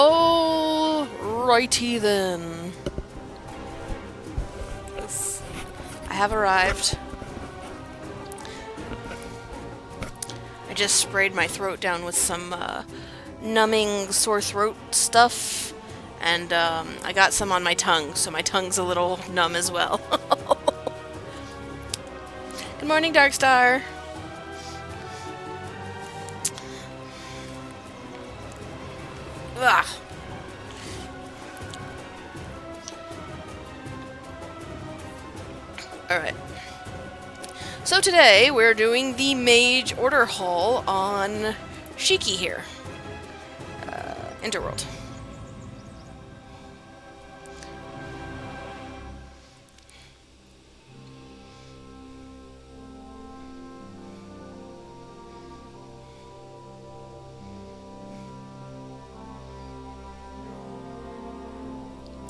Alrighty then. I have arrived. I just sprayed my throat down with some numbing sore throat stuff, and I got some on my tongue, so my tongue's a little numb as well. Good morning, Darkstar. Ugh. Alright. So today we're doing the Mage Order Hall on Shiki here. Interworld.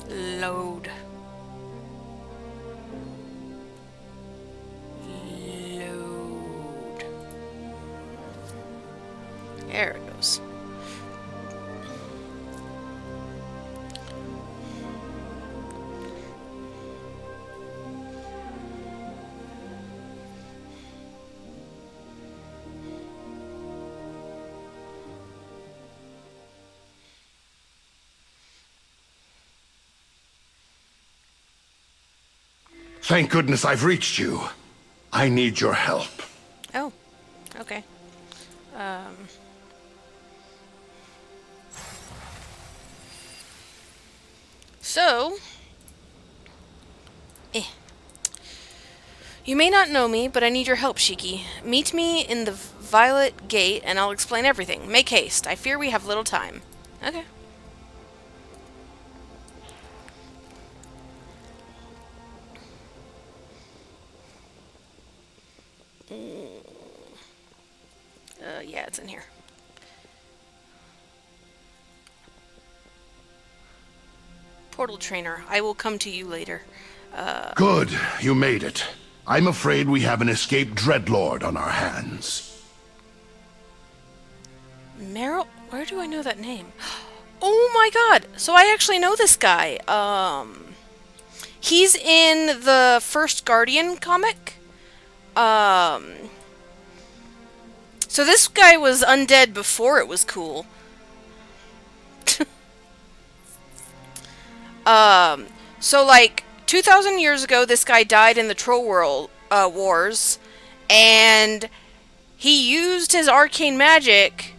Load. Load. There it goes. Thank goodness I've reached you. I need your help. Oh, okay. So, you may not know me, but I need your help, Shiki. Meet me in the Violet Gate, and I'll explain everything. Make haste. I fear we have little time. Okay. Yeah, it's in here. Portal Trainer, I will come to you later. Good, you made it. I'm afraid we have an escaped dreadlord on our hands. Meryl? Where do I know that name? Oh my god! So I actually know this guy. He's in the first Guardian comic. So this guy was undead before it was cool. So like 2,000 years ago, this guy died in the Troll World Wars, and he used his arcane magic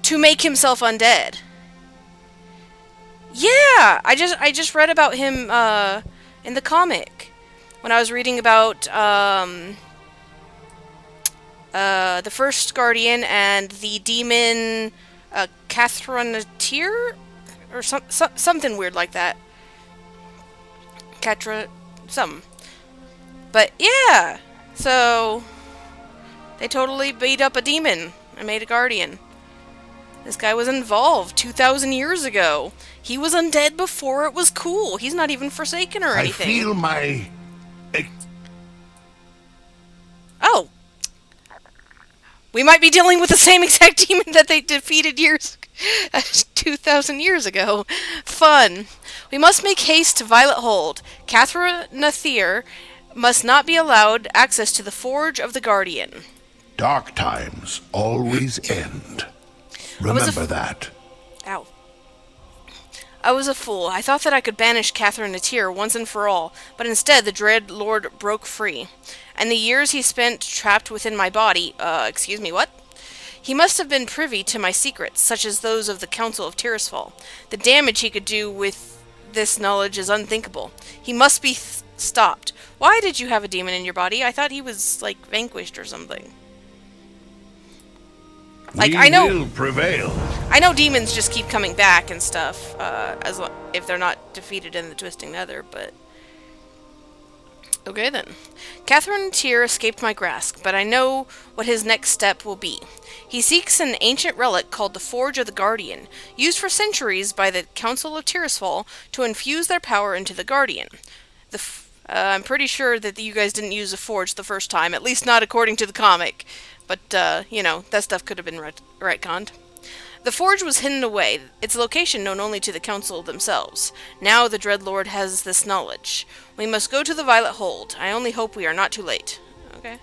to make himself undead. Yeah, I just read about him in the comic when I was reading about the first Guardian and the demon Cathronatir, or something weird like that. Something. But yeah, so they totally beat up a demon and made a Guardian. This guy was involved 2,000 years ago. He was undead before it was cool. He's not even Forsaken or anything. I feel my... Oh. We might be dealing with the same exact demon that they defeated 2,000 years ago. Fun. We must make haste to Violet Hold. Cathronathir must not be allowed access to the Forge of the Guardian. Dark times always end. Remember that. Ow. I was a fool. I thought that I could banish Cathronathir once and for all, but instead the Dread Lord broke free. And the years he spent trapped within my body, excuse me, what? He must have been privy to my secrets, such as those of the Council of Tirisfal. The damage he could do with this knowledge is unthinkable. He must be stopped. Why did you have a demon in your body? I thought he was, like, vanquished or something. Like, I know... We will prevail. I know demons just keep coming back and stuff, if they're not defeated in the Twisting Nether, but... Okay then. Cathronathir escaped my grasp, but I know what his next step will be. He seeks an ancient relic called the Forge of the Guardian, used for centuries by the Council of Tirisfal to infuse their power into the Guardian. I'm pretty sure that you guys didn't use a forge the first time, at least not according to the comic. But, you know, that stuff could have been retconned. The forge was hidden away, its location known only to the council themselves. Now the Dreadlord has this knowledge. We must go to the Violet Hold. I only hope we are not too late. Okay.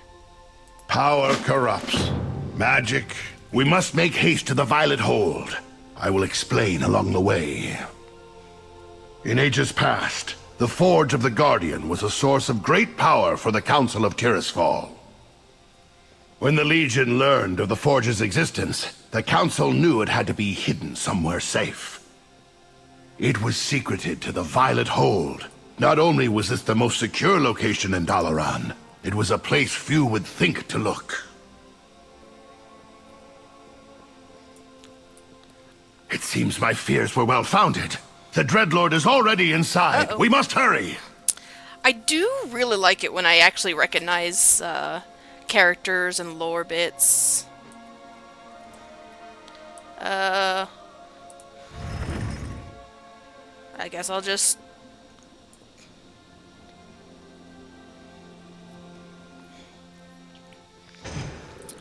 Power corrupts. Magic. We must make haste to the Violet Hold. I will explain along the way. In ages past, the Forge of the Guardian was a source of great power for the Council of Tirisfal. When the Legion learned of the Forge's existence, the Council knew it had to be hidden somewhere safe. It was secreted to the Violet Hold. Not only was this the most secure location in Dalaran, it was a place few would think to look. It seems my fears were well-founded. The Dreadlord is already inside. Uh-oh. We must hurry! I do really like it when I actually recognize characters and lore bits. I guess I'll just...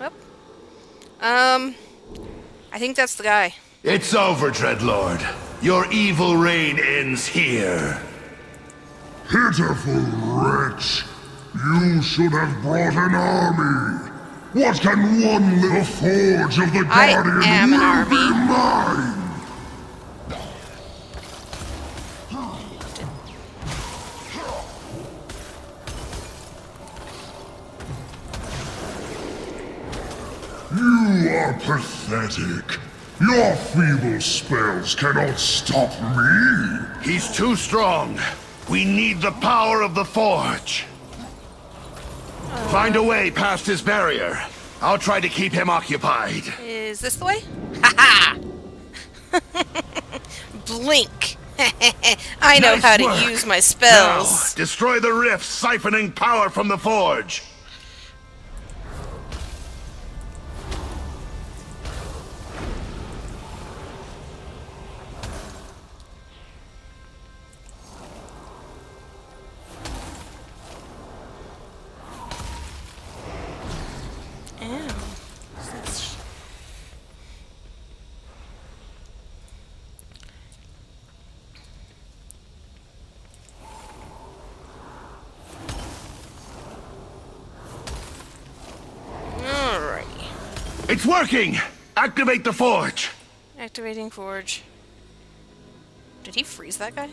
Yep. I think that's the guy. It's over, Dreadlord. Your evil reign ends here. Pitiful wretch! You should have brought an army! What can one little forge of the Guardian I am an will be army. mine? You are pathetic. Your feeble spells cannot stop me. He's too strong. We need the power of the Forge. Find a way past his barrier. I'll try to keep him occupied. Is this the way? Ha ha! Blink! I know Nice how to work. use my Now, spells. destroy the rift, siphoning power from the Forge. It's working! Activate the Forge! Activating forge. Did he freeze that guy?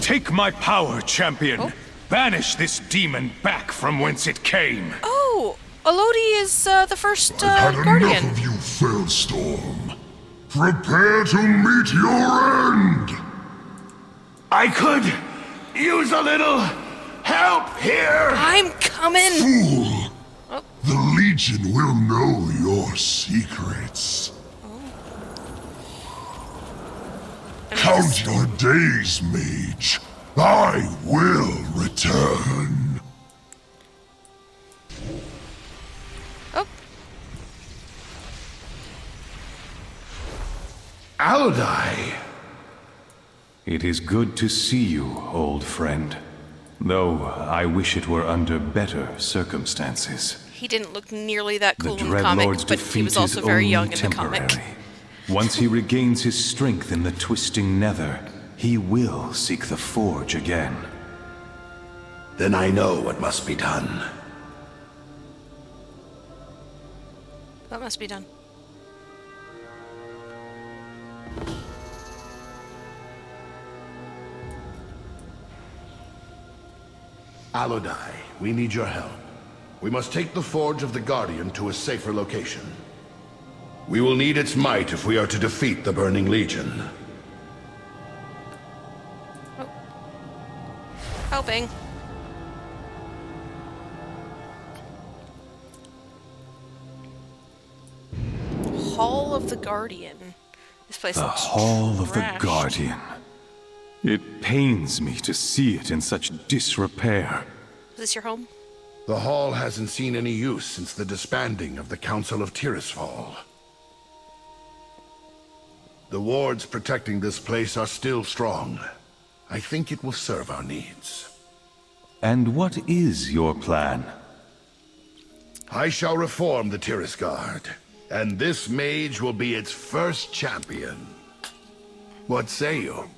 Take my power, champion! Oh. Banish this demon back from whence it came! Oh! Elodie is the first I've had guardian. enough of you, Fellstorm. Prepare to meet your end! I could use a little help here! I'm coming! Fool! Oh. The Legion will know your secrets. Count your days, mage. I will return. Oh, Alodai! It is good to see you, old friend. Though I wish it were under better circumstances. he didn't look nearly that The cool in the comic, Dreadlord's but he defeat was also is very only young in the temporary. comic. Once he regains his strength in the twisting nether, he will seek the Forge again. Then I know what must be done. That must be done. Alodai, we need your help. We must take the Forge of the Guardian to a safer location. We will need its might if we are to defeat the Burning Legion. Helping. Hall of the Guardian. This place The looks Hall of the trashed. Guardian. It pains me to see it in such disrepair. Is this your home? The Hall hasn't seen any use since the disbanding of the Council of Tirisfal. The wards protecting this place are still strong. I think it will serve our needs. And what is your plan? I shall reform the Tiris Guard. And this mage will be its first champion. What say you?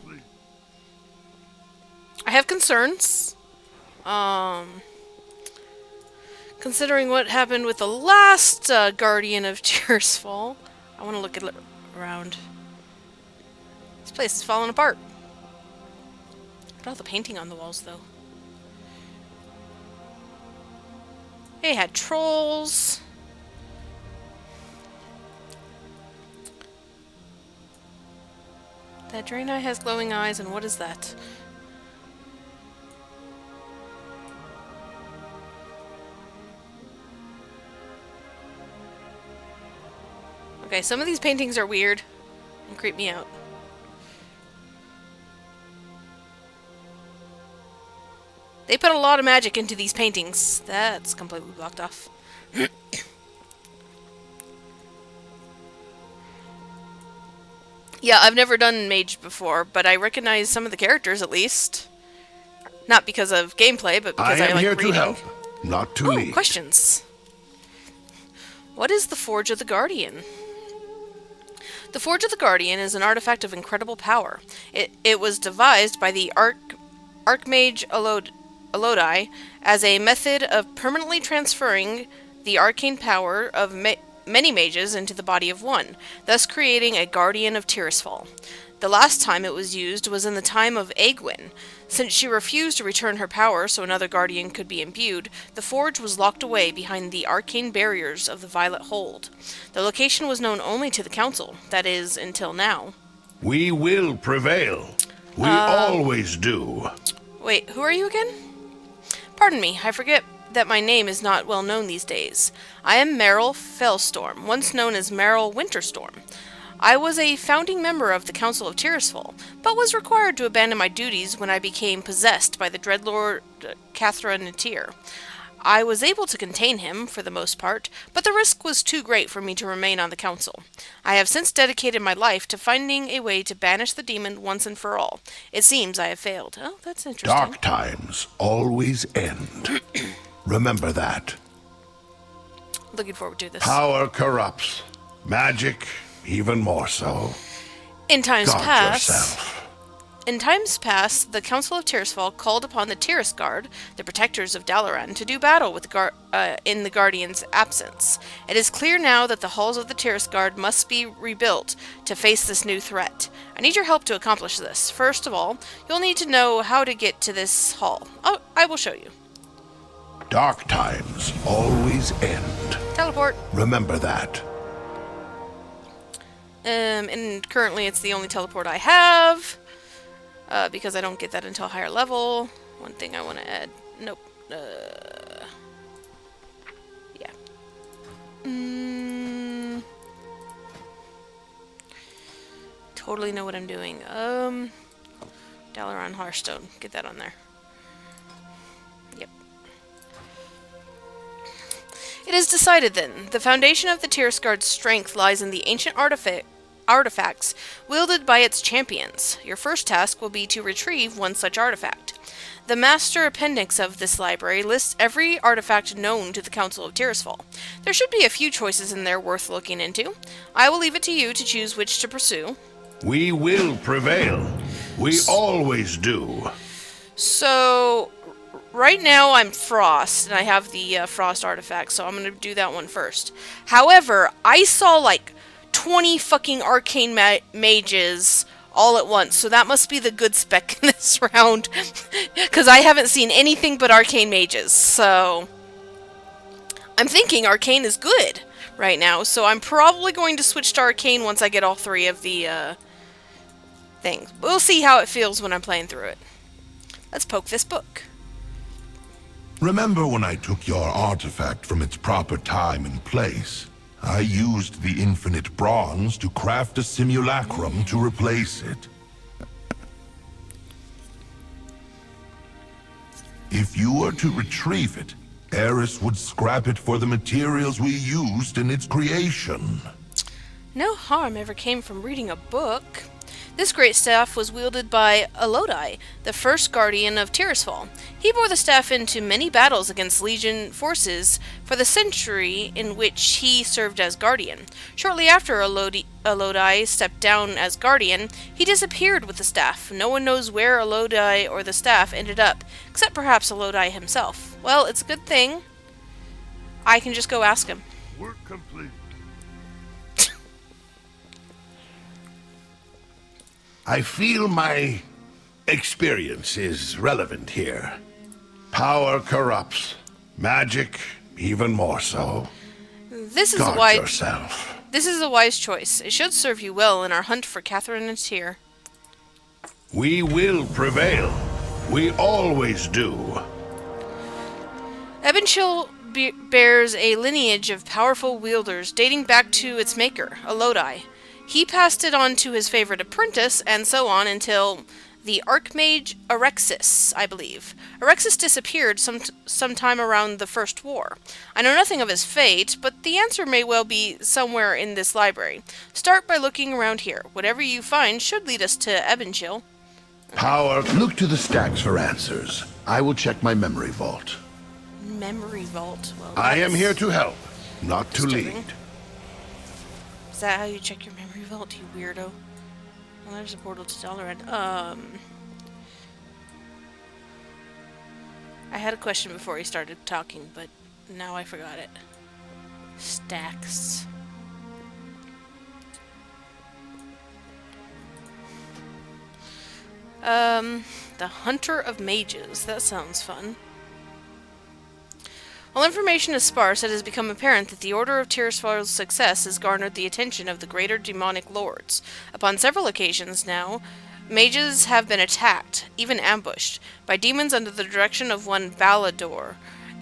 I have concerns. Considering what happened with the last Guardian of Tearsfall. I want to look around. This place is falling apart. Look at all the painting on the walls, though. They had trolls. That Draenei has glowing eyes, and what is that? Okay, some of these paintings are weird and creep me out. They put a lot of magic into these paintings. That's completely blocked off. Yeah, I've never done Mage before, but I recognize some of the characters at least. Not because of gameplay, but because I like here reading. to help, not to lead. Questions. What is the Forge of the Guardian? The Forge of the Guardian is an artifact of incredible power. It was devised by the Archmage Elodai as a method of permanently transferring the arcane power of many mages into the body of one, thus creating a Guardian of Tearsfall. The last time it was used was in the time of Aegwynn. Since she refused to return her power so another Guardian could be imbued, the forge was locked away behind the arcane barriers of the Violet Hold. The location was known only to the Council, that is, until now. We will prevail. We always do. Wait, who are you again? Pardon me, I forget that my name is not well known these days. I am Meryl Fellstorm, once known as Meryl Winterstorm. I was a founding member of the Council of Tearsfall, but was required to abandon my duties when I became possessed by the Dreadlord Cathra Natir. I was able to contain him, for the most part, but the risk was too great for me to remain on the Council. I have since dedicated my life to finding a way to banish the demon once and for all. It seems I have failed. Oh, that's interesting. Dark times always end. Remember that. Looking forward to this. Power corrupts. Magic, even more so. In times Guard past, yourself. In times past, the Council of Tearsfall called upon the Tiras Guard, the protectors of Dalaran, to do battle with in the Guardian's absence. It is clear now that the halls of the Tiras Guard must be rebuilt to face this new threat. I need your help to accomplish this. First of all, you'll need to know how to get to this hall. Oh, I will show you. Dark times always end. Teleport. Remember that. And currently it's the only teleport I have. Because I don't get that until higher level. One thing I want to add. Nope. Yeah. Totally know what I'm doing. Dalaran Hearthstone. Get that on there. Yep. It is decided then. The foundation of the Tiras Guard's strength lies in the ancient artifacts wielded by its champions. Your first task will be to retrieve one such artifact. The master appendix of this library lists every artifact known to the Council of Tearsfall. There should be a few choices in there worth looking into. I will leave it to you to choose which to pursue. We will prevail. We always do. So, right now I'm Frost, and I have the Frost artifact, so I'm going to do that one first. However, I saw like 20 fucking arcane mages all at once, so that must be the good spec in this round, because I haven't seen anything but arcane mages, so I'm thinking arcane is good right now, so I'm probably going to switch to arcane once I get all three of the things. We'll see how it feels when I'm playing through it. Let's poke this book. Remember when I took your artifact from its proper time and place? I used the infinite bronze to craft a simulacrum to replace it. If you were to retrieve it, Eris would scrap it for the materials we used in its creation. No harm ever came from reading a book. This great staff was wielded by Elodai, the first guardian of Tirisfal. He bore the staff into many battles against Legion forces for the century in which he served as guardian. Shortly after Elodai stepped down as guardian, he disappeared with the staff. No one knows where Elodai or the staff ended up, except perhaps Elodai himself. Well, it's a good thing I can just go ask him. Work complete. I feel my experience is relevant here. Power corrupts. Magic, even more so. This is Guard yourself. This is a wise choice. It should serve you well in our hunt for Catherine and Tyr. We will prevail. We always do. Ebonchill bears a lineage of powerful wielders dating back to its maker, Elodai. He passed it on to his favorite apprentice, and so on until the Archmage Erexis, I believe. Erexis disappeared sometime around the First War. I know nothing of his fate, but the answer may well be somewhere in this library. Start by looking around here. Whatever you find should lead us to Ebonchill. Power. Look to the stacks for answers. I will check my memory vault. Memory vault. Well, I am that's here to help, not to disturbing. lead. Is that how you check your memory vault, you weirdo? Well, there's a portal to Dalaran. I had a question before he started talking, but now I forgot it. Stacks. The Hunter of Mages. That sounds fun. While information is sparse, it has become apparent that the Order of Tirisfal's success has garnered the attention of the greater demonic lords. Upon several occasions now, mages have been attacked, even ambushed, by demons under the direction of one Balador,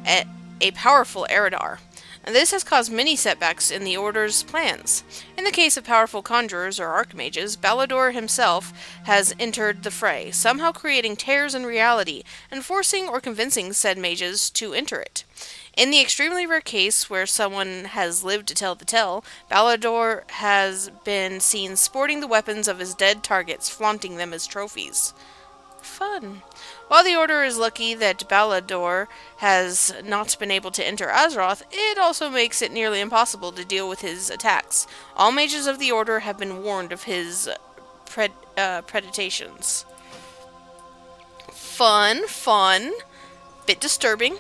a powerful Eridar. And this has caused many setbacks in the Order's plans. In the case of powerful conjurers or archmages, Balador himself has entered the fray, somehow creating tears in reality and forcing or convincing said mages to enter it. In the extremely rare case where someone has lived to tell the tale, Balador has been seen sporting the weapons of his dead targets, flaunting them as trophies. Fun. While the Order is lucky that Balador has not been able to enter Azeroth, it also makes it nearly impossible to deal with his attacks. All mages of the Order have been warned of his predations. Fun. Bit disturbing.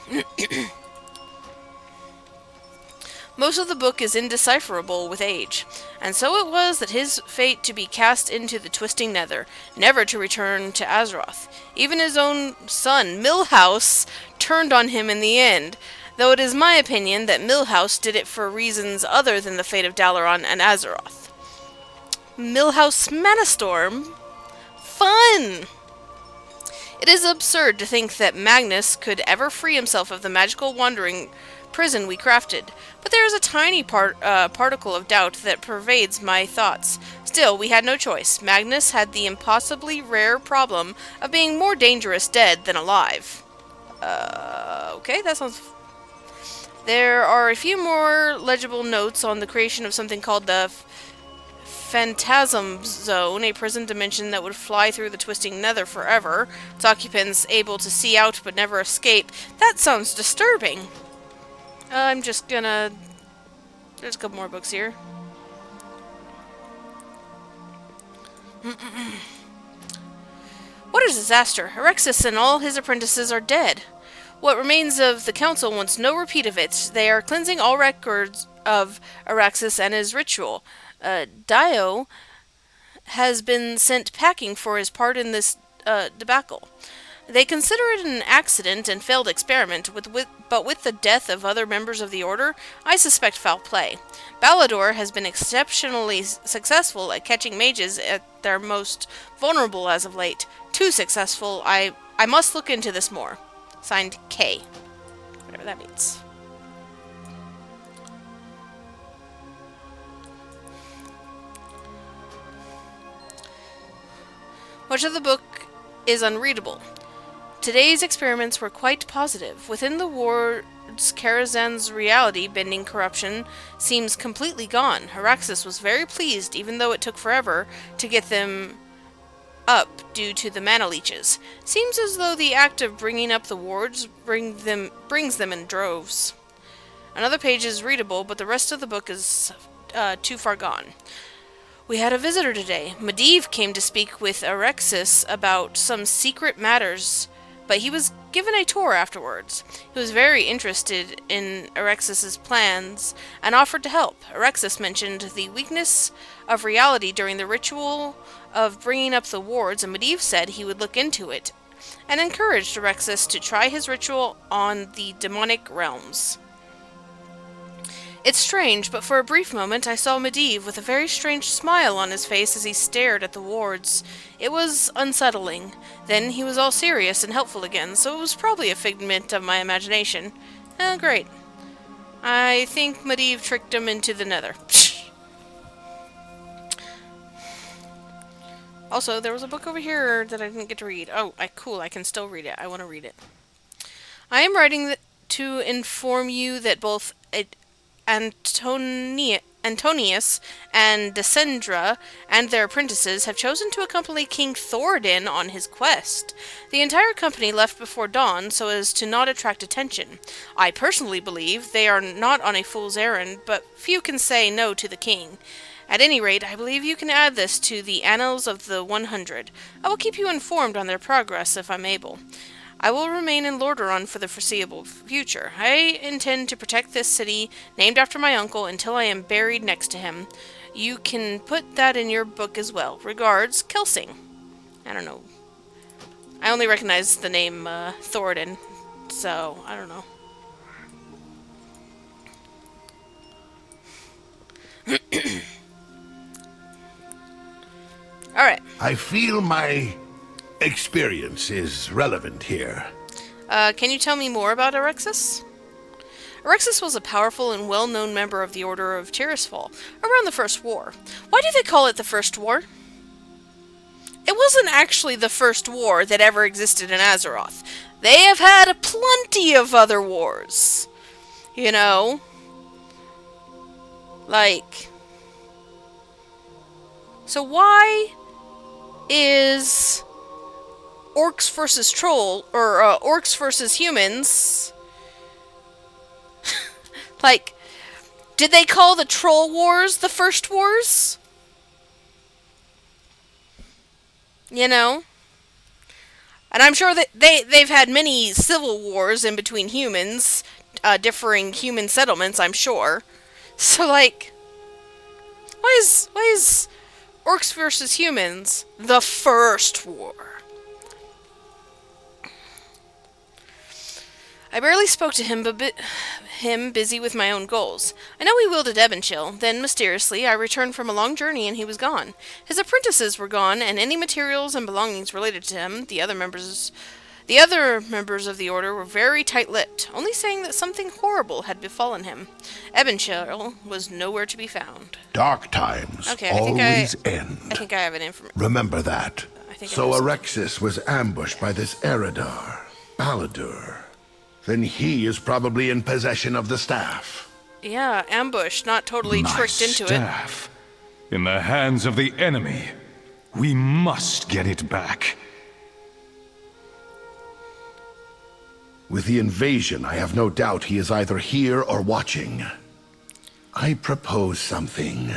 Most of the book is indecipherable with age, and so it was that his fate to be cast into the twisting nether, never to return to Azeroth. Even his own son, Millhouse, turned on him in the end, though it is my opinion that Millhouse did it for reasons other than the fate of Dalaran and Azeroth. Millhouse Manastorm? Fun! It is absurd to think that Magnus could ever free himself of the magical wandering prison we crafted, but there is a tiny particle of doubt that pervades my thoughts. Still, we had no choice. Magnus had the impossibly rare problem of being more dangerous dead than alive. Okay, that sounds... There are a few more legible notes on the creation of something called the Phantasm Zone, a prison dimension that would fly through the twisting nether forever, its occupants able to see out but never escape. That sounds disturbing. I'm just gonna... There's a couple more books here. What a disaster. Erexis and all his apprentices are dead. What remains of the council wants no repeat of it. They are cleansing all records of Erexis and his ritual. Dio has been sent packing for his part in this debacle. They consider it an accident and failed experiment, but with the death of other members of the Order, I suspect foul play. Balador has been exceptionally successful at catching mages at their most vulnerable as of late. Too successful. I must look into this more. Signed, K. Whatever that means. Much of the book is unreadable. Today's experiments were quite positive. Within the wards, Karazhan's reality-bending corruption seems completely gone. Haraxis was very pleased, even though it took forever to get them up due to the mana leeches. Seems as though the act of bringing up the wards brings them in droves. Another page is readable, but the rest of the book is too far gone. We had a visitor today. Medivh came to speak with Erexis about some secret matters, but he was given a tour afterwards. He was very interested in Erexis' plans and offered to help. Erexis mentioned the weakness of reality during the ritual of bringing up the wards, and Medivh said he would look into it, and encouraged Erexis to try his ritual on the demonic realms. It's strange, but for a brief moment I saw Medivh with a very strange smile on his face as he stared at the wards. It was unsettling. Then he was all serious and helpful again, so it was probably a figment of my imagination. Great. I think Medivh tricked him into the nether. Also, there was a book over here that I didn't get to read. Oh, cool, I can still read it. I want to read it. I am writing to inform you that both Antonius and Descendra and their apprentices have chosen to accompany King Thoradin on his quest. The entire company left before dawn so as to not attract attention. I personally believe they are not on a fool's errand, but few can say no to the king. At any rate, I believe you can add this to the annals of the 100. I will keep you informed on their progress if I'm able. I will remain in Lordaeron for the foreseeable future. I intend to protect this city, named after my uncle, until I am buried next to him. You can put that in your book as well. Regards, Kelsing. I don't know. I only recognize the name Thoradin, so I don't know. Alright. I feel my experience is relevant here. Can you tell me more about Erexis? Erexis was a powerful and well-known member of the Order of Tirisfal around the First War. Why do they call it the First War? It wasn't actually the first war that ever existed in Azeroth. They have had plenty of other wars. You know? Like... So why is orcs versus orcs versus humans... like, did they call the troll wars the first wars? You know? And I'm sure that they've had many civil wars in between humans, differing human settlements, I'm sure. So, like, why is orcs versus humans the first war? I barely spoke to him, but him busy with my own goals. I know he wielded Ebonchill. Then, mysteriously, I returned from a long journey and he was gone. His apprentices were gone, and any materials and belongings related to him. The other members of the order were very tight-lipped, only saying that something horrible had befallen him. Ebonchill was nowhere to be found. Dark times Okay, always end. I think I have an information. Remember that. So I Erexis was ambushed by this Eridar, Baladur. Then he is probably in possession of the staff. Yeah, ambush, not totally tricked into it. Staff. In the hands of the enemy. We must get it back. With the invasion, I have no doubt he is either here or watching. I propose something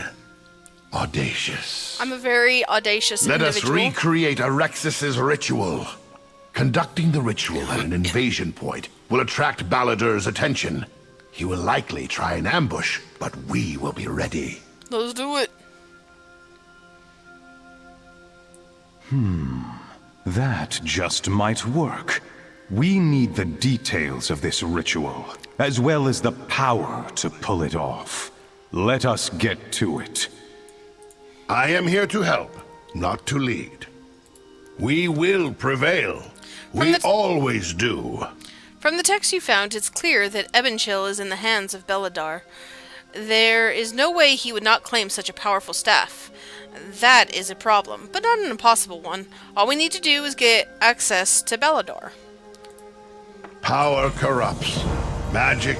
audacious. I'm a very audacious Let individual. us recreate Erexis' ritual. Conducting the ritual at an invasion point will attract Baladur's attention. He will likely try an ambush, but we will be ready. Let's do it. That just might work. We need the details of this ritual, as well as the power to pull it off. Let us get to it. I am here to help, not to lead. We will prevail. We always do. From the text you found, it's clear that Ebonchill is in the hands of Beladar. There is no way he would not claim such a powerful staff. That is a problem, but not an impossible one. All we need to do is get access to Beladar. Power corrupts. Magic,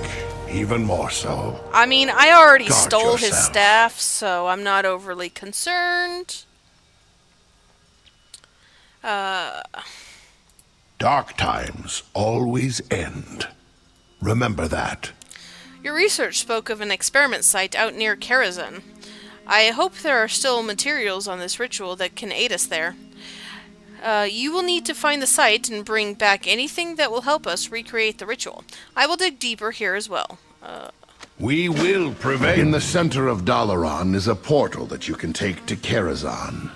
even more so. I mean, I already Guard stole his yourself. staff, so I'm not overly concerned. Uh, Dark times always end. Remember that. your research spoke of an experiment site out near Karazhan. I hope there are still materials on this ritual that can aid us there. You will need to find the site and bring back anything that will help us recreate the ritual. I will dig deeper here as well. We will prevail. In the center of Dalaran is a portal that you can take to Karazhan.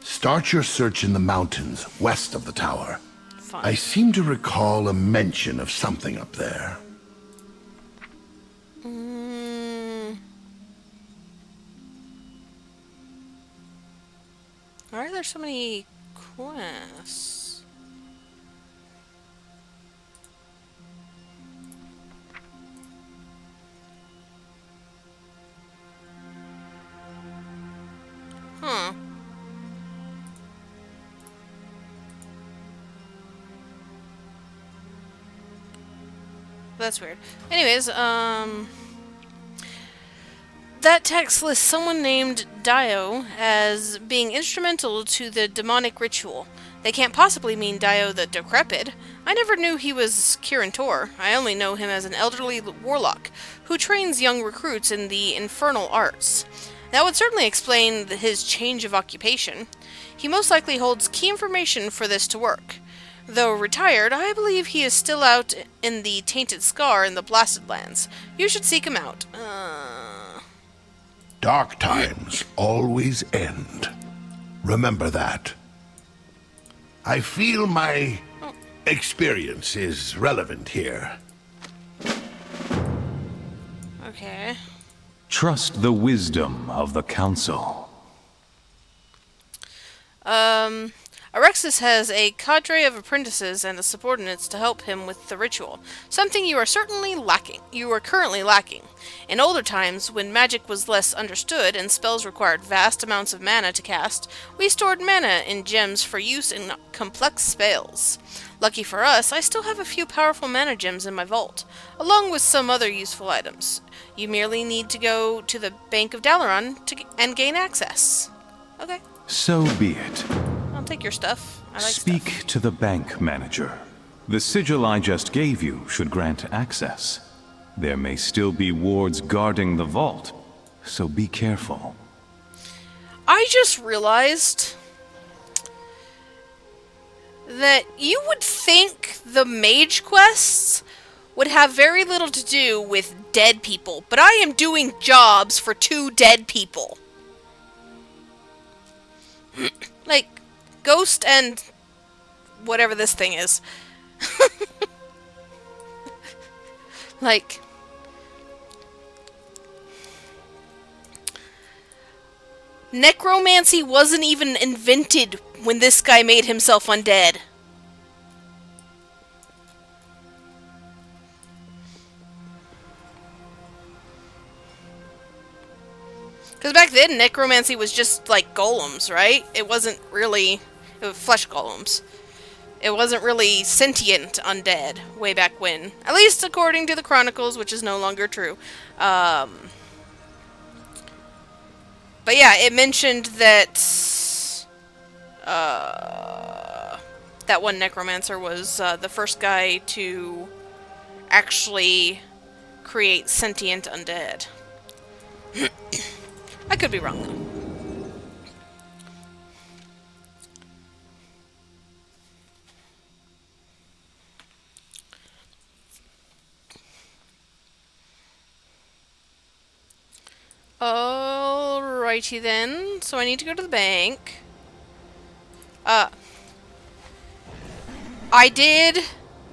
Start your search in the mountains west of the tower. Fine. I seem to recall a mention of something up there. Why are there so many quests? Huh. That's weird. Anyways, that text lists someone named Dio as being instrumental to the demonic ritual. They can't possibly mean Dio the Decrepit. I never knew he was Kirin Tor. I only know him as an elderly warlock who trains young recruits in the infernal arts. That would certainly explain his change of occupation. He most likely holds key information for this to work. Though retired, I believe he is still out in the Tainted Scar in the Blasted Lands. You should seek him out. Dark times always end. Remember that. I feel my experience is relevant here. Okay. Trust the wisdom of the council. Alexis has a cadre of apprentices and subordinates to help him with the ritual. Something you are currently lacking. In older times, when magic was less understood and spells required vast amounts of mana to cast, we stored mana in gems for use in complex spells. Lucky for us, I still have a few powerful mana gems in my vault, along with some other useful items. You merely need to go to the Bank of Dalaran and gain access. Okay. So be it. I'll take your stuff. I like Speak stuff. to the bank manager. The sigil I just gave you should grant access. There may still be wards guarding the vault, so be careful. I just realized that you would think the mage quests would have very little to do with dead people, but I am doing jobs for 2 dead people. Like, Ghost and whatever this thing is. Like, necromancy wasn't even invented when this guy made himself undead. Because back then, necromancy was just like golems, right? It wasn't really... It was flesh golems. It wasn't really sentient undead way back when. At least according to the chronicles, which is no longer true. But yeah, it mentioned that... that one necromancer was the first guy to actually create sentient undead. I could be wrong, though. Alrighty then. So I need to go to the bank. I did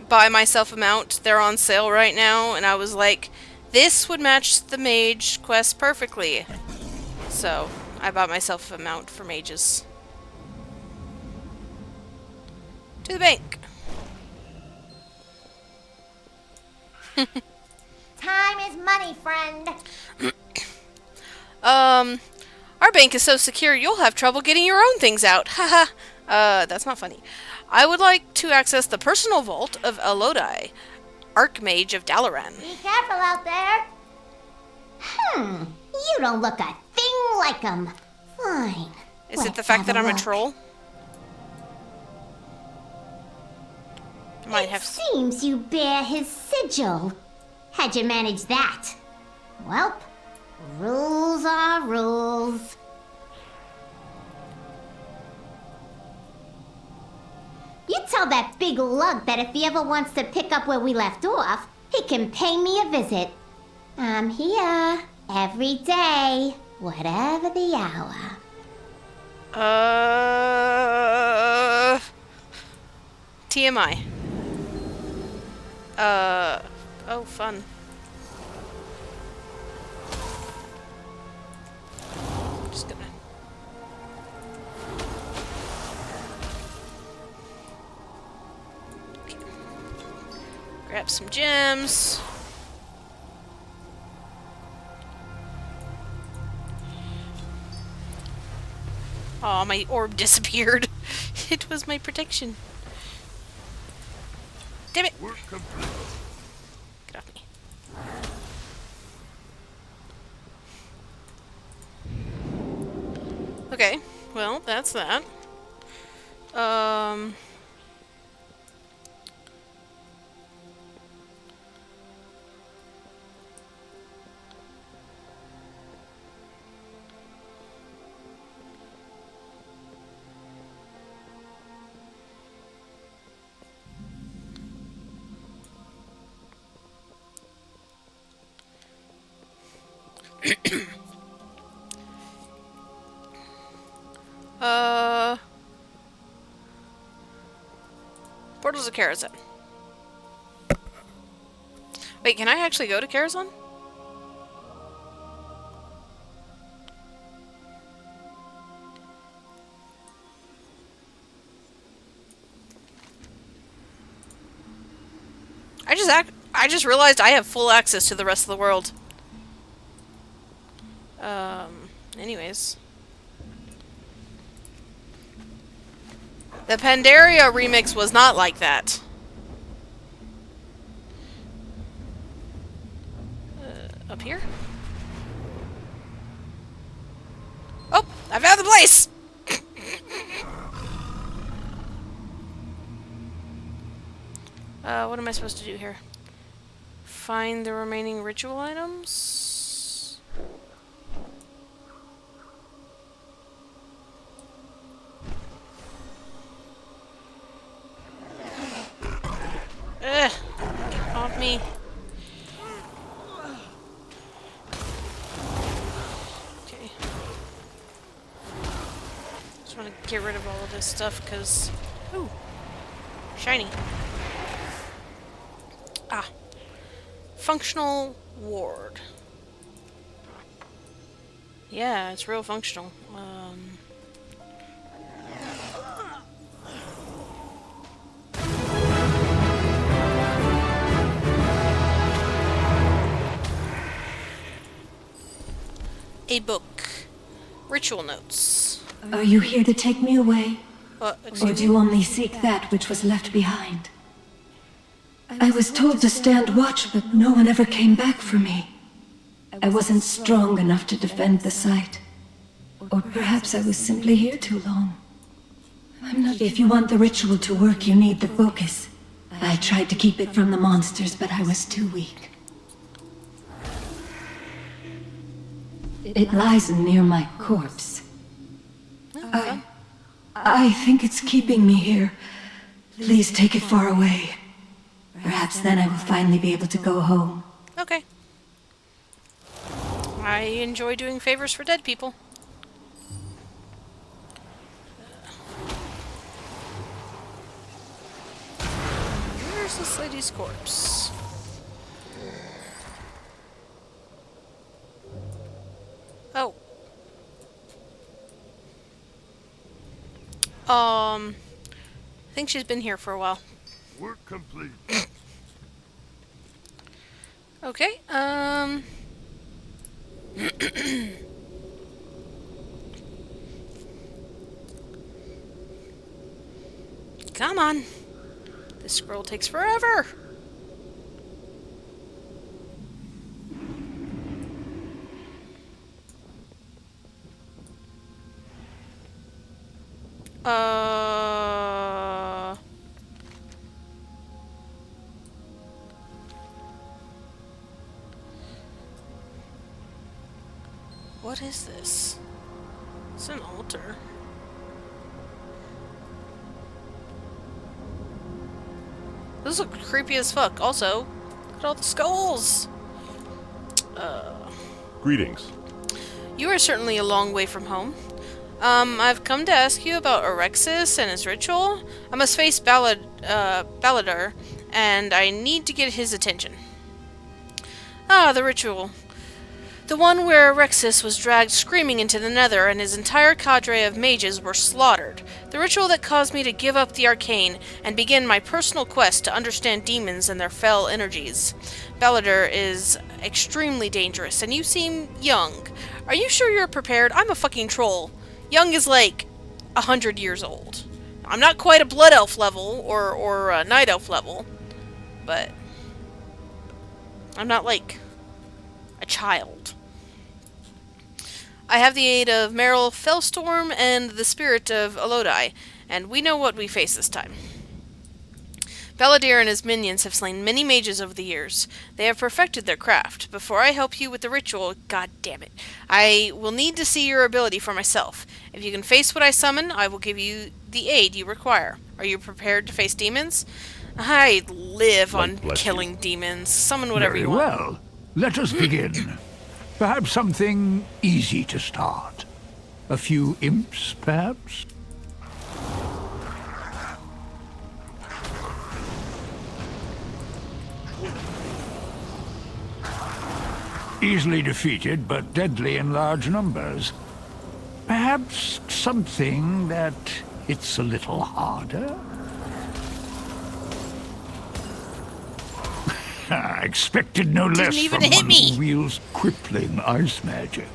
buy myself a mount. They're on sale right now, and I was like, this would match the mage quest perfectly. So, I bought myself a mount for mages. To the bank. Time is money, friend. Our bank is so secure you'll have trouble getting your own things out. Haha. That's not funny. I would like to access the personal vault of Elodai, Archmage of Dalaran. Be careful out there. You don't look a thing like him. Fine. Is it Let's the fact have that I'm a look. troll? Might It have. seems you bear his sigil. How'd you manage that? Welp, rules are rules. You tell that big lug that if he ever wants to pick up where we left off, he can pay me a visit. I'm here every day, whatever the hour. TMI. Oh, fun. Just gonna. Okay. Grab some gems. Oh, my orb disappeared. It was my protection. Damn it! Get off me. Okay, well, that's that. Portals of Karazhan. Wait, can I actually go to Karazhan? I just realized I have full access to the rest of the world. Anyways. The Pandaria remix was not like that. Up here? Oh! I found the place! What am I supposed to do here? Find the remaining ritual items? Ugh! Get off me. Okay. Just want to get rid of all of this stuff, because... Ooh! Shiny. Ah. Functional ward. Yeah, it's real functional. A book. Ritual notes. Are you here to take me away? Or Excuse do me? you only seek that which was left behind? I was told to stand watch, but no one ever came back for me. I wasn't strong enough to defend the site. Or perhaps I was simply here too long. I'm not. If you want the ritual to work, you need the focus. I tried to keep it from the monsters, but I was too weak. It lies near my corpse. I think it's keeping me here. Please take it far away. Perhaps then I will finally be able to go home. Okay. I enjoy doing favors for dead people. Where's this lady's corpse? Oh. I think she's been here for a while. Work complete. Okay, come on. This scroll takes forever. What is this? It's an altar. Those look creepy as fuck. Also, look at all the skulls! Greetings. You are certainly a long way from home. I've come to ask you about Orexis and his ritual. I must face Baladar, and I need to get his attention. Ah, the ritual. The one where Orexis was dragged screaming into the Nether and his entire cadre of mages were slaughtered. The ritual that caused me to give up the arcane and begin my personal quest to understand demons and their fell energies. Baladar is extremely dangerous, and you seem young. Are you sure you're prepared? I'm a fucking troll. Young is like 100 years old. I'm not quite a blood elf level or a night elf level, but I'm not like a child. I have the aid of Meryl Fellstorm and the spirit of Elodai, and we know what we face this time. Balladir and his minions have slain many mages over the years. They have perfected their craft. Before I help you with the ritual, god damn it, I will need to see your ability for myself. If you can face what I summon, I will give you the aid you require. Are you prepared to face demons? I live on killing demons. Summon whatever you want. Well, let us begin. Perhaps something easy to start. A few imps, perhaps? Easily defeated, but deadly in large numbers. Perhaps something that hits a little harder? I expected no less even from hit one me. who wields crippling ice magic.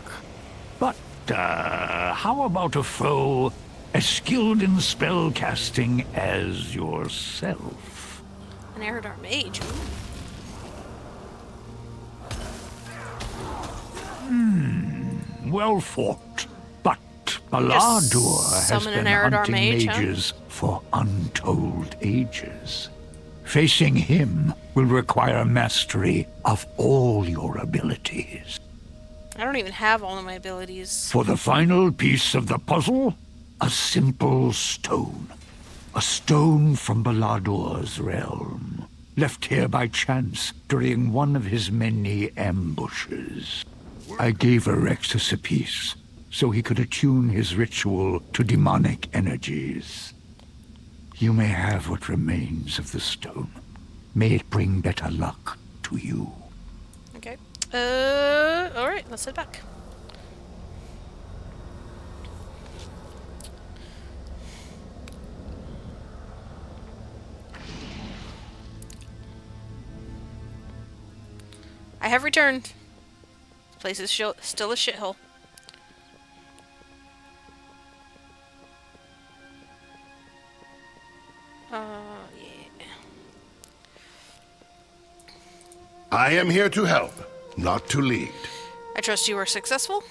But, how about a foe as skilled in spell casting as yourself? An Eridar mage. Well fought. But Balladur has summon an been Eridar hunting mage, huh? mages for untold ages. Facing him will require mastery of all your abilities. I don't even have all of my abilities. For the final piece of the puzzle, a simple stone. A stone from Balladur's realm, left here by chance during one of his many ambushes. I gave Orexis a piece, so he could attune his ritual to demonic energies. You may have what remains of the stone. May it bring better luck to you. Okay. Alright, let's head back. I have returned. This place is still a shithole. Yeah. I am here to help, not to lead. I trust you were successful.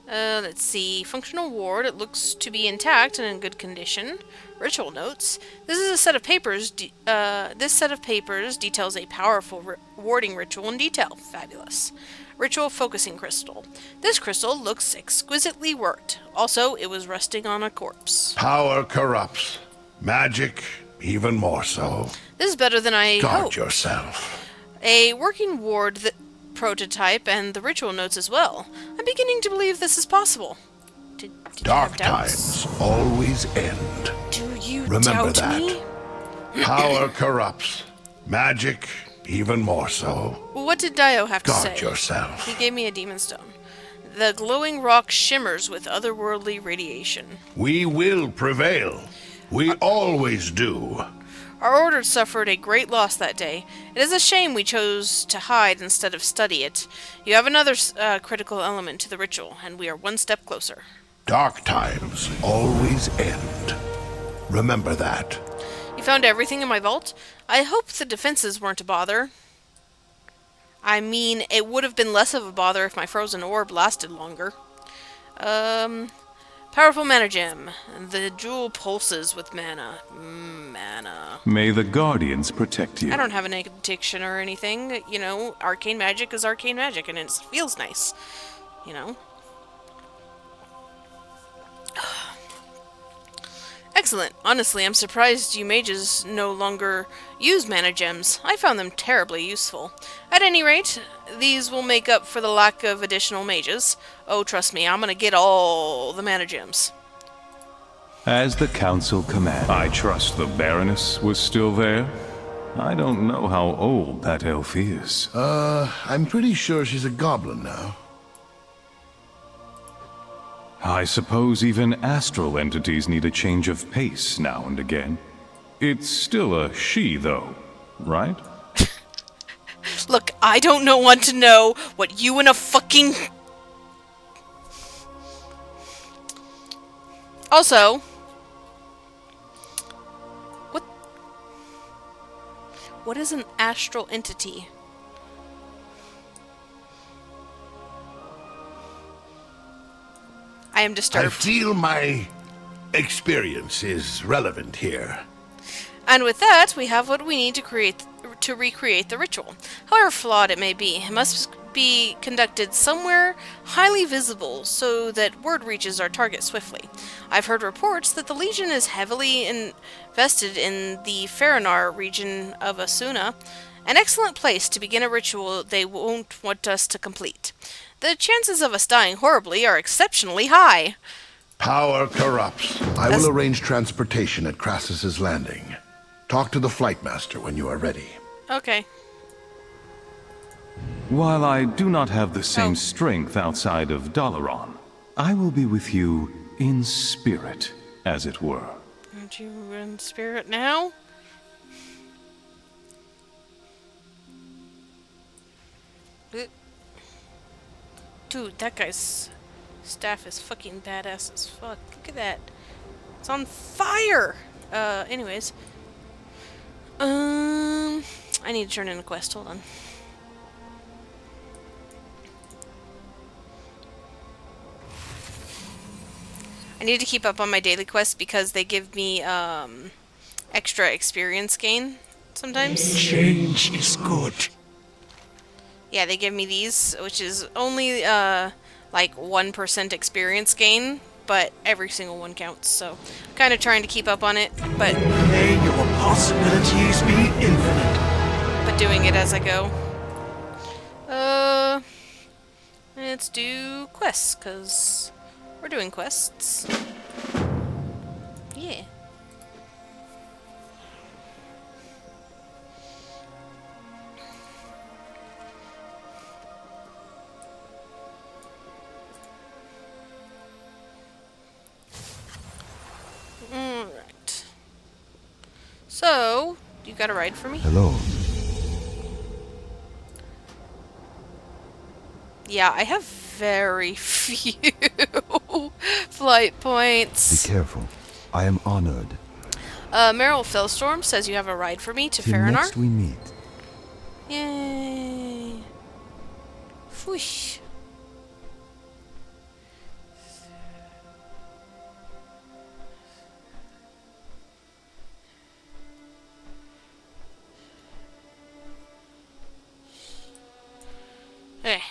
Let's see. Functional ward. It looks to be intact and in good condition. Ritual notes. This is a set of papers. This set of papers details a powerful warding ritual in detail. Fabulous. Ritual focusing crystal. This crystal looks exquisitely worked. Also, it was resting on a corpse. Power corrupts. Magic, even more so. This is better than I Guard hoped. yourself. A working ward prototype and the ritual notes as well. I'm beginning to believe this is possible. Did you Dark have doubts? times always end. Do you Remember doubt that. me? Power corrupts. Magic, even more so. Well, what did Dio have to Guard say? yourself. He gave me a demon stone. The glowing rock shimmers with otherworldly radiation. We will prevail. We always do. Our order suffered a great loss that day. It is a shame we chose to hide instead of study it. You have another critical element to the ritual, and we are one step closer. Dark times always end. Remember that. You found everything in my vault? I hope the defenses weren't a bother. I mean, it would have been less of a bother if my frozen orb lasted longer. Powerful mana gem. The jewel pulses with mana. Mana. May the Guardians protect you. I don't have an addiction or anything. You know, arcane magic is arcane magic, and it feels nice. you know? Excellent. Honestly, I'm surprised you mages no longer use mana gems. I found them terribly useful. At any rate, these will make up for the lack of additional mages. Oh, trust me, I'm gonna get all the mana gems. As the council commands. I trust the Baroness was still there? I don't know how old that elf is. I'm pretty sure she's a goblin now. I suppose even astral entities need a change of pace now and again. It's still a she, though, right? Look, I don't want to know what you and a fucking... Also... What is an astral entity? I am disturbed. I feel my experience is relevant here. And with that, we have what we need to recreate the ritual. However flawed it may be, it must be conducted somewhere highly visible so that word reaches our target swiftly. I've heard reports that the Legion is heavily invested in the Faranar region of Asuna, an excellent place to begin a ritual they won't want us to complete. The chances of us dying horribly are exceptionally high. Power corrupts. I will arrange transportation at Crassus's Landing. Talk to the Flight Master when you are ready. Okay. While I do not have the same strength outside of Dalaran, I will be with you in spirit, as it were. Aren't you in spirit now? Dude, that guy's staff is fucking badass as fuck. Look at that. It's on fire! Anyways. I need to turn in a quest. Hold on. I need to keep up on my daily quests because they give me, extra experience gain sometimes. Change is good. Yeah, they give me these, which is only, like 1% experience gain, but every single one counts, so I'm kind of trying to keep up on it, but... May your possibilities be infinite. But doing it as I go. Let's do quests, because we're doing quests. Yeah. Alright. So, you got a ride for me? Hello. Yeah, I have very few flight points. Be careful. I am honored. Meryl Fellstorm says you have a ride for me to Till Faranar. next we meet. Yay. Whoosh. Hey.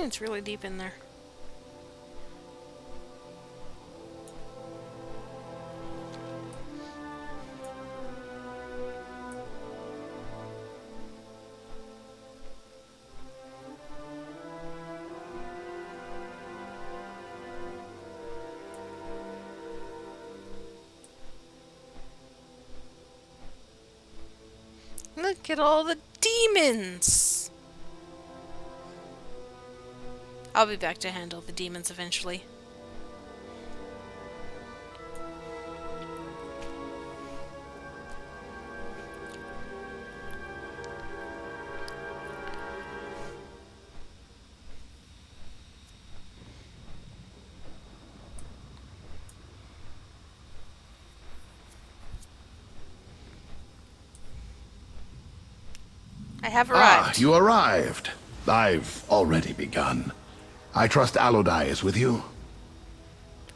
It's really deep in there. Look at all the demons! I'll be back to handle the demons eventually. I have arrived. You arrived. I've already begun. I trust Alodai is with you?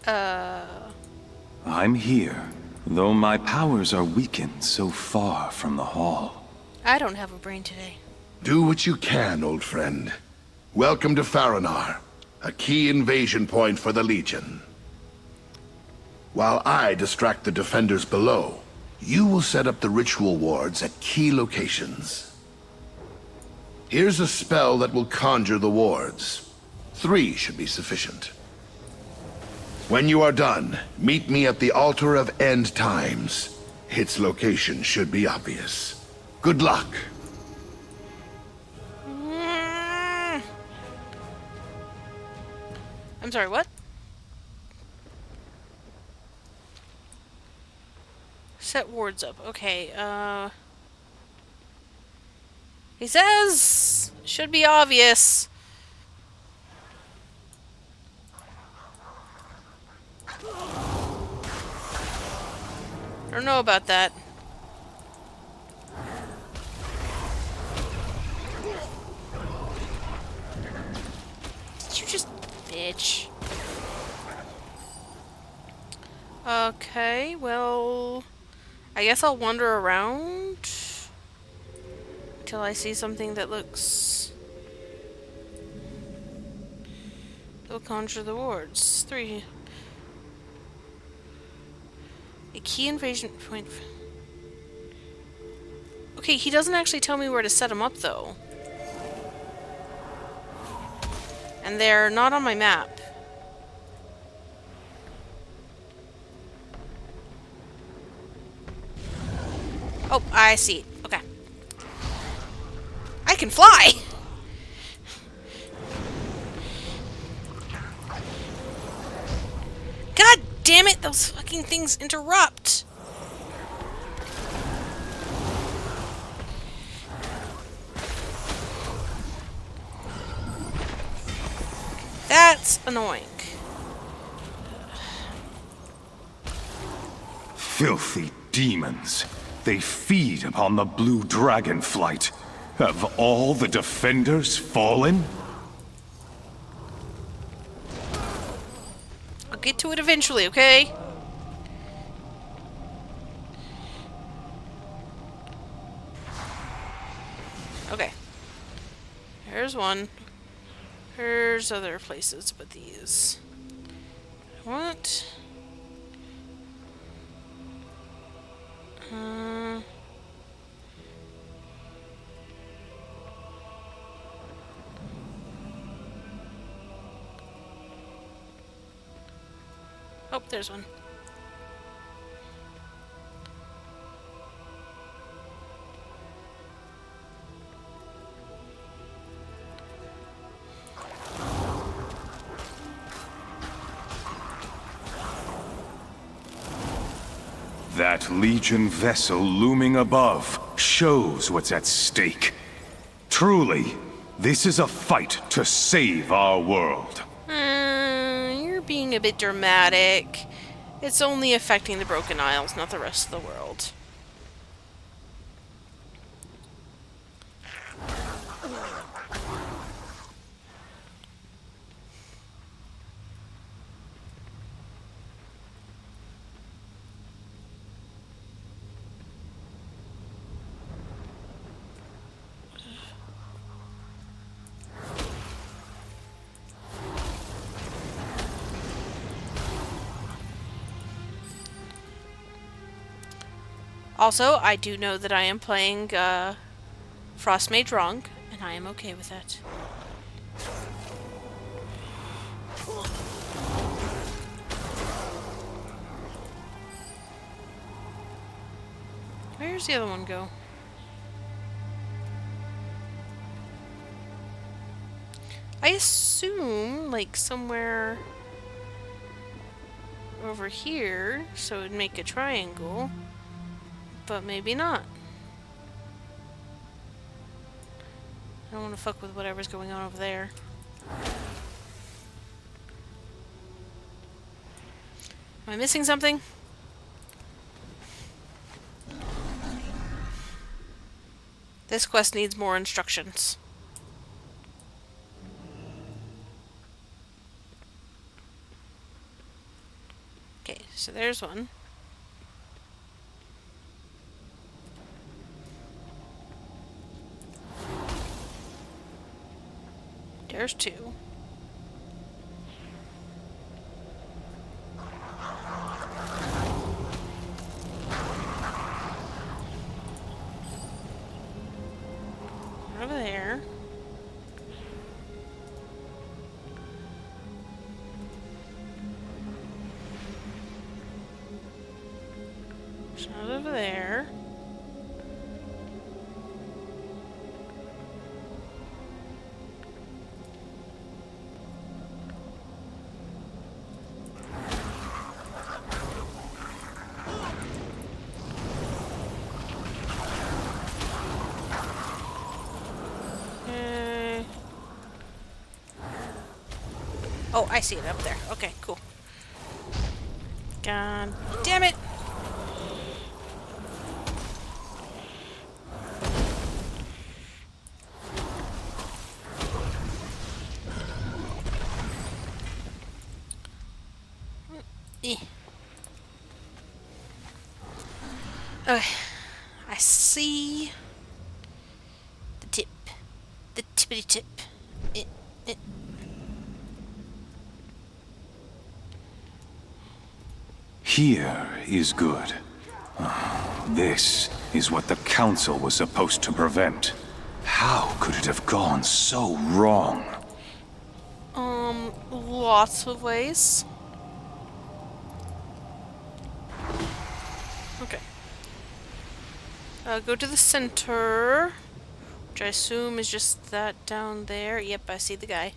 I'm here, though my powers are weakened so far from the hall. I don't have a brain today. Do what you can, old friend. Welcome to Faranar, a key invasion point for the Legion. While I distract the defenders below, you will set up the ritual wards at key locations. Here's a spell that will conjure the wards. 3 should be sufficient. When you are done, meet me at the Altar of End Times. Its location should be obvious. Good luck. I'm sorry, what? Set wards up. Okay, he says should be obvious. I don't know about that. You just bitch. Okay, well, I guess I'll wander around until I see something that looks... They'll conjure the wards. 3. A key invasion point. Okay, he doesn't actually tell me where to set them up, though. And they're not on my map. Oh, I see. Okay. I can fly! God damn it! Those fucking things interrupt! That's annoying. Filthy demons. They feed upon the blue dragon flight. Have all the defenders fallen? I'll get to it eventually, okay? Okay. Here's one. There's other places, but these. What? Oh, there's one. That Legion vessel looming above shows what's at stake. Truly, this is a fight to save our world. You're being a bit dramatic. It's only affecting the Broken Isles, not the rest of the world. Also, I do know that I am playing Frost Mage wrong, and I am okay with that. Where's the other one go? I assume, like, somewhere over here, so it'd make a triangle, but maybe not. I don't want to fuck with whatever's going on over there. Am I missing something? This quest needs more instructions. Okay, so there's one. There's two. Over there. There's not over there. Oh, I see it up there. Okay, cool. God damn it! Okay, I see the tip. The tippity tip. Here is good. This is what the Council was supposed to prevent. How could it have gone so wrong? Lots of ways. Okay. Go to the center, which I assume is just that down there. Yep, I see the guy.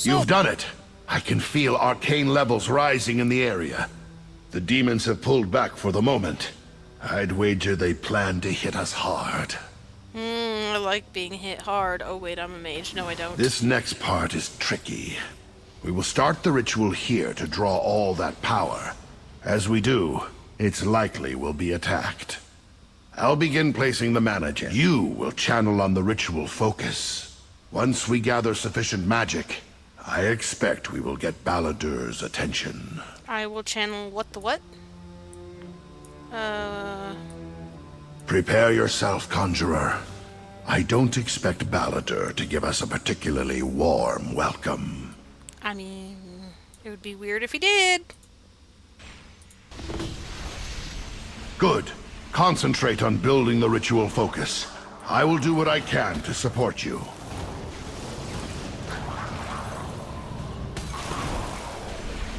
You've done it. I can feel arcane levels rising in the area. The demons have pulled back for the moment. I'd wager they plan to hit us hard. I like being hit hard. Oh wait, I'm a mage. No, I don't. This next part is tricky. We will start the ritual here to draw all that power. As we do, it's likely we'll be attacked. I'll begin placing the mana gem. You will channel on the ritual focus. Once we gather sufficient magic, I expect we will get Baladur's attention. I will channel what the what? Prepare yourself, Conjurer. I don't expect Baladur to give us a particularly warm welcome. I mean, it would be weird if he did. Good. Concentrate on building the ritual focus. I will do what I can to support you.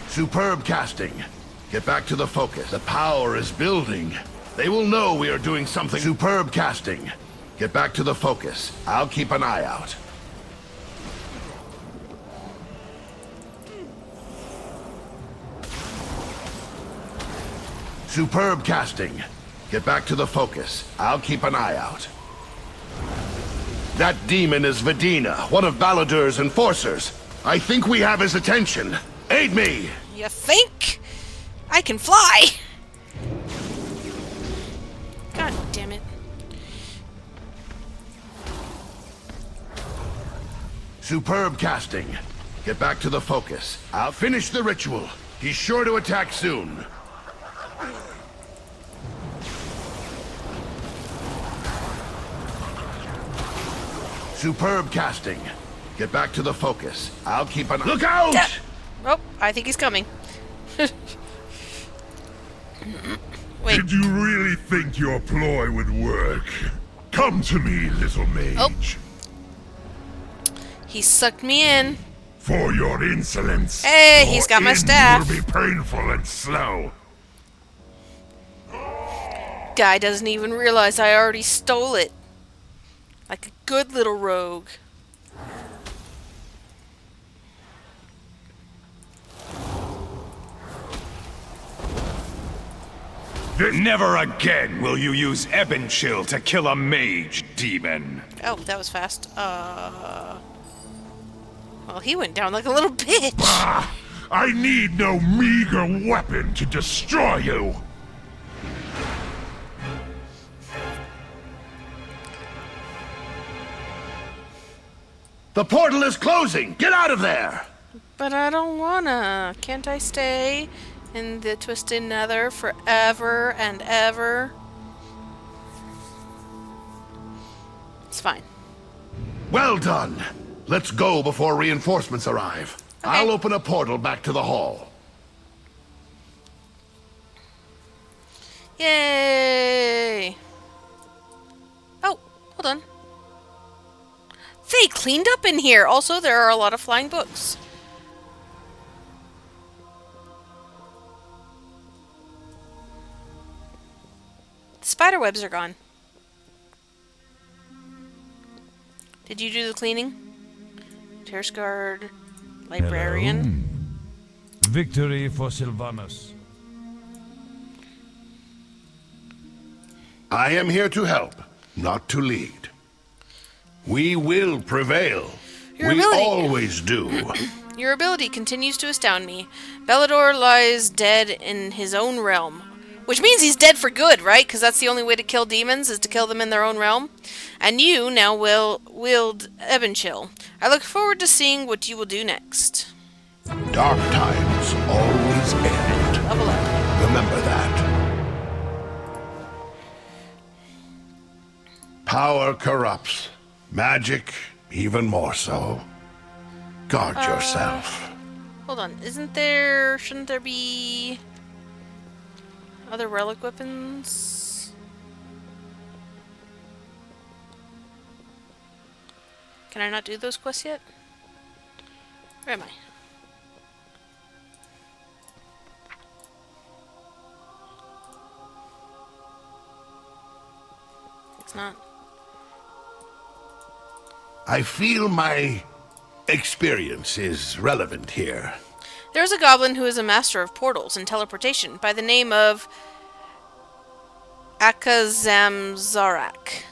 Superb casting. Get back to the focus. The power is building. They will know we are doing something. Superb casting. Get back to the focus. I'll keep an eye out. Superb casting. Get back to the focus. I'll keep an eye out. That demon is Vedina, one of Baladur's enforcers. I think we have his attention. Aid me! You think? I can fly! God damn it. Superb casting. Get back to the focus. I'll finish the ritual. He's sure to attack soon. Superb casting. Get back to the focus. I'll keep an... Look out! Oh, I think he's coming. Wait. Did you really think your ploy would work? Come to me, little mage. Oh. He sucked me in. For your insolence. Hey, your he's got my end staff. will be painful and slow. Guy doesn't even realize I already stole it. Like a good little rogue. Never again will you use Ebon Chill to kill a mage, demon. Oh, that was fast. Well, he went down like a little bitch. Ah, I need no meager weapon to destroy you. The portal is closing! Get out of there! But I don't wanna. Can't I stay in the Twisted Nether forever and ever? It's fine. Well done. Let's go before reinforcements arrive. Okay. I'll open a portal back to the hall. Yay! Oh, hold on. They cleaned up in here. Also, there are a lot of flying books. The spider webs are gone. Did you do the cleaning? Terrace guard, librarian. Victory for Sylvanus. I am here to help, not to lead. We will prevail. We always do. Your ability continues to astound me. Bellador lies dead in his own realm. Which means he's dead for good, right? Because that's the only way to kill demons, is to kill them in their own realm. And you now will wield Ebon Chill. I look forward to seeing what you will do next. Dark times always end. Level up. Remember that. Power corrupts. Magic, even more so. Guard yourself. Hold on. Shouldn't there be other relic weapons? Can I not do those quests yet? Where am I? It's not. I feel my experience is relevant here. There's a goblin who is a master of portals and teleportation by the name of Akazamzarak.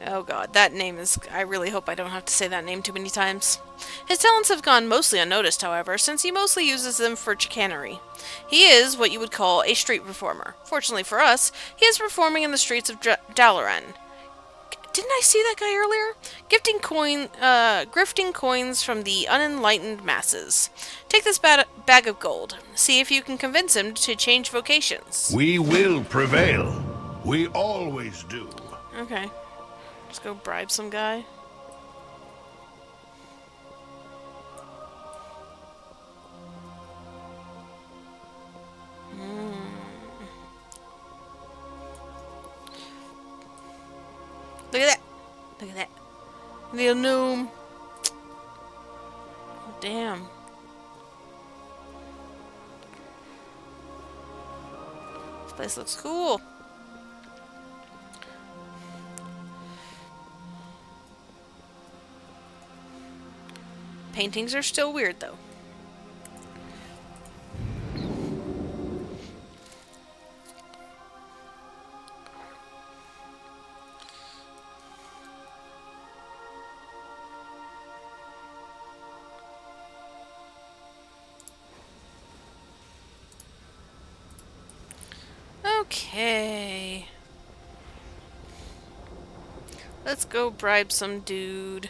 Oh god, that name is... I really hope I don't have to say that name too many times. His talents have gone mostly unnoticed, however, since he mostly uses them for chicanery. He is what you would call a street performer. Fortunately for us, he is performing in the streets of Dalaran. Didn't I see that guy earlier? Grifting coins from the unenlightened masses. Take this bag of gold. See if you can convince him to change vocations. We will prevail. We always do. Okay. Let's go bribe some guy. Look at that. Look at that. Little gnome. Oh, damn. This place looks cool. Paintings are still weird, though. Okay. Let's go bribe some dude.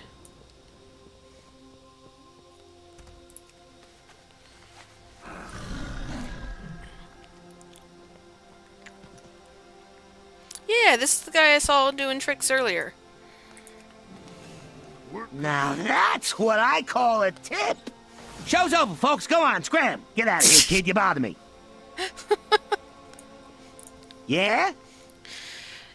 Yeah, this is the guy I saw doing tricks earlier. Now that's what I call a tip. Show's over, folks. Go on, scram. Get out of here, kid. You bother me. Yeah?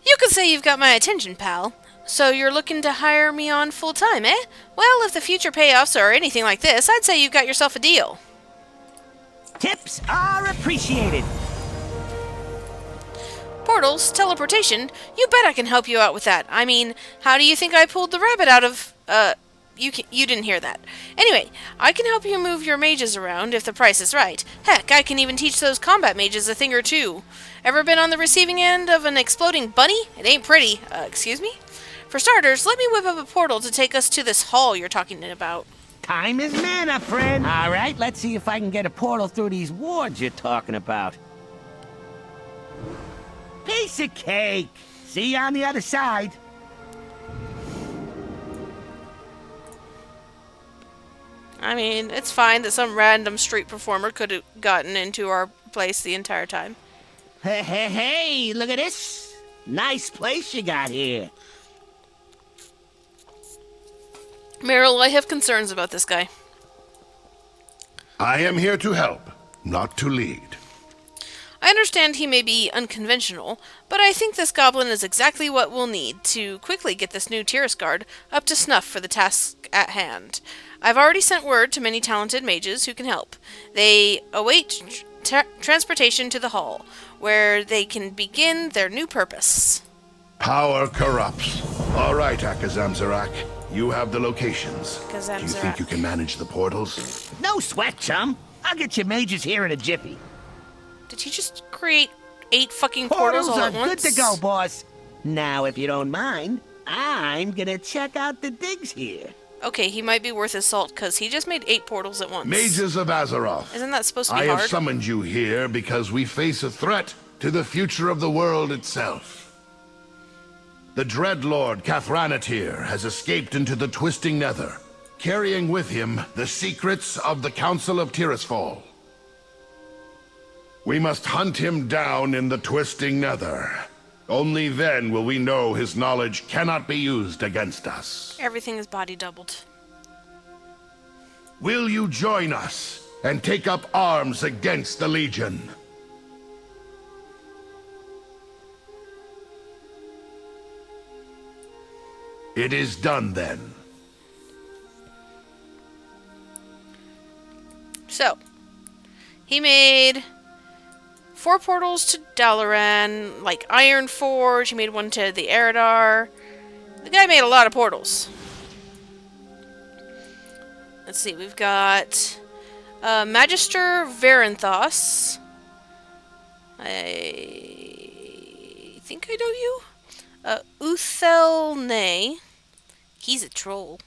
You could say you've got my attention, pal. So you're looking to hire me on full-time, eh? Well, if the future payoffs are anything like this, I'd say you've got yourself a deal. Tips are appreciated. Portals, teleportation, you bet I can help you out with that. I mean, how do you think I pulled the rabbit out of, you didn't hear that. Anyway, I can help you move your mages around if the price is right. Heck, I can even teach those combat mages a thing or two. Ever been on the receiving end of an exploding bunny? It ain't pretty. Excuse me? For starters, let me whip up a portal to take us to this hall you're talking about. Time is mana, friend. All right, let's see if I can get a portal through these wards you're talking about. Piece of cake. See you on the other side. I mean, it's fine that some random street performer could have gotten into our place the entire time. Hey, look at this. Nice place you got here. Meryl, I have concerns about this guy. I am here to help, not to lead. I understand he may be unconventional, but I think this goblin is exactly what we'll need to quickly get this new Tiras guard up to snuff for the task at hand. I've already sent word to many talented mages who can help. They await transportation to the hall, where they can begin their new purpose. Power corrupts. All right, Akazamzarak. You have the locations. Do you Akazamzarak. think you can manage the portals? No sweat, chum. I'll get your mages here in a jiffy. Did he just create 8 fucking portals all are at once? good to go, boss. Now, if you don't mind, I'm gonna check out the digs here. Okay, he might be worth his salt, because he just made 8 portals at once. Mages of Azeroth. Isn't that supposed to be I hard? have summoned you here because we face a threat to the future of the world itself. The Dreadlord Cathranatir has escaped into the Twisting Nether, carrying with him the secrets of the Council of Tirisfal. We must hunt him down in the Twisting Nether. Only then will we know his knowledge cannot be used against us. Everything is body doubled. Will you join us and take up arms against the Legion? It is done then. So, he made 4 portals to Dalaran, like Iron Forge. He made one to the Eridar. The guy made a lot of portals. Let's see, we've got Magister Varanthos. I think I know you. Uthelne. He's a troll.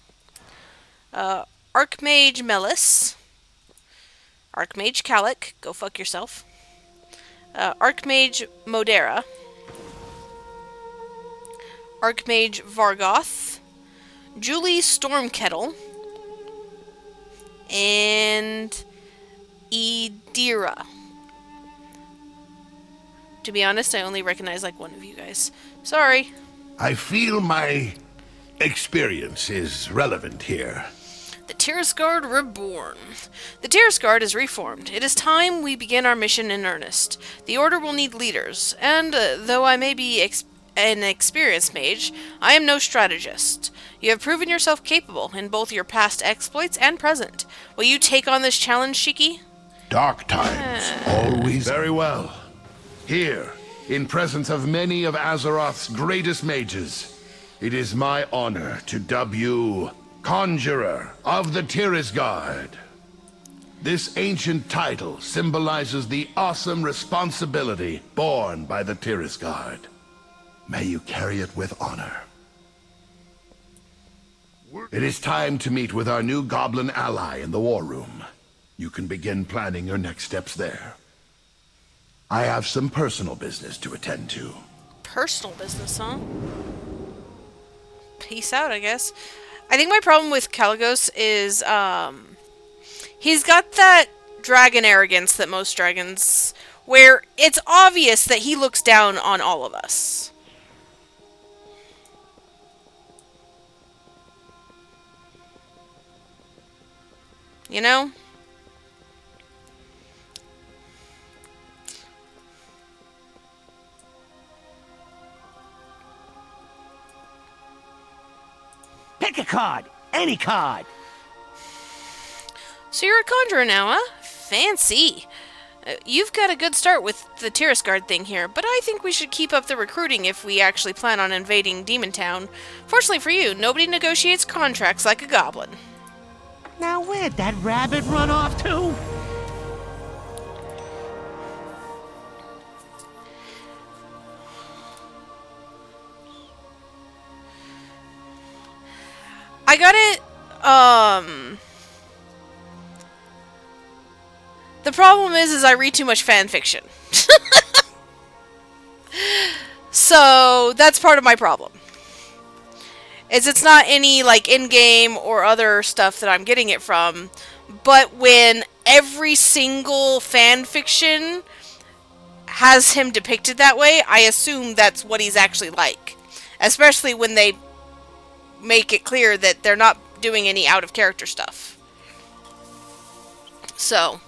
Archmage Melis. Archmage Kalik. Go fuck yourself. Archmage Modera. Archmage Vargoth. Julie Stormkettle. And Idira. To be honest, I only recognize like one of you guys. Sorry. I feel my experience is relevant here. The Tiras Guard reborn. The Tiras Guard is reformed. It is time we begin our mission in earnest. The Order will need leaders, and though I may be an experienced mage, I am no strategist. You have proven yourself capable in both your past exploits and present. Will you take on this challenge, Shiki? Dark times, always. Very well. Here, in presence of many of Azeroth's greatest mages, it is my honor to dub you Conjurer of the Tiras Guard. This ancient title symbolizes the awesome responsibility borne by the Tiras Guard. May you carry it with honor. It is time to meet with our new goblin ally in the war room. You can begin planning your next steps there. I have some personal business to attend to. Personal business, huh? Peace out, I guess. I think my problem with Kaligos is, he's got that dragon arrogance that most dragons, where it's obvious that he looks down on all of us. You know? Pick a card. Any card. So you're a conjurer now, huh? Fancy. You've got a good start with the Terrace Guard thing here, but I think we should keep up the recruiting if we actually plan on invading Demon Town. Fortunately for you, nobody negotiates contracts like a goblin. Now where'd that rabbit run off to? I got it, the problem is I read too much fan fiction. So, that's part of my problem. It's not any, like, in-game or other stuff that I'm getting it from, but when every single fan fiction has him depicted that way, I assume that's what he's actually like. Especially when they make it clear that they're not doing any out-of-character stuff. So.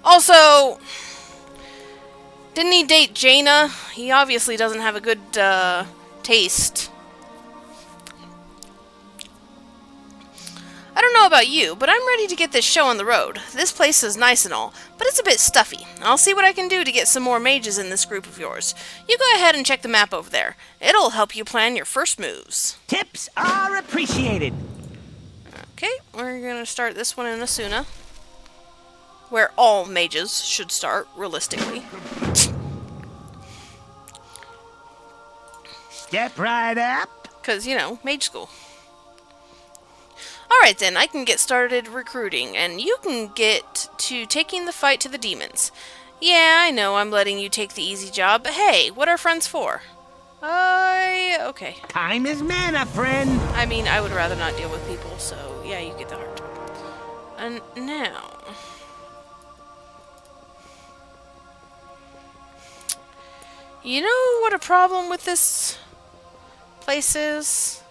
Also, didn't he date Jaina? He obviously doesn't have a good taste. I don't know about you, but I'm ready to get this show on the road. This place is nice and all, but it's a bit stuffy. I'll see what I can do to get some more mages in this group of yours. You go ahead and check the map over there. It'll help you plan your first moves. Tips are appreciated. Okay, we're gonna start this one in Asuna, where all mages should start, realistically. Step right up. Because, you know, mage school. Alright then, I can get started recruiting, and you can get to taking the fight to the demons. Yeah, I know I'm letting you take the easy job, but hey, what are friends for? Okay. Time is mana, friend. I mean, I would rather not deal with people, so yeah, you get the hard job. And now... You know what a problem with this place is?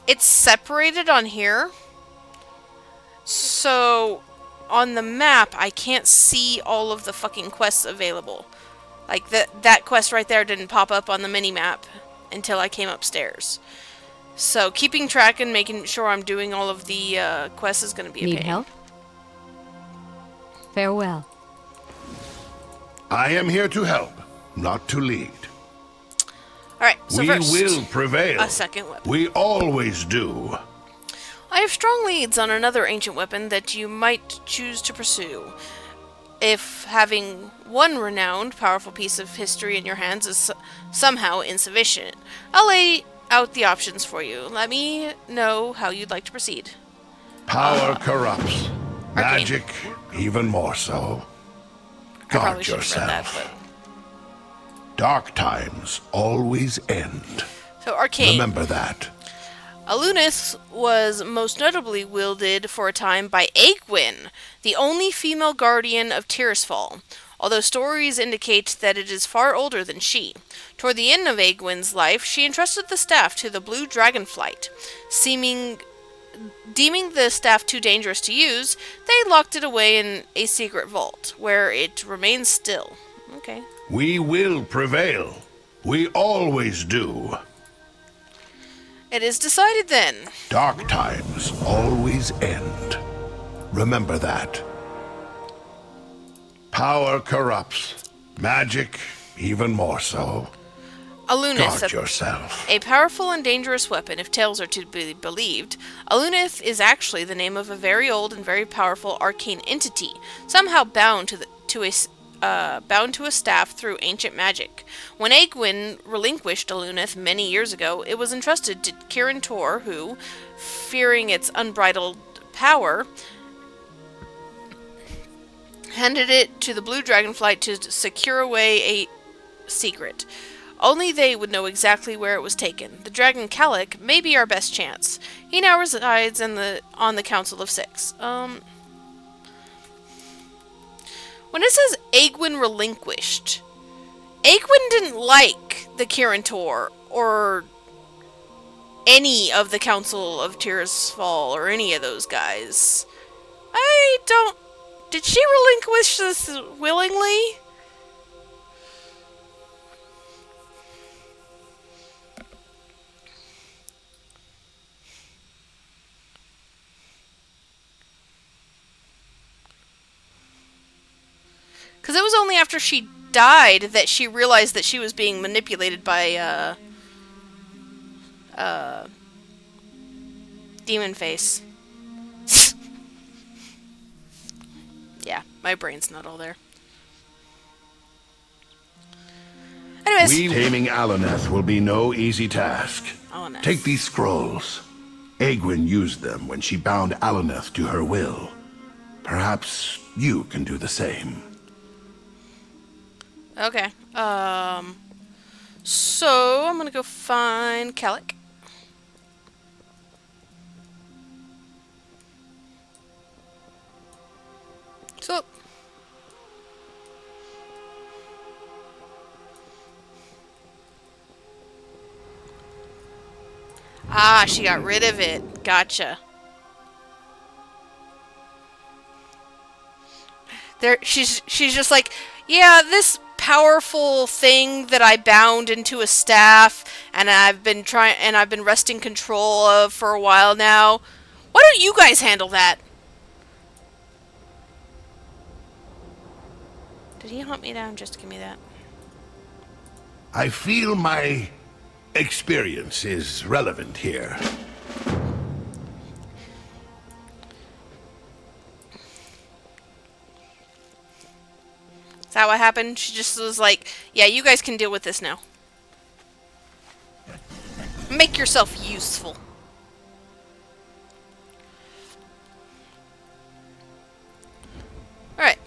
It's separated on here. So, on the map, I can't see all of the fucking quests available. Like, that quest right there didn't pop up on the mini-map until I came upstairs. So, keeping track and making sure I'm doing all of the quests is going to be a pain. Need help? Farewell. I am here to help, not to lead. Alright, so we first, will prevail. a second weapon. We always do. I have strong leads on another ancient weapon that you might choose to pursue. If having one renowned, powerful piece of history in your hands is somehow insufficient, I'll lay out the options for you. Let me know how you'd like to proceed. Power corrupts. Arcane. Magic, even more so. I probably Guard should have read that, yourself. but... Dark times always end. So, Arcane. Remember that. Alunith was most notably wielded for a time by Aegwynn, the only female guardian of Tirisfal, although stories indicate that it is far older than she. Toward the end of Aegwynn's life, she entrusted the staff to the Blue Dragonflight. Deeming the staff too dangerous to use, they locked it away in a secret vault, where it remains still. Okay. We will prevail. We always do. It is decided then. Dark times always end. Remember that. Power corrupts. Magic, even more so. Alunith, Guard yourself. a powerful and dangerous weapon, if tales are to be believed. Alunith is actually the name of a very old and very powerful arcane entity, somehow bound to a staff through ancient magic. When Aegwynn relinquished Alunith many years ago, it was entrusted to Kirin Tor, who, fearing its unbridled power, handed it to the Blue Dragonflight to secure away a secret. Only they would know exactly where it was taken. The Dragon Calic may be our best chance. He now resides on the Council of Six. When it says Aegwynn relinquished, Aegwynn didn't like the Kirin Tor, or any of the Council of Tears Fall or any of those guys. I don't... Did she relinquish this willingly? Because it was only after she died that she realized that she was being manipulated by, Demon Face. Yeah, my brain's not all there. Anyways. Taming Alaneth will be no easy task. Alaneth. Take these scrolls. Aegwyn used them when she bound Alaneth to her will. Perhaps you can do the same. Okay. So I'm gonna go find Kellic. So. Ah, she got rid of it. Gotcha. There, she's just like, yeah, this powerful thing that I bound into a staff and I've been wresting control of for a while now. Why don't you guys handle that? Did he hunt me down just to give me that? I feel my experience is relevant here. Is that what happened? She just was like, yeah, you guys can deal with this now. Make yourself useful. Alright.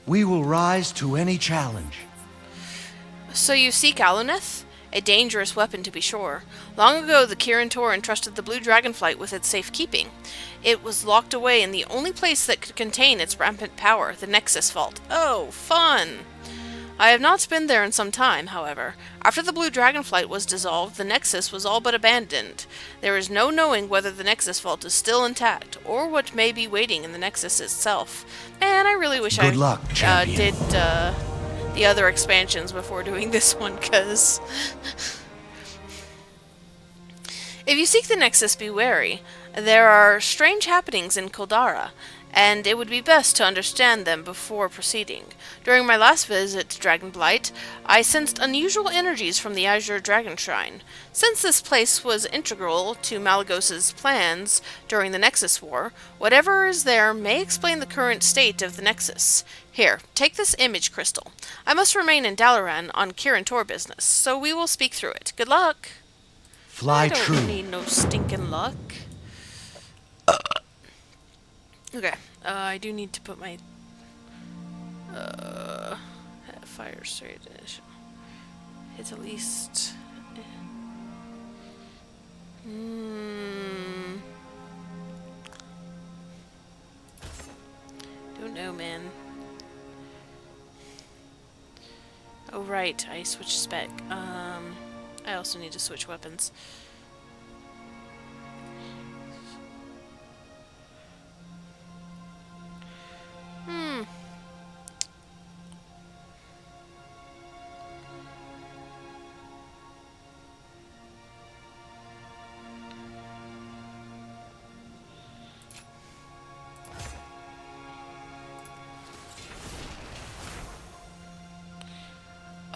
We will rise to any challenge. So you seek Alaneth? A dangerous weapon, to be sure. Long ago, the Kirin Tor entrusted the Blue Dragonflight with its safekeeping. It was locked away in the only place that could contain its rampant power, the Nexus Vault. Oh, fun! I have not been there in some time, however. After the Blue Dragonflight was dissolved, the Nexus was all but abandoned. There is no knowing whether the Nexus Vault is still intact, or what may be waiting in the Nexus itself. Man, I really wish Good luck, champion. did the other expansions before doing this one, because... If you seek the Nexus, be wary. There are strange happenings in Kildara, and it would be best to understand them before proceeding. During my last visit to Dragonblight, I sensed unusual energies from the Azure Dragon Shrine. Since this place was integral to Malagos's plans during the Nexus War, whatever is there may explain the current state of the Nexus. Here, take this image crystal. I must remain in Dalaran on Kirin Tor business, so we will speak through it. Good luck! Fly true. I don't need no stinking luck. Okay, I do need to put my fire straight edition. It's at least don't know, man. Oh right, I switched spec. I also need to switch weapons.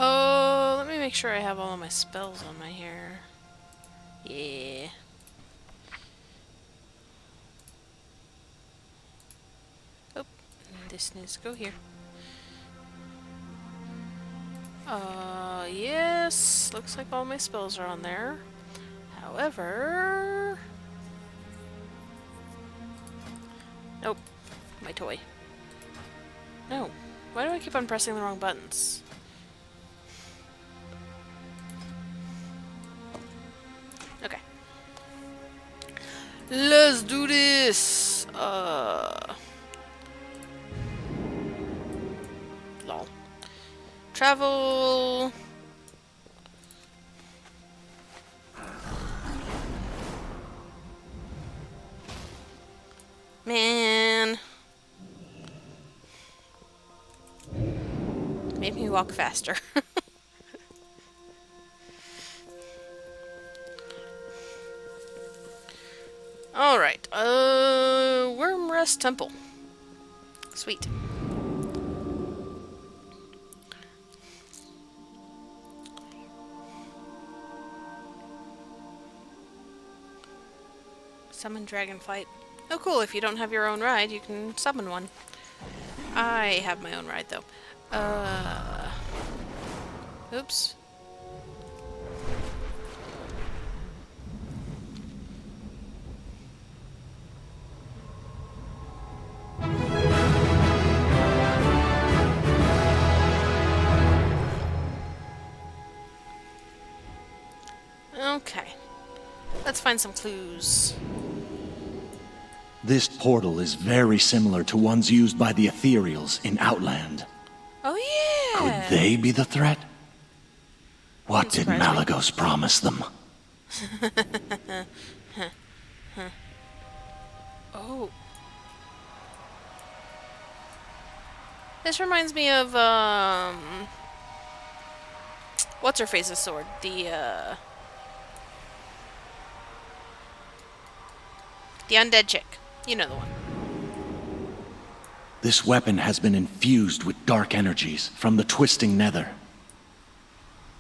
Oh, let me make sure I have all of my spells on my hair. Yeah. Oh, this needs to go here. Yes. Looks like all my spells are on there. However... Nope. My toy. No. Why do I keep on pressing the wrong buttons? Okay. Let's do this! Lol. Travel... Man. Make me walk faster. Alright, Wormrest Temple. Sweet. Summon dragon fight. Oh cool, if you don't have your own ride, you can summon one. I have my own ride though. Oops. Okay. Let's find some clues. This portal is very similar to ones used by the Ethereals in Outland. Oh yeah! Could they be the threat? What did surprise me. Malagos promise them? Oh. This reminds me of, what's her face's sword? The undead chick. You know the one. This weapon has been infused with dark energies from the twisting nether.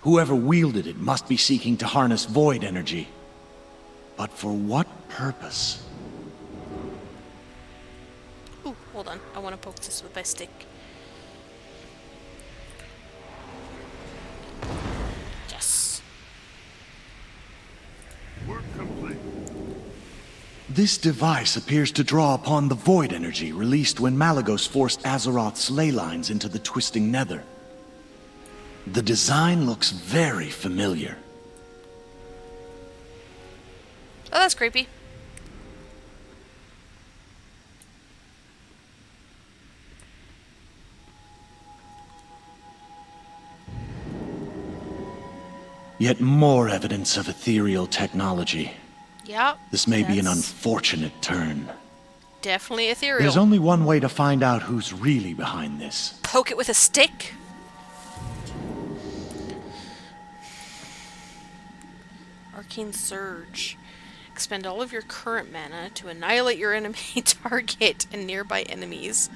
Whoever wielded it must be seeking to harness void energy. But for what purpose? Ooh, hold on. I want to poke this with my stick. Yes. Work complete. This device appears to draw upon the void energy released when Malagos forced Azeroth's ley lines into the twisting nether. The design looks very familiar. Oh, that's creepy. Yet more evidence of ethereal technology. Yep. This may be an that's unfortunate turn. Definitely ethereal. There's only one way to find out who's really behind this. Poke it with a stick? Arcane Surge. Expend all of your current mana to annihilate your enemy target and nearby enemies.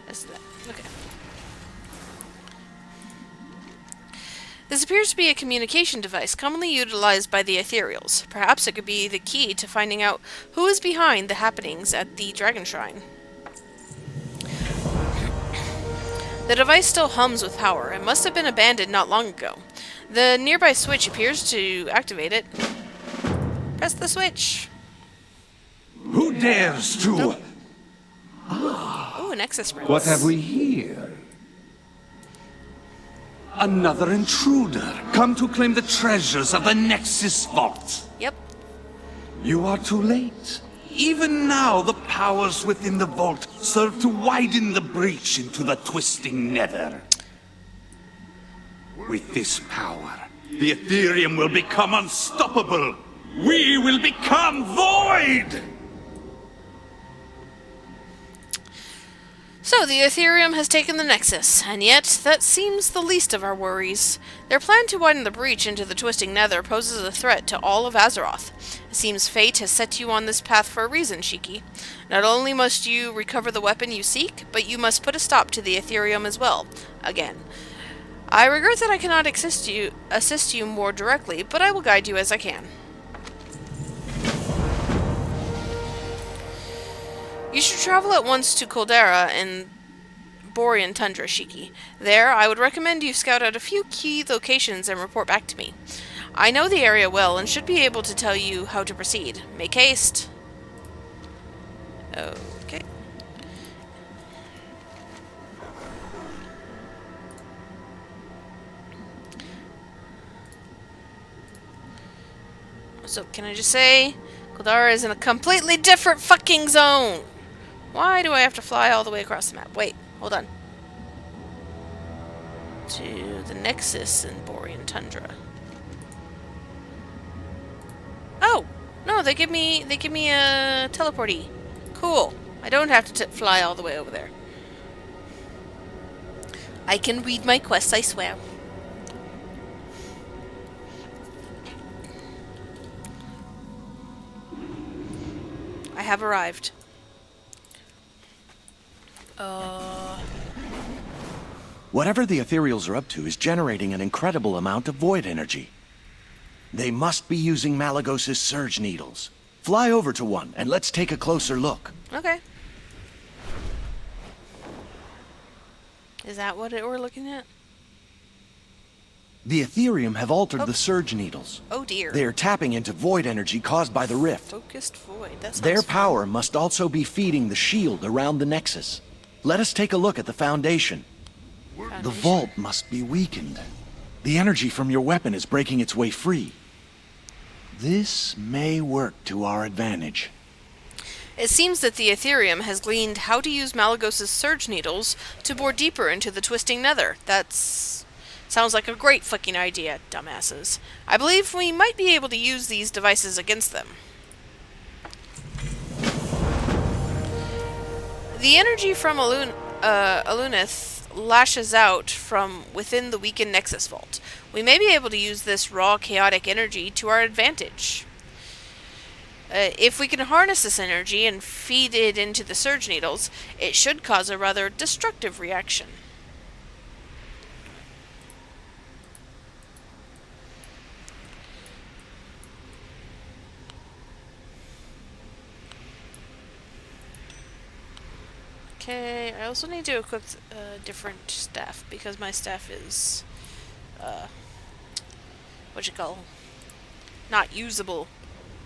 That's that. Okay. This appears to be a communication device commonly utilized by the Ethereals. Perhaps it could be the key to finding out who is behind the happenings at the Dragon Shrine. The device still hums with power. It must have been abandoned not long ago. The nearby switch appears to activate it. Press the switch. Who dares to... Oh, an Nexus Prince. What have we here? Another intruder, come to claim the treasures of the Nexus Vault. Yep. You are too late. Even now, the powers within the vault serve to widen the breach into the twisting nether. With this power, the Ethereum will become unstoppable. We will become void! So, the Ethereum has taken the Nexus, and yet, that seems the least of our worries. Their plan to widen the breach into the Twisting Nether poses a threat to all of Azeroth. It seems fate has set you on this path for a reason, Shiki. Not only must you recover the weapon you seek, but you must put a stop to the Ethereum as well. Again. I regret that I cannot assist you more directly, but I will guide you as I can. You should travel at once to Caldera in Borean Tundra, Shiki. There, I would recommend you scout out a few key locations and report back to me. I know the area well and should be able to tell you how to proceed. Make haste. Okay. So, can I just say, Caldera is in a completely different fucking zone. Why do I have to fly all the way across the map? Wait, hold on. To the Nexus in Borean Tundra. Oh! No, they give me a teleporty. Cool. I don't have to fly all the way over there. I can read my quests, I swear. I have arrived. Whatever the Ethereals are up to is generating an incredible amount of void energy. They must be using Malagos' surge needles. Fly over to one and let's take a closer look. Okay. Is that what we're looking at? The Ethereum have altered the surge needles. Oh dear. They are tapping into void energy caused by the rift. Focused void. That sounds Their fun. power must also be feeding the shield around the Nexus. Let us take a look at the foundation. The vault must be weakened. The energy from your weapon is breaking its way free. This may work to our advantage. It seems that the Ethereum has gleaned how to use Malagos' surge needles to bore deeper into the twisting nether. Sounds like a great fucking idea, dumbasses. I believe we might be able to use these devices against them. The energy from Alunith lashes out from within the weakened Nexus Vault. We may be able to use this raw chaotic energy to our advantage. If we can harness this energy and feed it into the surge needles, it should cause a rather destructive reaction. Okay, I also need to equip a different staff because my staff is, not usable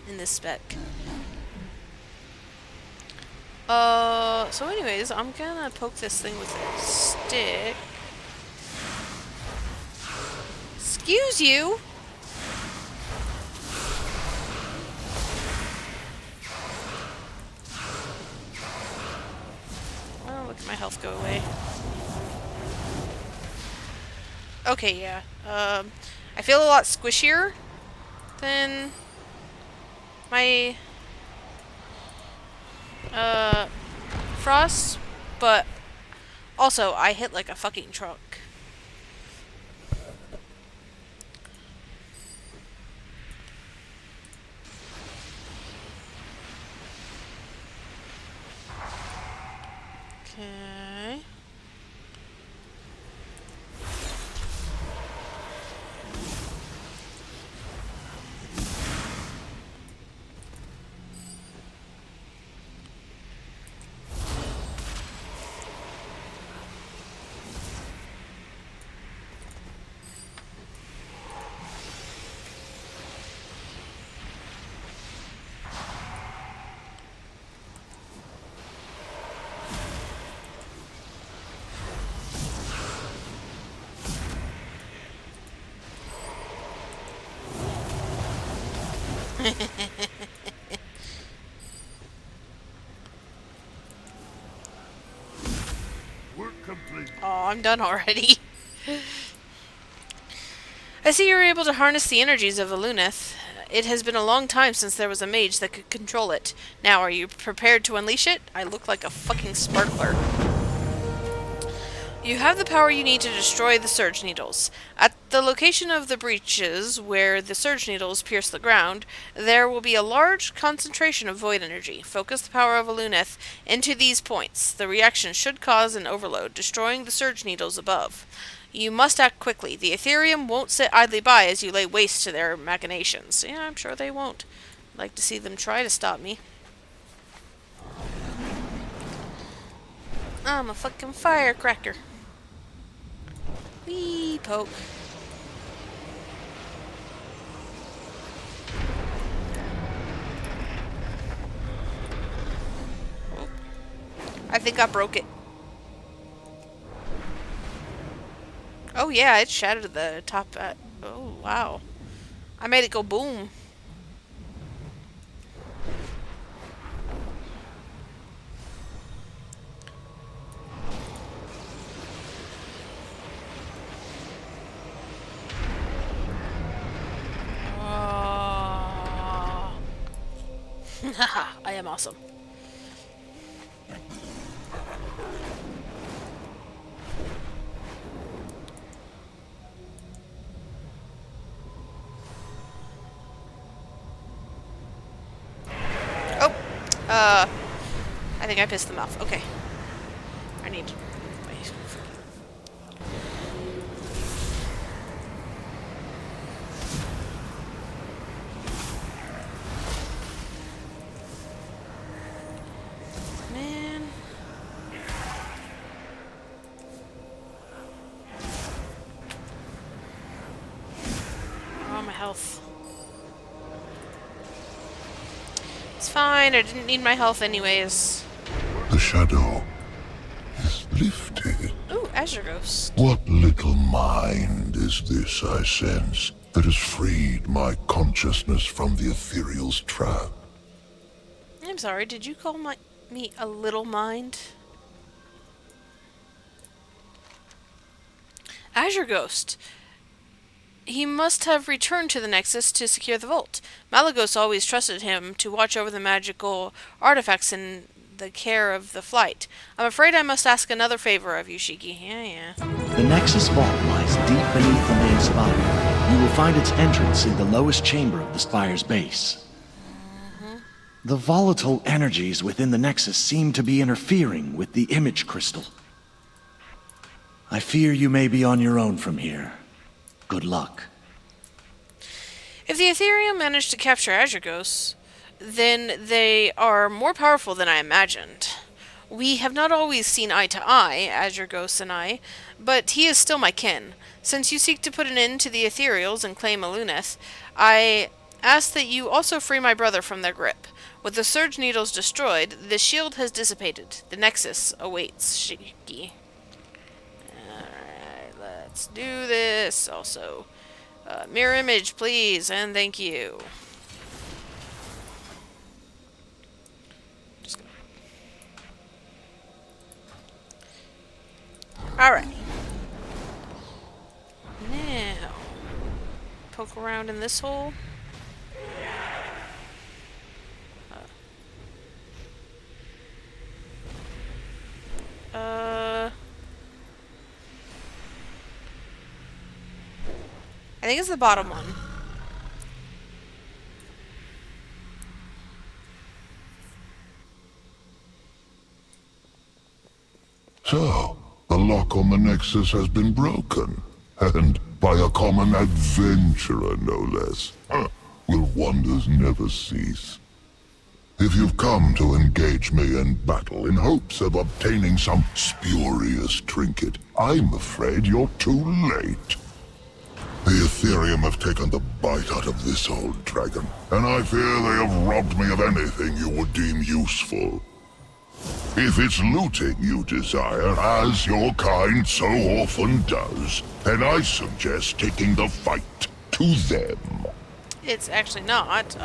in this spec. So anyways, I'm gonna poke this thing with a stick. Excuse you! Oh, look at my health go away. Okay, yeah. I feel a lot squishier than my Frost, but also I hit like a fucking truck. Okay. Work complete. Oh, I'm done already. I see you're able to harness the energies of Alunith. It has been a long time since there was a mage that could control it. Now, are you prepared to unleash it? I look like a fucking sparkler. You have the power you need to destroy the surge needles. At the location of the breaches where the surge needles pierce the ground, there will be a large concentration of void energy. Focus the power of Alunith into these points. The reaction should cause an overload, destroying the surge needles above. You must act quickly. The Ethereum won't sit idly by as you lay waste to their machinations. Yeah, I'm sure they won't. I'd like to see them try to stop me. I'm a fucking firecracker. Wee poke. Oh. I think I broke it. Oh yeah, it shattered the top. Oh wow. I made it go boom. am awesome. Oh! I think I pissed them off. Okay. I need to... Man. Oh, my health. It's fine, I didn't need my health anyways. The shadow is lifted. Ooh, Azure Ghost. What little mind is this I sense that has freed my consciousness from the ethereal's trap? I'm sorry, did you call me a little mind? Azure Ghost. He must have returned to the Nexus to secure the vault. Malagos always trusted him to watch over the magical artifacts in the care of the flight. I'm afraid I must ask another favor of you, Shiki. Yeah. The Nexus Vault lies deep beneath the main spire. You will find its entrance in the lowest chamber of the spire's base. The volatile energies within the Nexus seem to be interfering with the image crystal. I fear you may be on your own from here. Good luck. If the Ethereum managed to capture Azure Ghosts, then they are more powerful than I imagined. We have not always seen eye to eye, Azure Ghosts and I, but he is still my kin. Since you seek to put an end to the Ethereals and claim Aluneth, I ask that you also free my brother from their grip. With the Surge Needles destroyed, the shield has dissipated. The Nexus awaits, Shiki. Alright, let's do this. Also, mirror image, please, and thank you. Alright. Now, poke around in this hole. I think it's the bottom one. So, the lock on the Nexus has been broken. And by a common adventurer, no less. Will wonders never cease? If you've come to engage me in battle in hopes of obtaining some spurious trinket, I'm afraid you're too late. The Ethereum have taken the bite out of this old dragon, and I fear they have robbed me of anything you would deem useful. If it's looting you desire, as your kind so often does, then I suggest taking the fight to them. It's actually not,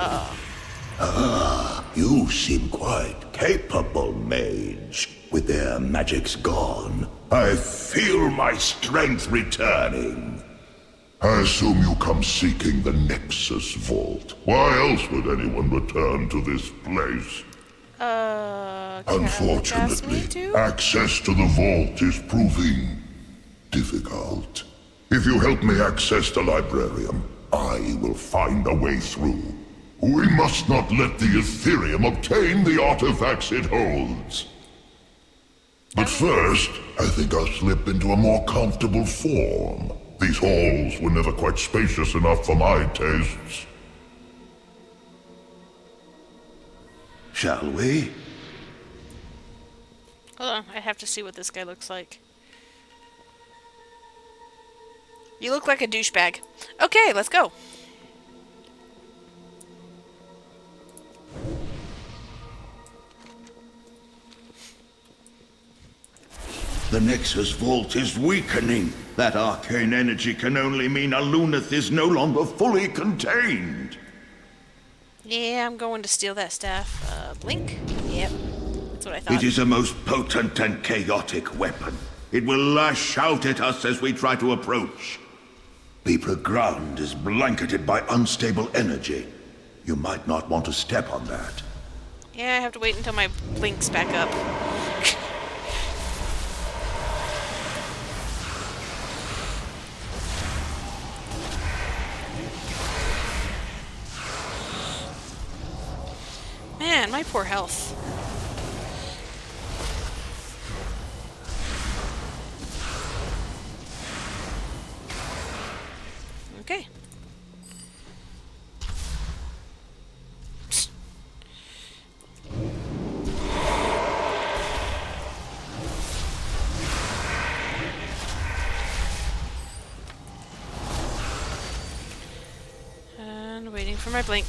You seem quite capable, mage. With their magics gone, I feel my strength returning. I assume you come seeking the Nexus Vault. Why else would anyone return to this place? Unfortunately, access to the vault is proving difficult. If you help me access the librarium, I will find a way through. We must not let the Ethereum obtain the artifacts it holds. But first, I think I'll slip into a more comfortable form. These halls were never quite spacious enough for my tastes. Shall we? Hold on, I have to see what this guy looks like. You look like a douchebag. Okay, let's go. The Nexus Vault is weakening. That arcane energy can only mean Aluneth is no longer fully contained. Yeah, I'm going to steal that staff. Blink? Yep. That's what I thought. It is a most potent and chaotic weapon. It will lash out at us as we try to approach. The ground is blanketed by unstable energy. You might not want to step on that. Yeah, I have to wait until my blink's back up. Man, my poor health. Okay. And waiting for my blink.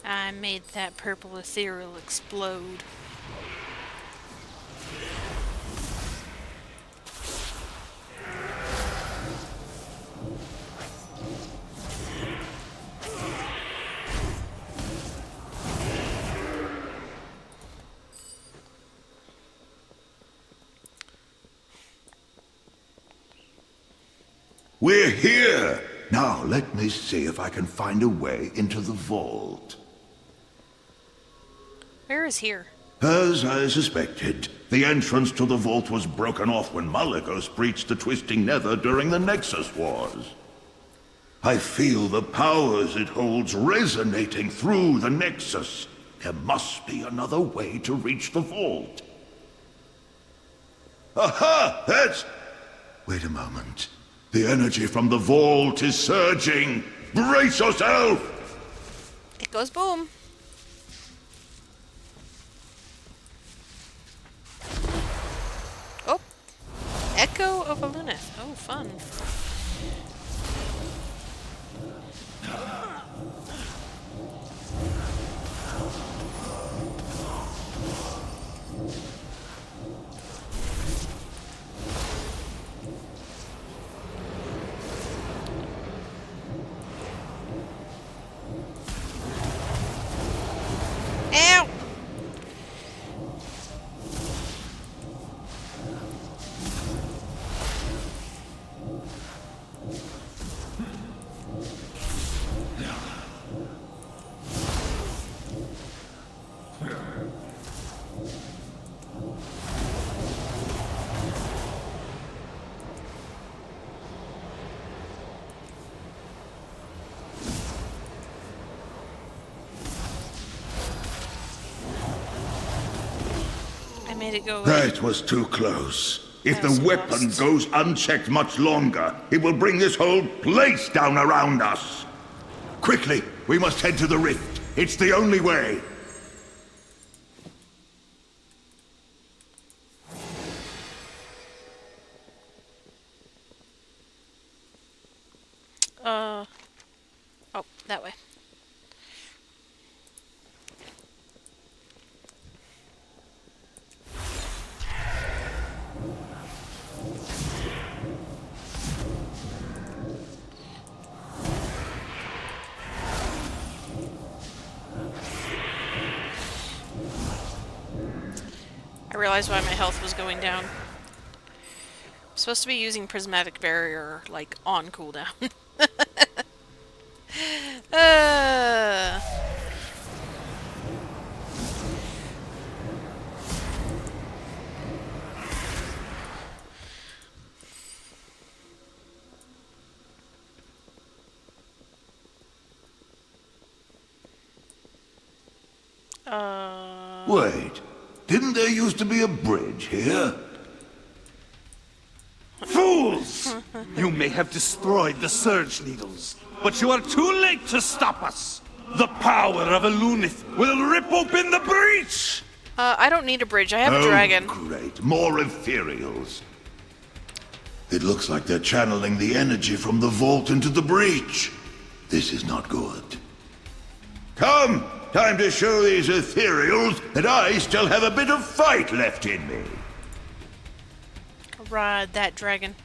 I made that purple ethereal explode. We're here! Now, let me see if I can find a way into the vault. Where is here? As I suspected, the entrance to the vault was broken off when Malygos breached the Twisting Nether during the Nexus Wars. I feel the powers it holds resonating through the Nexus. There must be another way to reach the vault. Aha! That's... Wait a moment. The energy from the vault is surging! Brace yourself! It goes boom. Oh! Echo of Alunith. Oh, fun. Ow! Made it go away. That was too close. If the weapon goes unchecked much longer, it will bring this whole place down around us. Quickly, we must head to the rift. It's the only way. Oh, that way. I realized why my health was going down. I'm supposed to be using Prismatic Barrier, like, on cooldown. Wait, didn't there used to be a bridge here? Fools! You may have destroyed the Surge Needles, but you are too late to stop us! The power of Alunith will rip open the breach! I don't need a bridge, I have a dragon. Great, more ethereals. It looks like they're channeling the energy from the vault into the breach. This is not good. Come! Time to show these ethereals that I still have a bit of fight left in me. ride that dragon.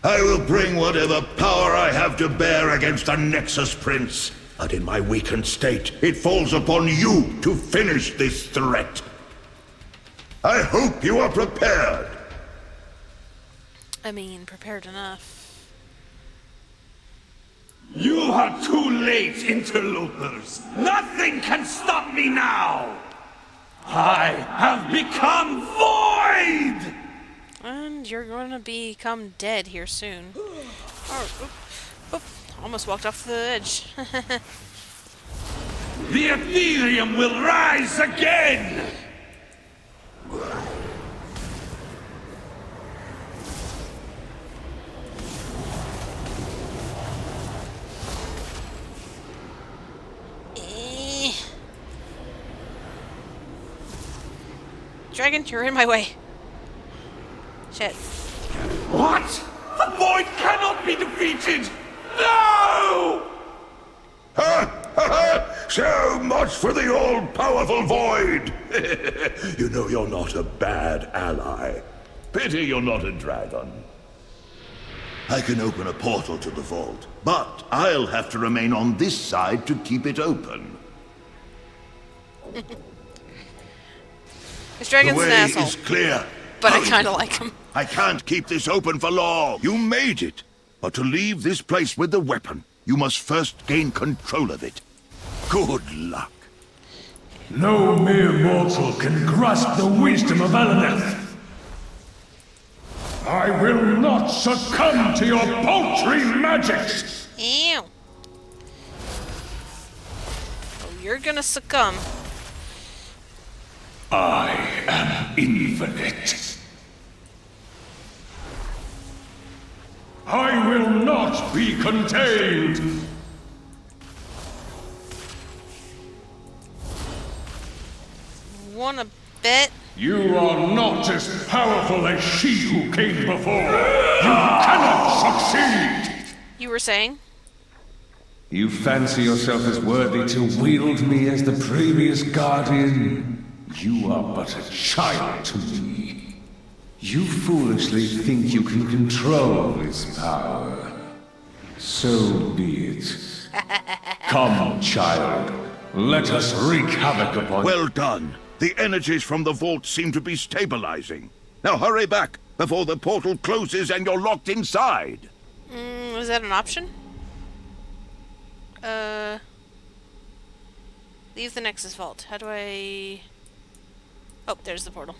I will bring whatever power I have to bear against the Nexus Prince. But in my weakened state, it falls upon you to finish this threat. I hope you are prepared. I mean, prepared enough. You are too late, interlopers. Nothing can stop me now. I have become void! And you're going to become dead here soon. Oh, oop, almost walked off the edge. The Ethereum will rise again! Dragon, you're in my way. Shit. What? The void cannot be defeated! No! So much for the all-powerful void! You know you're not a bad ally. Pity you're not a dragon. I can open a portal to the vault, but I'll have to remain on this side to keep it open. This dragon's the an way asshole. is clear. But I kinda like him. I can't keep this open for long. You made it. But to leave this place with the weapon, you must first gain control of it. Good luck. No mere mortal can grasp the wisdom of Alaneth. I will not succumb to your paltry magics! Ew. Oh, you're gonna succumb. I am infinite. I will not be contained! Wanna bet? You are not as powerful as she who came before. You cannot succeed! You were saying? You fancy yourself as worthy to wield me as the previous guardian? You are but a child to me. You foolishly think you can control this power. So be it. Come, child. Let us wreak havoc upon... Well done. The energies from the vault seem to be stabilizing. Now hurry back before the portal closes and you're locked inside. Is that an option? Leave the Nexus Vault. How do I... Oh, there's the portal.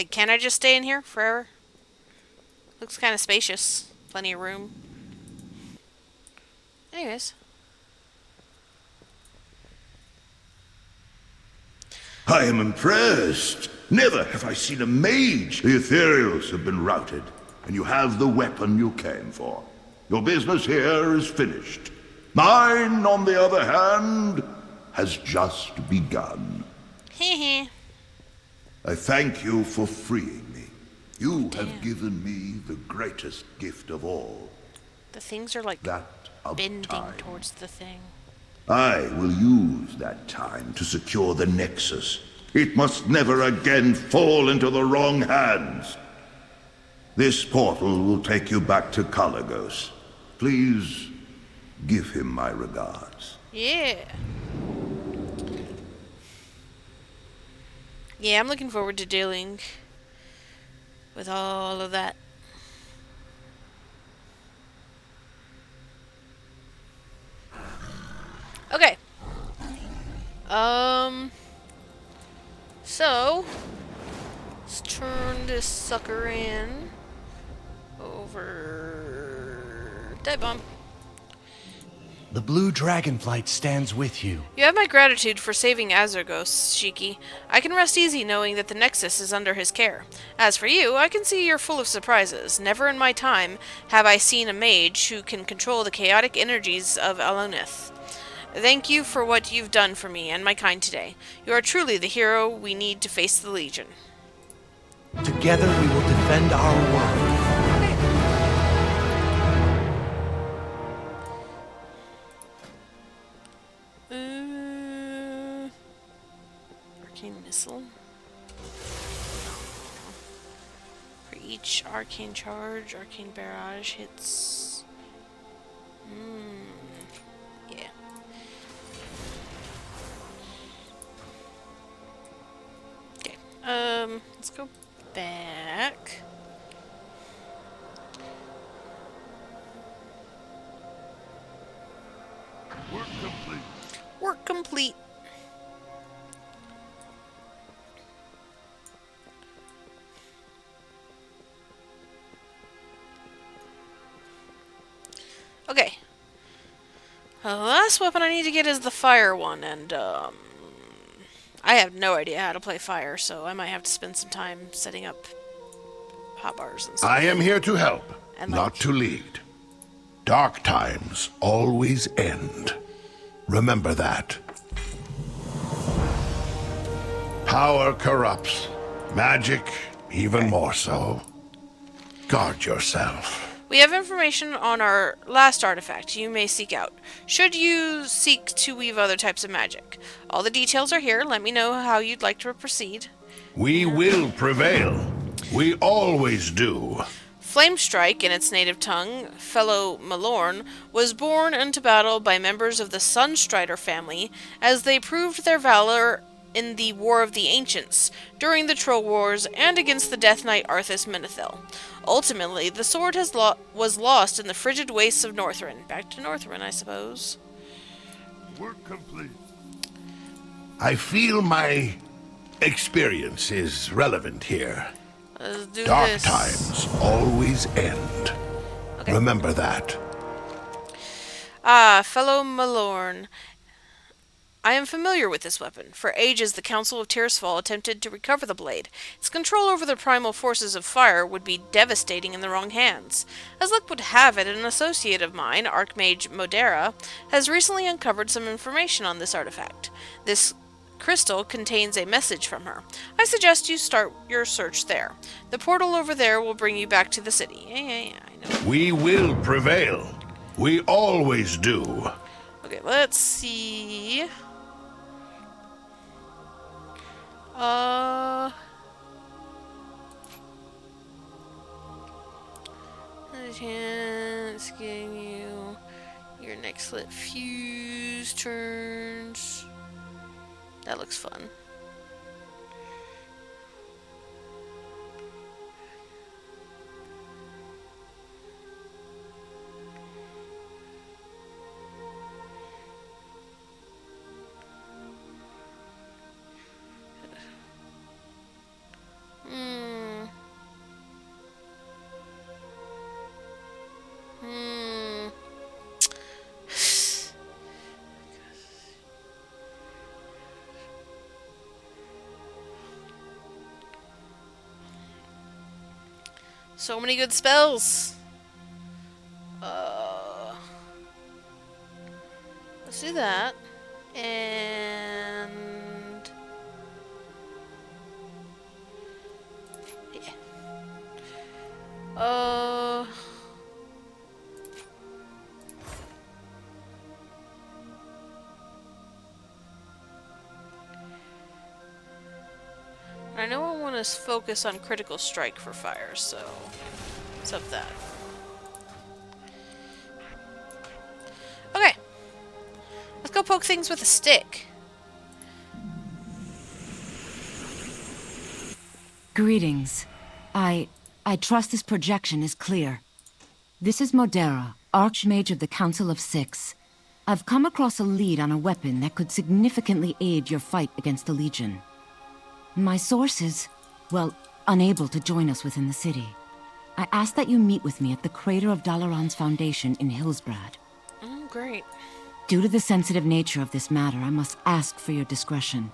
Can I just stay in here forever? Looks kind of spacious. Plenty of room. Anyways. I am impressed. Never have I seen a mage. The ethereals have been routed, and you have the weapon you came for. Your business here is finished. Mine, on the other hand, has just begun. Heh. I thank you for freeing me. You have given me the greatest gift of all. The things are like that of bending time. towards the thing. I will use that time to secure the Nexus. It must never again fall into the wrong hands. This portal will take you back to Kalagos. Please give him my regards. Yeah. Yeah, I'm looking forward to dealing with all of that. Okay. So let's turn this sucker in over Dead Bomb. The blue dragonflight stands with you. You have my gratitude for saving Azargos, Shiki. I can rest easy knowing that the Nexus is under his care. As for you, I can see you're full of surprises. Never in my time have I seen a mage who can control the chaotic energies of Alonith. Thank you for what you've done for me and my kind today. You are truly the hero we need to face the Legion. Together we will defend our world. Arcane Missile. Each arcane charge, arcane barrage hits. Yeah. Okay. Let's go back. Work complete. Work complete. Okay. The last weapon I need to get is the fire one, and I have no idea how to play fire, so I might have to spend some time setting up hotbars and stuff. I am here to help, And not to lead. Dark times always end. Remember that. Power corrupts. Magic, even more so. Guard yourself. We have information on our last artifact you may seek out, should you seek to weave other types of magic. All the details are here. Let me know how you'd like to proceed. We will prevail. We always do. Flamestrike, in its native tongue, fellow Malorn, was born into battle by members of the Sunstrider family as they proved their valor in the War of the Ancients, during the Troll Wars, and against the Death Knight Arthas Menethil. Ultimately, the sword was lost in the frigid wastes of Northrend. Back to Northrend, I suppose. Work complete. I feel my experience is relevant here. Let's do Dark this. times always end. Okay. Remember that. Fellow Malorn. I am familiar with this weapon. For ages, the Council of Tirisfal attempted to recover the blade. Its control over the primal forces of fire would be devastating in the wrong hands. As luck would have it, an associate of mine, Archmage Modera, has recently uncovered some information on this artifact. This crystal contains a message from her. I suggest you start your search there. The portal over there will bring you back to the city. Yeah, I know. We will prevail. We always do. Okay, let's see. Chance getting you your next lit fuse turns. That looks fun. So many good spells. Let's do that. And yeah. I know I want to focus on critical strike for fire, so let's up that. Okay. Let's go poke things with a stick. Greetings. I trust this projection is clear. This is Modera, Archmage of the Council of Six. I've come across a lead on a weapon that could significantly aid your fight against the Legion. My source is, well, unable to join us within the city. I ask that you meet with me at the crater of Dalaran's foundation in Hillsbrad. Great. Due to the sensitive nature of this matter, I must ask for your discretion.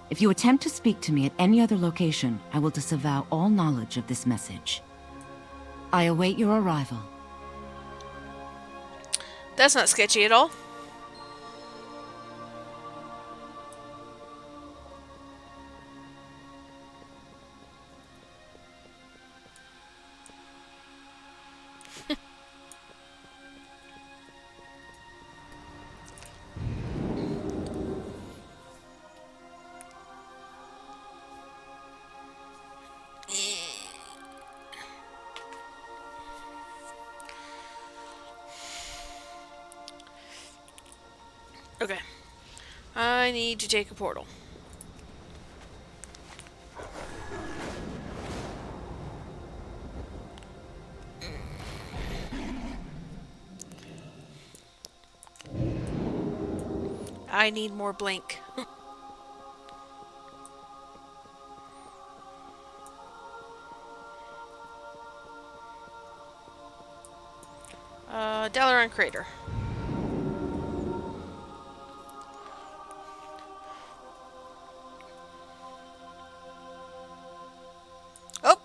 If you attempt to speak to me at any other location, I will disavow all knowledge of this message. I await your arrival. That's not sketchy at all. Okay. I need to take a portal. I need more blink. Dalaran Crater. Oh!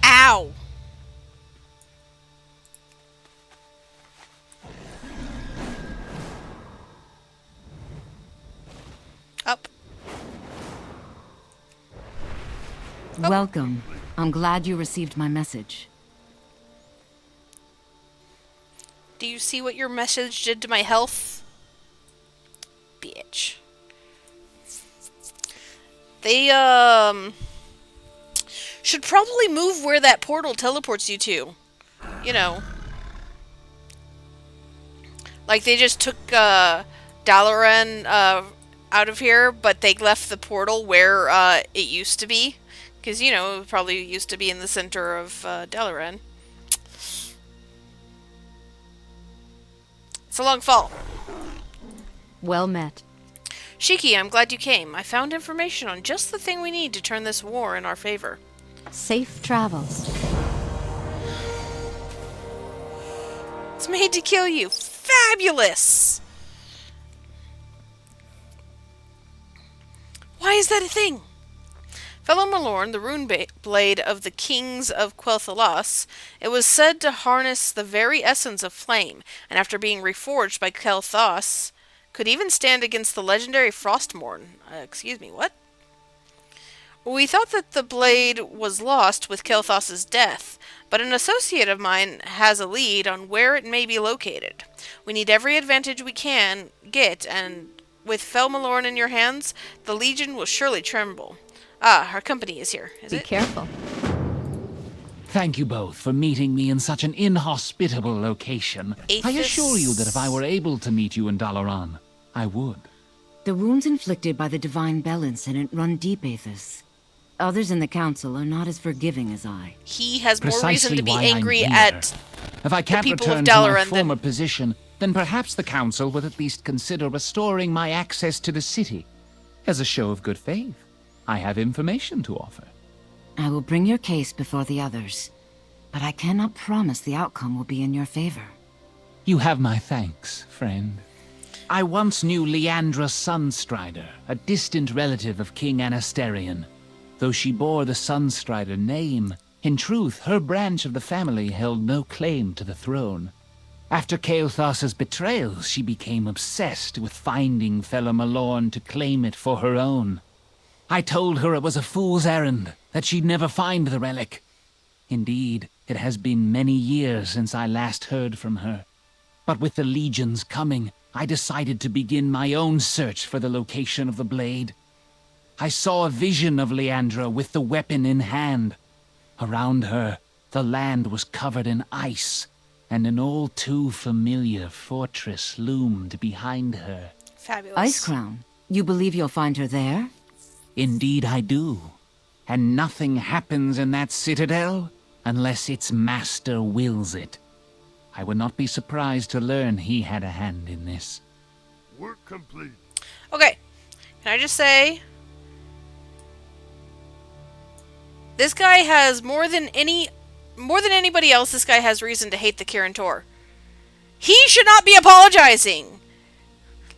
Ow! Up. Welcome. I'm glad you received my message. Do you see what your message did to my health? Bitch. They, should probably move where that portal teleports you to. You know. Like, they just took, Dalaran, out of here, but they left the portal where, it used to be. Because, you know, it probably used to be in the center of, Dalaran. It's a long fall. Well met. Shiki, I'm glad you came. I found information on just the thing we need to turn this war in our favor. Safe travels. It's made to kill you. Fabulous! Why is that a thing? Fellow Malorn, the rune blade of the kings of Quel'Thalas, it was said to harness the very essence of flame, and after being reforged by Quel'Thas, could even stand against the legendary Frostmourne. Excuse me, what? We thought that the blade was lost with Quel'Thas's death, but an associate of mine has a lead on where it may be located. We need every advantage we can get, and with Fel Malorn in your hands, the Legion will surely tremble. Ah, our company is here, is it? Be careful. Thank you both for meeting me in such an inhospitable location. I assure you that if I were able to meet you in Dalaran, I would. The wounds inflicted by the Divine Bell incident run deep, Aethys. Others in the Council are not as forgiving as I. He has more Precisely reason to be why angry I'm at here. If I can't the people return of to my Dalaran former position, then perhaps the Council would at least consider restoring my access to the city. As a show of good faith, I have information to offer. I will bring your case before the others, but I cannot promise the outcome will be in your favor. You have my thanks, friend. I once knew Leandra Sunstrider, a distant relative of King Anasterion. Though she bore the Sunstrider name, in truth, her branch of the family held no claim to the throne. After Quel'Thas's betrayal, she became obsessed with finding Fela Malorn to claim it for her own. I told her it was a fool's errand, that she'd never find the relic. Indeed, it has been many years since I last heard from her. But with the Legion's coming, I decided to begin my own search for the location of the blade. I saw a vision of Leandra with the weapon in hand. Around her, the land was covered in ice, and an all too familiar fortress loomed behind her. Fabulous. Icecrown, you believe you'll find her there? Indeed I do. And nothing happens in that citadel unless its master wills it. I would not be surprised to learn he had a hand in this. Work complete. Okay, can I just say, this guy has more than anybody else, this guy has reason to hate the Kirin Tor. He should not be apologizing.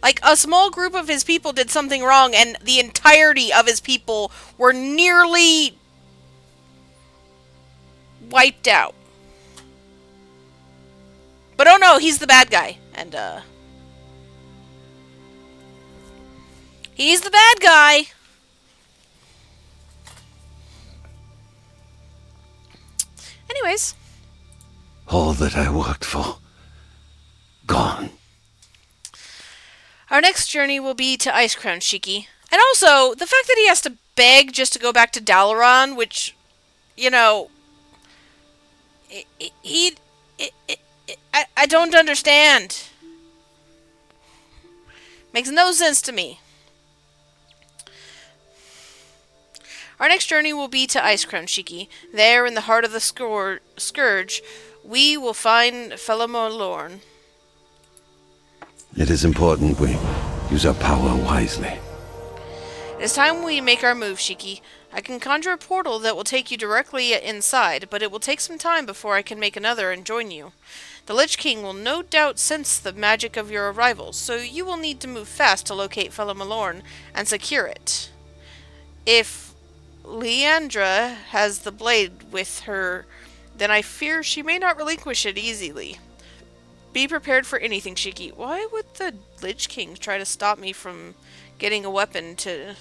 Like, a small group of his people did something wrong, and the entirety of his people were nearly wiped out. But oh no, he's the bad guy. And, he's the bad guy! Anyways. All that I worked for, gone. Our next journey will be to Icecrown, Shiki. And also, the fact that he has to beg just to go back to Dalaran, which, you know, he I don't understand. Makes no sense to me. Our next journey will be to Icecrown, Shiki. There, in the heart of the Scourge, we will find Felomorn. It is important we use our power wisely. It is time we make our move, Shiki. I can conjure a portal that will take you directly inside, but it will take some time before I can make another and join you. The Lich King will no doubt sense the magic of your arrival, so you will need to move fast to locate Felomorn and secure it. If Leandra has the blade with her, then I fear she may not relinquish it easily. Be prepared for anything, Shiki. Why would the Lich King try to stop me from getting a weapon to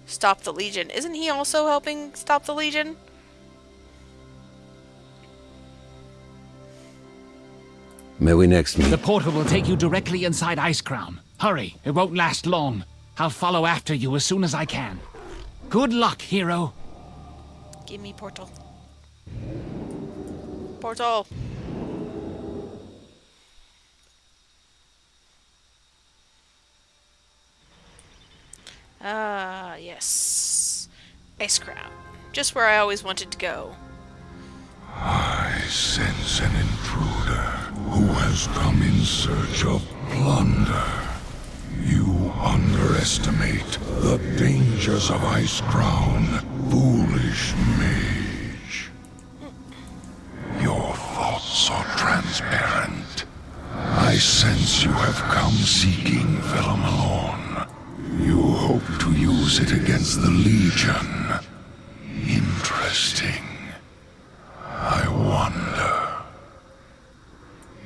stop the Legion? Isn't he also helping stop the Legion? May we next meet? The portal will take you directly inside Icecrown. Hurry, it won't last long. I'll follow after you as soon as I can. Good luck, hero. Give me portal. Portal. Yes. Icecrown. Just where I always wanted to go. I sense an intruder who has come in search of plunder. You underestimate the dangers of Icecrown, foolish mage. Your thoughts are transparent. I sense you have come seeking Felomorn. You hope to use it against the Legion. Interesting. I wonder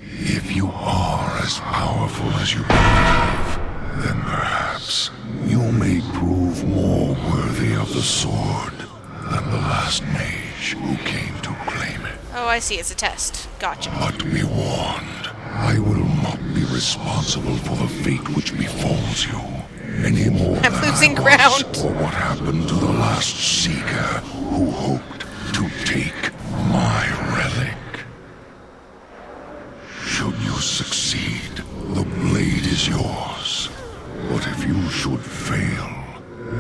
if you are as powerful as you believe, then perhaps you may prove more worthy of the sword than the last mage who came to claim it. Oh, I see. It's a test. Gotcha. But be warned, I will not be responsible for the fate which befalls you, any more I'm than losing I ground. was for what happened to the last Seeker who hoped to take my relic. Should you succeed, the blade is yours. But if you should fail,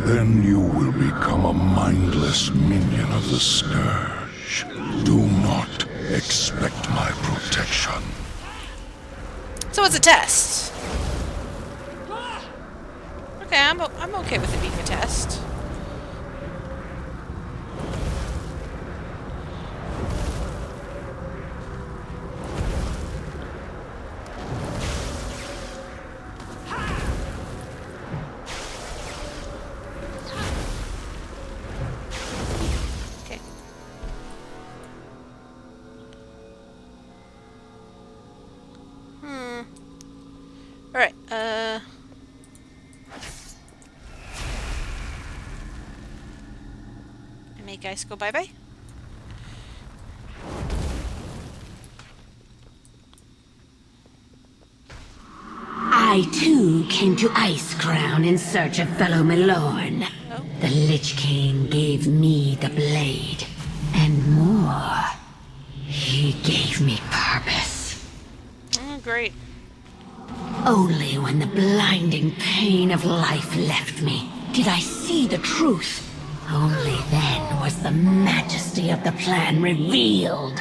then you will become a mindless minion of the Scourge. Do not expect my protection. So it's a test. Okay, I'm okay with it being a test. Alright, make guys go bye-bye. I too came to Icecrown in search of Felomorn. Oh. The Lich King gave me the blade, and more. He gave me purpose. Oh, great. Only when the blinding pain of life left me did I see the truth. Only then was the majesty of the plan revealed.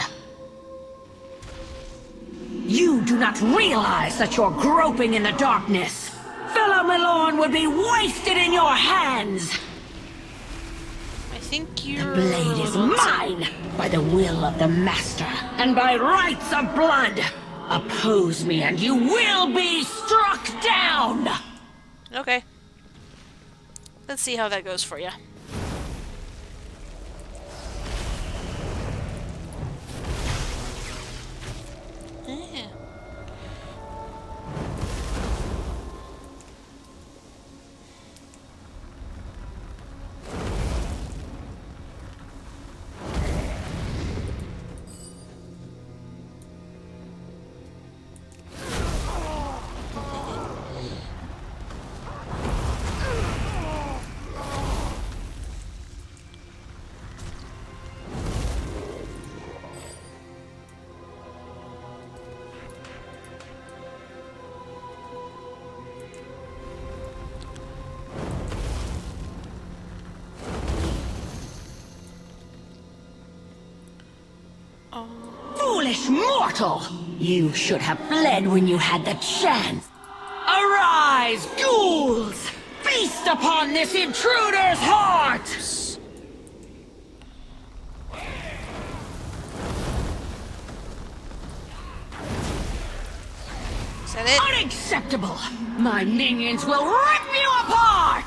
You do not realize that you're groping in the darkness. Felomorn would be wasted in your hands. I think you're... The blade is mine by the will of the Master and by rights of blood. Oppose me and you will be struck down! Okay. Let's see how that goes for you. Yeah. Foolish mortal! You should have fled when you had the chance. Arise, ghouls! Feast upon this intruder's heart! Is that it? Unacceptable! My minions will rip you apart!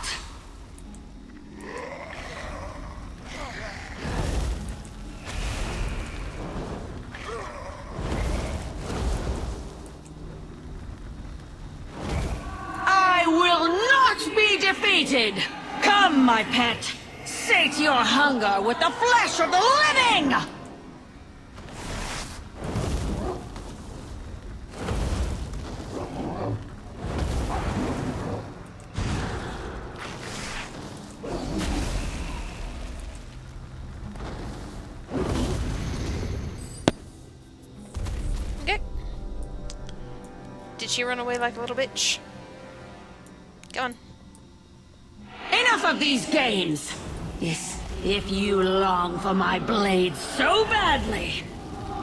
I will not be defeated! Come, my pet! Sate your hunger with the flesh of the living! Okay. Did she run away like a little bitch? Go on. Enough of these games! If you long for my blade so badly,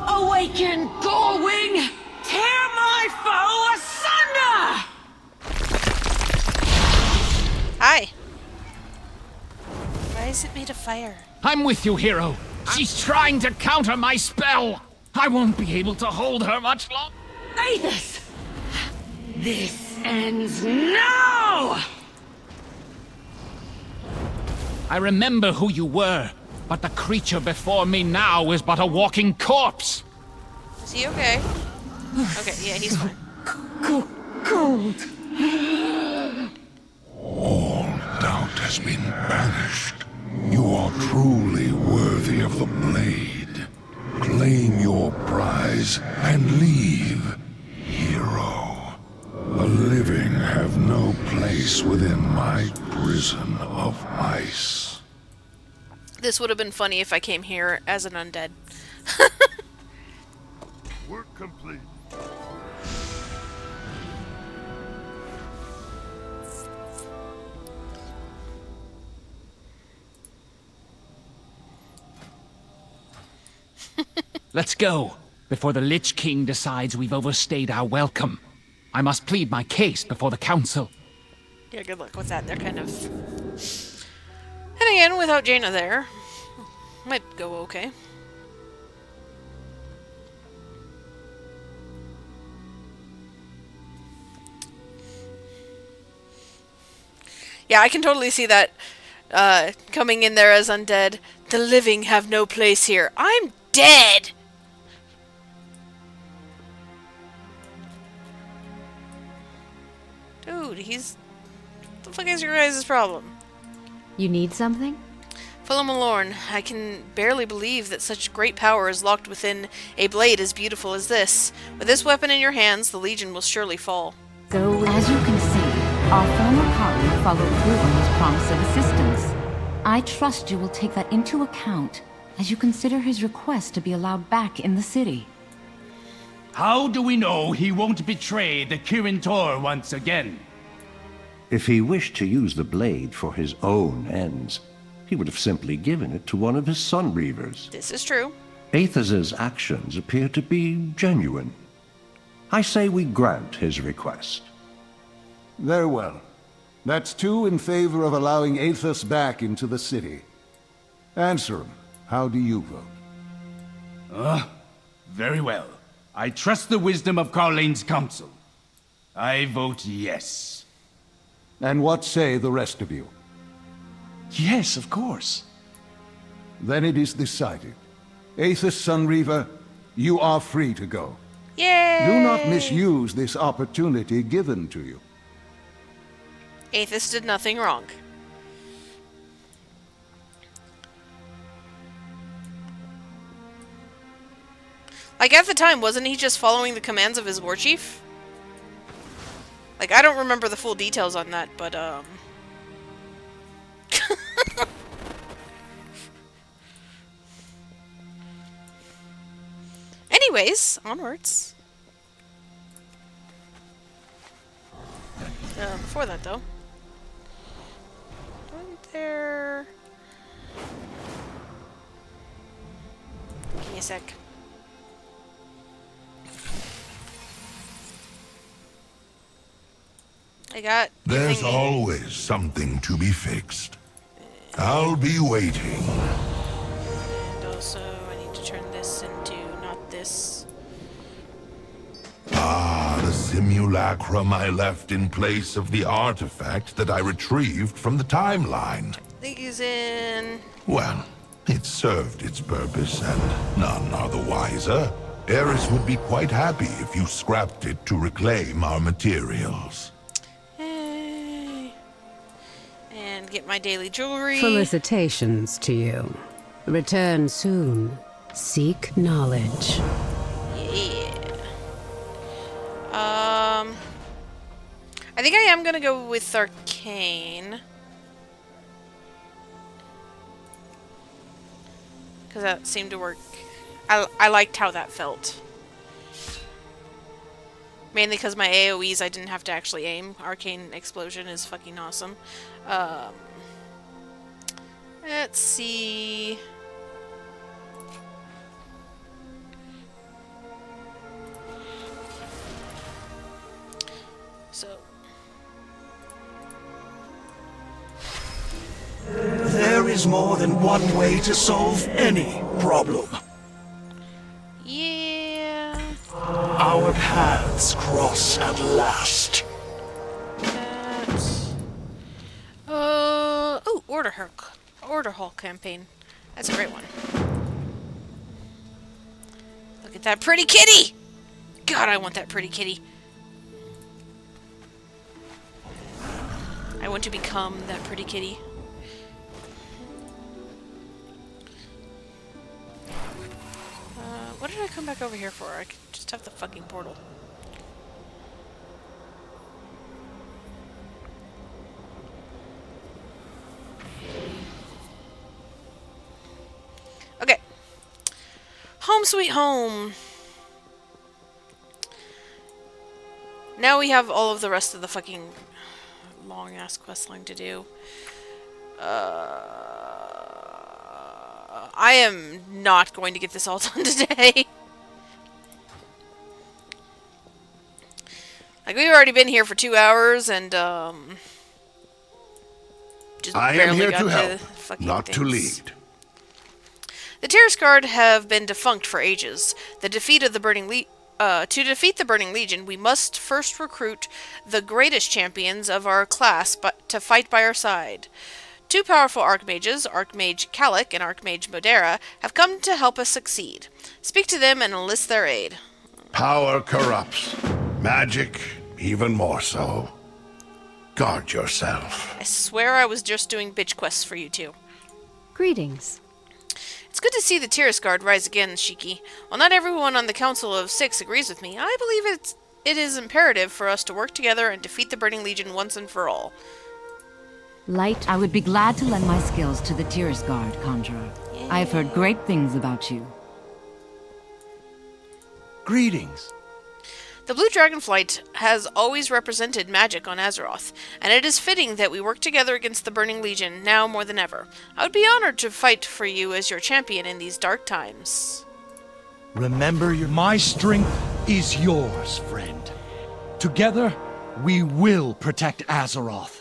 awaken, Gullwing! Tear my foe asunder! Hi. Why is it made of fire? I'm with you, hero. She's trying to counter my spell. I won't be able to hold her much longer. Aethys! This ends now! I remember who you were, but the creature before me now is but a walking corpse. Is he okay? Okay, yeah, he's fine. Cold. All doubt has been banished. You are truly worthy of the blade. Claim your prize and leave, hero. The living have no place within my prison of ice. This would have been funny if I came here as an undead. Work complete. Let's go, before the Lich King decides we've overstayed our welcome. I must plead my case before the council. Yeah, good luck with that. They're kind of... And again, without Jaina there, might go okay. Yeah, I can totally see that coming in there as undead. The living have no place here. I'm dead! Dude, he's... What the fuck is your guys' problem? You need something? Fellow Malorn, I can barely believe that such great power is locked within a blade as beautiful as this. With this weapon in your hands, the Legion will surely fall. So, as you can see, our former colleague followed through on his promise of assistance. I trust you will take that into account as you consider his request to be allowed back in the city. How do we know he won't betray the Kirin Tor once again? If he wished to use the blade for his own ends, he would have simply given it to one of his Sunreavers. This is true. Aethys's actions appear to be genuine. I say we grant his request. Very well. That's 2 in favor of allowing Aethys back into the city. Answer him. How do you vote? Very well. I trust the wisdom of Carlane's council. I vote yes. And what say the rest of you? Yes, of course. Then it is decided. Aethys Sunreaver, you are free to go. Yay! Do not misuse this opportunity given to you. Aethys did nothing wrong. Like, at the time, wasn't he just following the commands of his warchief? Like, I don't remember the full details on that, but, Anyways, onwards. Before that, though. Wasn't there... Give me a sec. I got... There's always something to be fixed. I'll be waiting. And also, I need to turn this into not this. Ah, the simulacrum I left in place of the artifact that I retrieved from the timeline. These in... Well, it served its purpose, and none are the wiser. Eris would be quite happy if you scrapped it to reclaim our materials. Hey. And get my daily jewelry. Felicitations to you. Return soon. Seek knowledge. Yeah. I think I am gonna go with Arcane. Because that seemed to work. I liked how that felt. Mainly because my AoEs I didn't have to actually aim. Arcane Explosion is fucking awesome. Let's see... So... There is more than one way to solve any problem. Yeah... Our paths cross at last. Oh, Order Hall campaign. That's a great one. Look at that pretty kitty! God, I want that pretty kitty. I want to become that pretty kitty. What did I come back over here for? I could just have the fucking portal. Okay. Home sweet home. Now we have all of the rest of the fucking long-ass questline to do. I am not going to get this all done today. Like, we've already been here for 2 hours, and, just I am here to help, not to lead. The Terrace Guard have been defunct for ages. To defeat the Burning Legion, we must first recruit the greatest champions of our class to fight by our side. 2 powerful Archmages, Archmage Calic and Archmage Modera, have come to help us succeed. Speak to them and enlist their aid. Power corrupts. Magic, even more so. Guard yourself. I swear I was just doing bitch quests for you two. Greetings. It's good to see the Terrace Guard rise again, Shiki. While not everyone on the Council of Six agrees with me, I believe it is imperative for us to work together and defeat the Burning Legion once and for all. Light, I would be glad to lend my skills to the Terrace Guard, Conjurer. Yeah. I have heard great things about you. Greetings. The Blue Dragonflight has always represented magic on Azeroth, and it is fitting that we work together against the Burning Legion now more than ever. I would be honored to fight for you as your champion in these dark times. Remember, my strength is yours, friend. Together, we will protect Azeroth.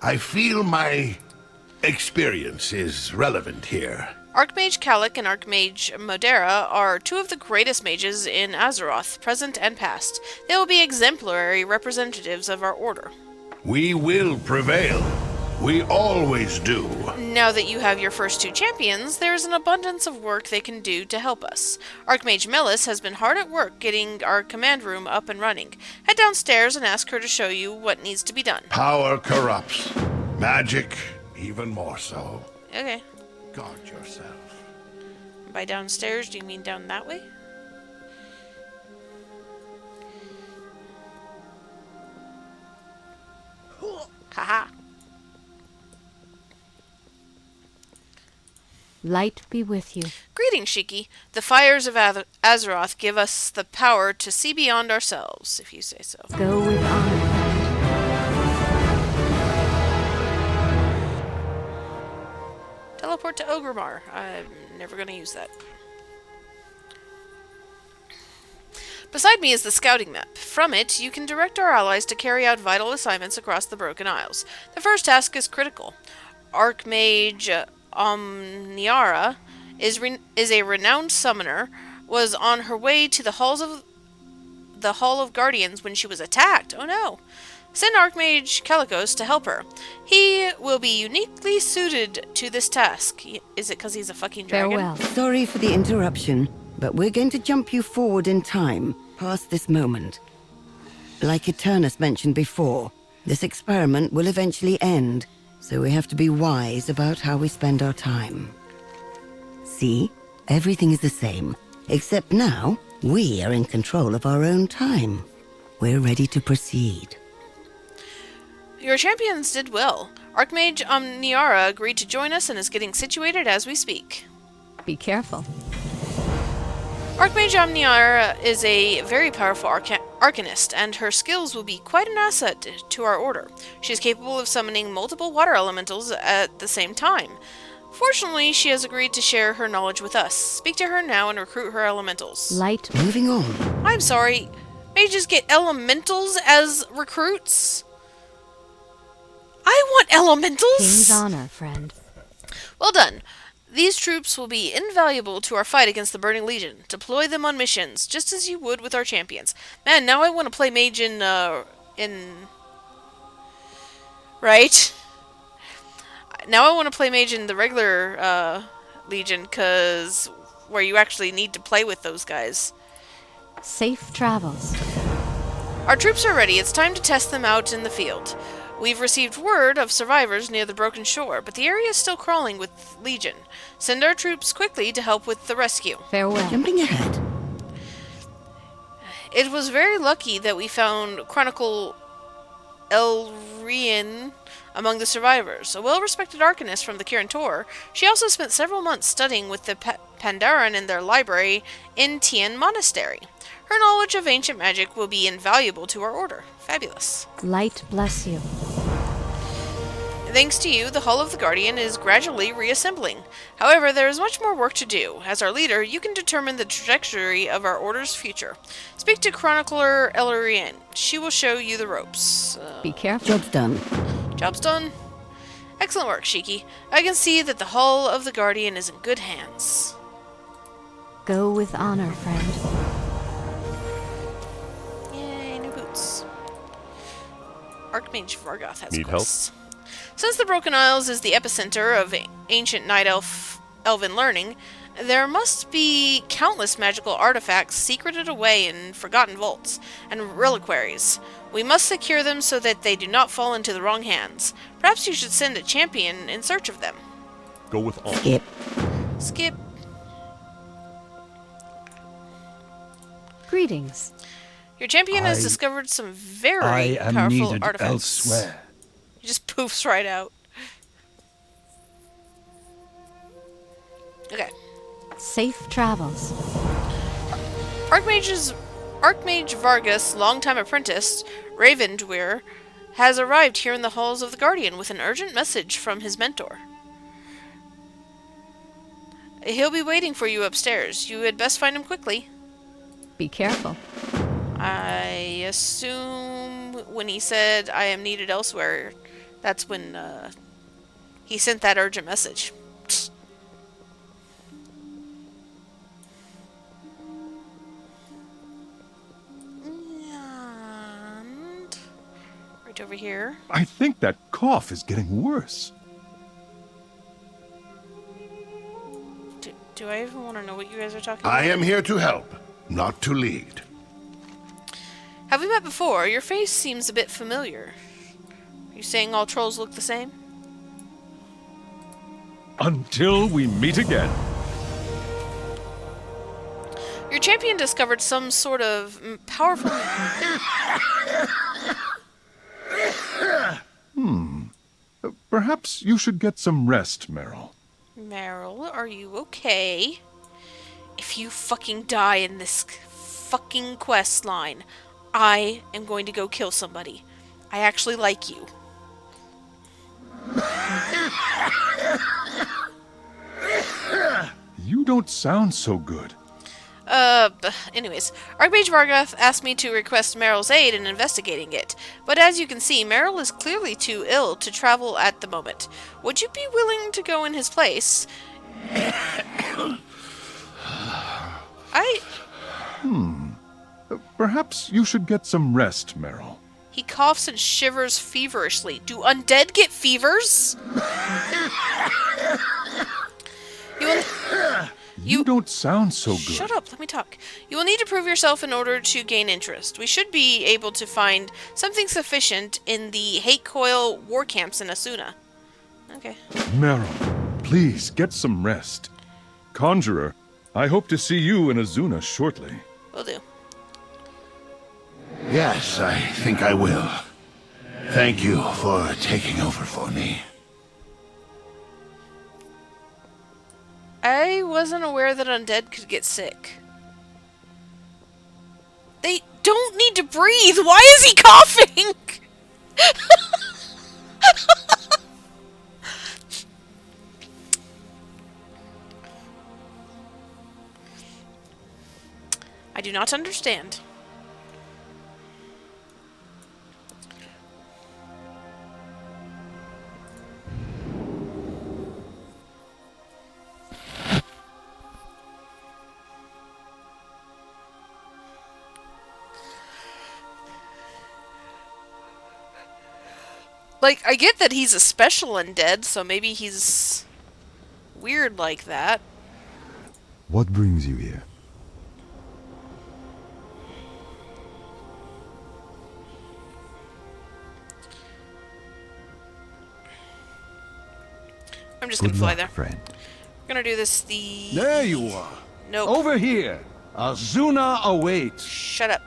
I feel my experience is relevant here. Archmage Calic and Archmage Modera are 2 of the greatest mages in Azeroth, present and past. They will be exemplary representatives of our order. We will prevail. We always do. Now that you have your first 2 champions, there is an abundance of work they can do to help us. Archmage Melis has been hard at work getting our command room up and running. Head downstairs and ask her to show you what needs to be done. Power corrupts. Magic, even more so. Okay. Guard yourself. By downstairs, do you mean down that way? Haha. Light be with you. Greetings, Shiki. The fires of Azeroth give us the power to see beyond ourselves, if you say so. Go with honor. Teleport to Ogremar. I'm never going to use that. Beside me is the scouting map. From it, you can direct our allies to carry out vital assignments across the Broken Isles. The first task is critical. Archmage Omniara is a renowned summoner, was on her way to the Hall of Guardians when she was attacked. Oh no. Send Archmage Calicos to help her. He will be uniquely suited to this task. Is it because he's a fucking dragon? Farewell. Sorry for the interruption, but we're going to jump you forward in time, past this moment. Like Eternus mentioned before, this experiment will eventually end, so we have to be wise about how we spend our time. See? Everything is the same, except now, we are in control of our own time. We're ready to proceed. Your champions did well. Archmage Omniara agreed to join us and is getting situated as we speak. Be careful. Archmage Omniara is a very powerful arcanist, and her skills will be quite an asset to our order. She is capable of summoning multiple water elementals at the same time. Fortunately, she has agreed to share her knowledge with us. Speak to her now and recruit her elementals. Light. Moving on. I'm sorry. Mages get elementals as recruits? I want elementals! King's honor, friend. Well done. These troops will be invaluable to our fight against the Burning Legion. Deploy them on missions, just as you would with our champions. Man, now I want to play mage in... Right? Now I want to play mage in the regular, Legion, because... where you actually need to play with those guys. Safe travels. Our troops are ready. It's time to test them out in the field. We've received word of survivors near the broken shore, but the area is still crawling with Legion. Send our troops quickly to help with the rescue. Farewell. Jumping ahead. It was very lucky that we found Chronicle Elrian among the survivors. A well-respected arcanist from the Kirin Tor, she also spent several months studying with the Pandaren in their library in Tien Monastery. Her knowledge of ancient magic will be invaluable to our order. Fabulous. Light bless you. Thanks to you, the Hall of the Guardian is gradually reassembling. However, there is much more work to do. As our leader, you can determine the trajectory of our order's future. Speak to Chronicler Elarian. She will show you the ropes. Be careful. Job's done. Job's done. Excellent work, Shiki. I can see that the Hall of the Guardian is in good hands. Go with honor, friend. Yay, new boots. Archmage Vargoth has Need quests. Help? Since the Broken Isles is the epicenter of ancient night elven learning, there must be countless magical artifacts secreted away in forgotten vaults and reliquaries. We must secure them so that they do not fall into the wrong hands. Perhaps you should send a champion in search of them. Go with all. Skip. Skip. Greetings. Your champion has discovered some very powerful artifacts. Elsewhere. He just poofs right out. Okay. Safe travels. Archmage Vargas, longtime apprentice, Ravendweir, has arrived here in the halls of the Guardian with an urgent message from his mentor. He'll be waiting for you upstairs. You had best find him quickly. Be careful. I assume when he said I am needed elsewhere, that's when he sent that urgent message. And right over here. I think that cough is getting worse. Do I even want to know what you guys are talking about? I am here to help, not to lead. Have we met before? Your face seems a bit familiar. Are you saying all trolls look the same? Until we meet again. Your champion discovered some sort of powerful... Perhaps you should get some rest, Meryl. Meryl, are you okay? If you fucking die in this fucking quest line, I am going to go kill somebody. I actually like you. You don't sound so good. Anyways, Archmage Vargoth asked me to request Meryl's aid in investigating it, but as you can see, Meryl is clearly too ill to travel at the moment. Would you be willing to go in his place? Perhaps you should get some rest, Meryl. He coughs and shivers feverishly. Do undead get fevers? You don't sound so good. Shut up, let me talk. You will need to prove yourself in order to gain interest. We should be able to find something sufficient in the Hate Coil war camps in Asuna. Okay. Meryl, please get some rest. Conjurer, I hope to see you in Azuna shortly. Will do. Yes, I think I will. Thank you for taking over for me. I wasn't aware that undead could get sick. They don't need to breathe. Why is he coughing? I do not understand. Like, I get that he's a special undead, so maybe he's weird like that. What brings you here? I'm just gonna fly there. Friend. We're gonna do this the... There you are. Nope. Over here. Azuna awaits. Shut up.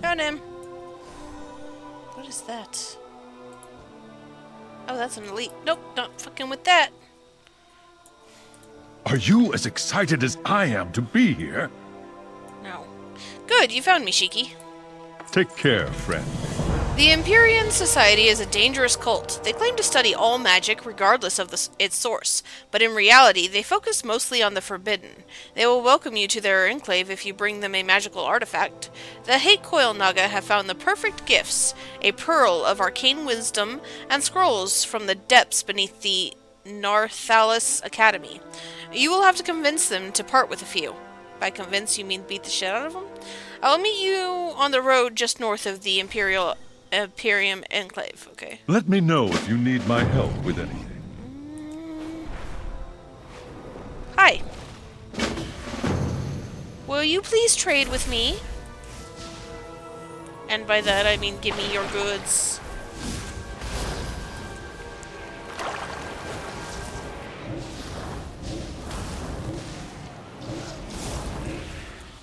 Found him. What is that? Oh, that's an elite. Nope, not fucking with that. Are you as excited as I am to be here? No. Good, you found me, Shiki. Take care, friend. The Empyrean Society is a dangerous cult. They claim to study all magic regardless of its source, but in reality, they focus mostly on the forbidden. They will welcome you to their enclave if you bring them a magical artifact. The Hate Coil Naga have found the perfect gifts, a pearl of arcane wisdom, and scrolls from the depths beneath the Narthalis Academy. You will have to convince them to part with a few. By convince, you mean beat the shit out of them? I will meet you on the road just north of the Imperium Enclave, okay? Let me know if you need my help with anything. Hi. Will you please trade with me? And by that I mean give me your goods.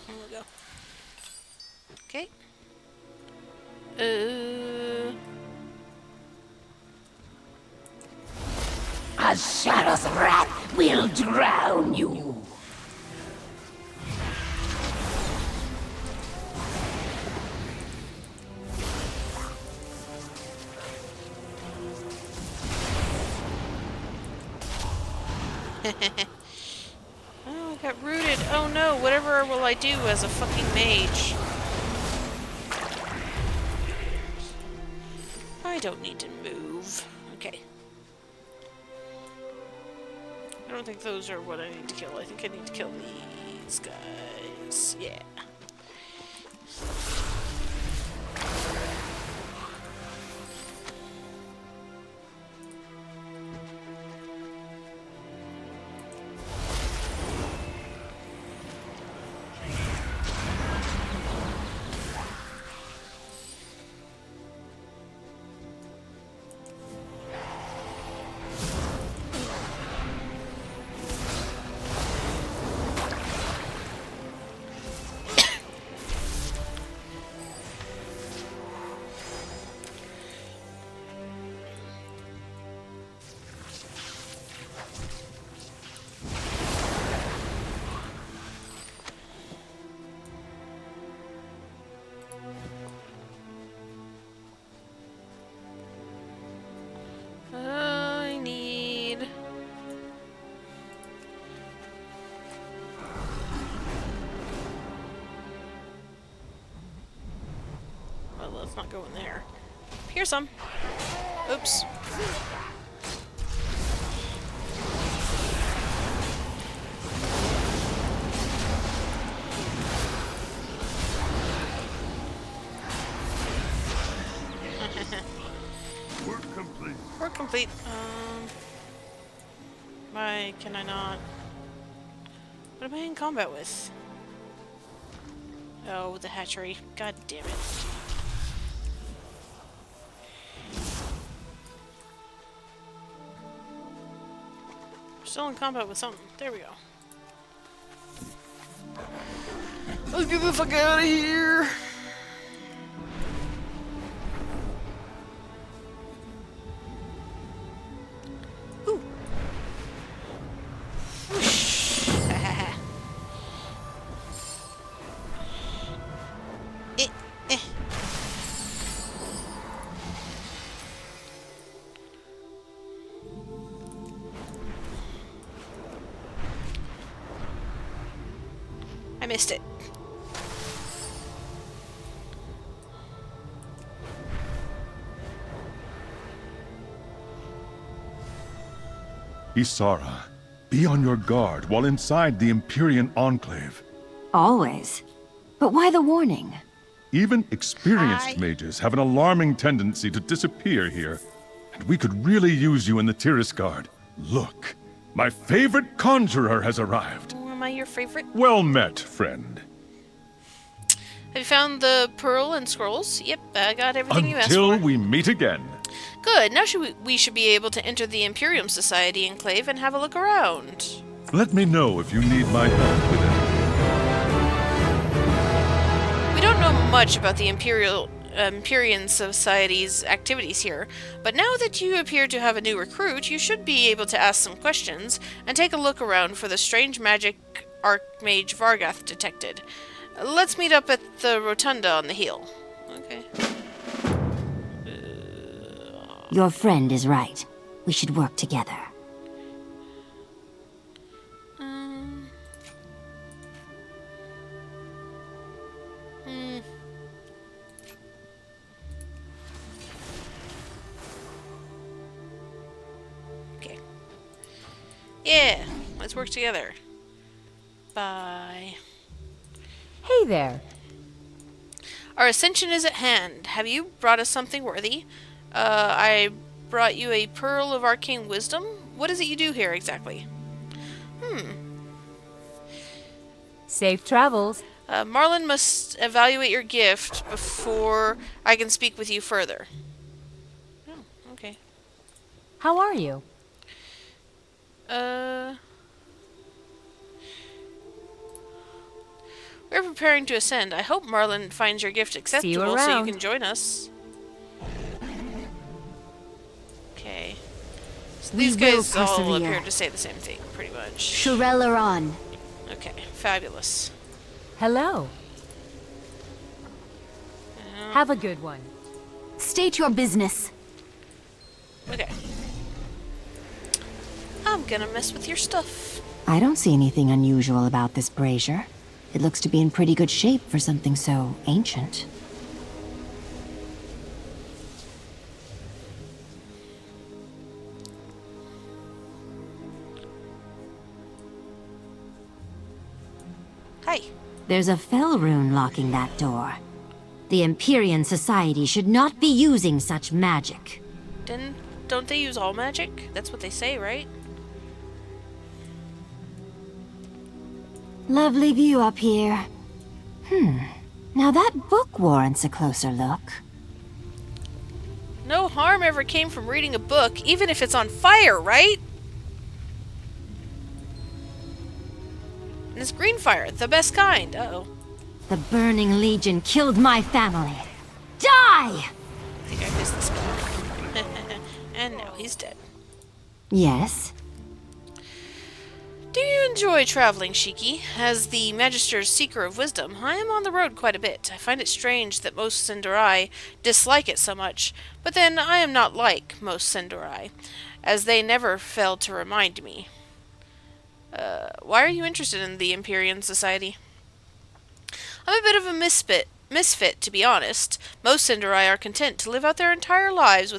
There we go. Okay. A shadow's wrath will drown you. Oh, I got rooted. Oh no, whatever will I do as a fucking mage? I don't need to move. Okay. I don't think those are what I need to kill. I think I need to kill these guys. Yeah. let's not go in there. Here's some. Oops. Work complete. Work complete. Why can I not? What am I in combat with? Oh, the hatchery. God damn it. Still in combat with something. There we go. Let's get the fuck out of here! Ooh. Whoosh. Eh. I missed it. Isara, be on your guard while inside the Empyrean Enclave. Always. But why the warning? Even experienced mages have an alarming tendency to disappear here. And we could really use you in the Tiris Guard. Look, my favorite conjurer has arrived. Oh, am I your favorite? Well met, friend. Have you found the pearl and scrolls? Yep, I got everything you asked for. Until we meet again. Good. Now we should be able to enter the Imperium Society enclave and have a look around. Let me know if you need my help with it. We don't know much about the Empyrean Society's activities here, but now that you appear to have a new recruit, you should be able to ask some questions and take a look around for the strange magic Archmage Vargath detected. Let's meet up at the rotunda on the hill. Okay. Your friend is right. We should work together. Okay. Yeah, let's work together. Bye. Hey there. Our ascension is at hand. Have you brought us something worthy? I brought you a pearl of arcane wisdom. What is it you do here exactly? Safe travels. Marlin must evaluate your gift before I can speak with you further. Oh, okay. How are you? We're preparing to ascend. I hope Marlin finds your gift acceptable so you can join us. Okay. So these guys all appear to say the same thing, pretty much. Shurelaron. Okay, fabulous. Hello. Have a good one. State your business. Okay. I'm gonna mess with your stuff. I don't see anything unusual about this brazier. It looks to be in pretty good shape for something so ancient. Hi. There's a fell rune locking that door. The Empyrean Society should not be using such magic. Don't they use all magic? That's what they say, right? Lovely view up here. Now that book warrants a closer look. No harm ever came from reading a book, even if it's on fire, right? And it's green fire, the best kind. Uh-oh. The Burning Legion killed my family. Die! I think I missed this guy. And now he's dead. Yes? Do you enjoy traveling, Shiki? As the Magister's Seeker of Wisdom, I am on the road quite a bit. I find it strange that most Sindarai dislike it so much, but then I am not like most Sindarai, as they never fail to remind me. Why are you interested in the Empyrean Society? I'm a bit of a misfit, misfit, to be honest. Most Cinderai are content to live out their entire lives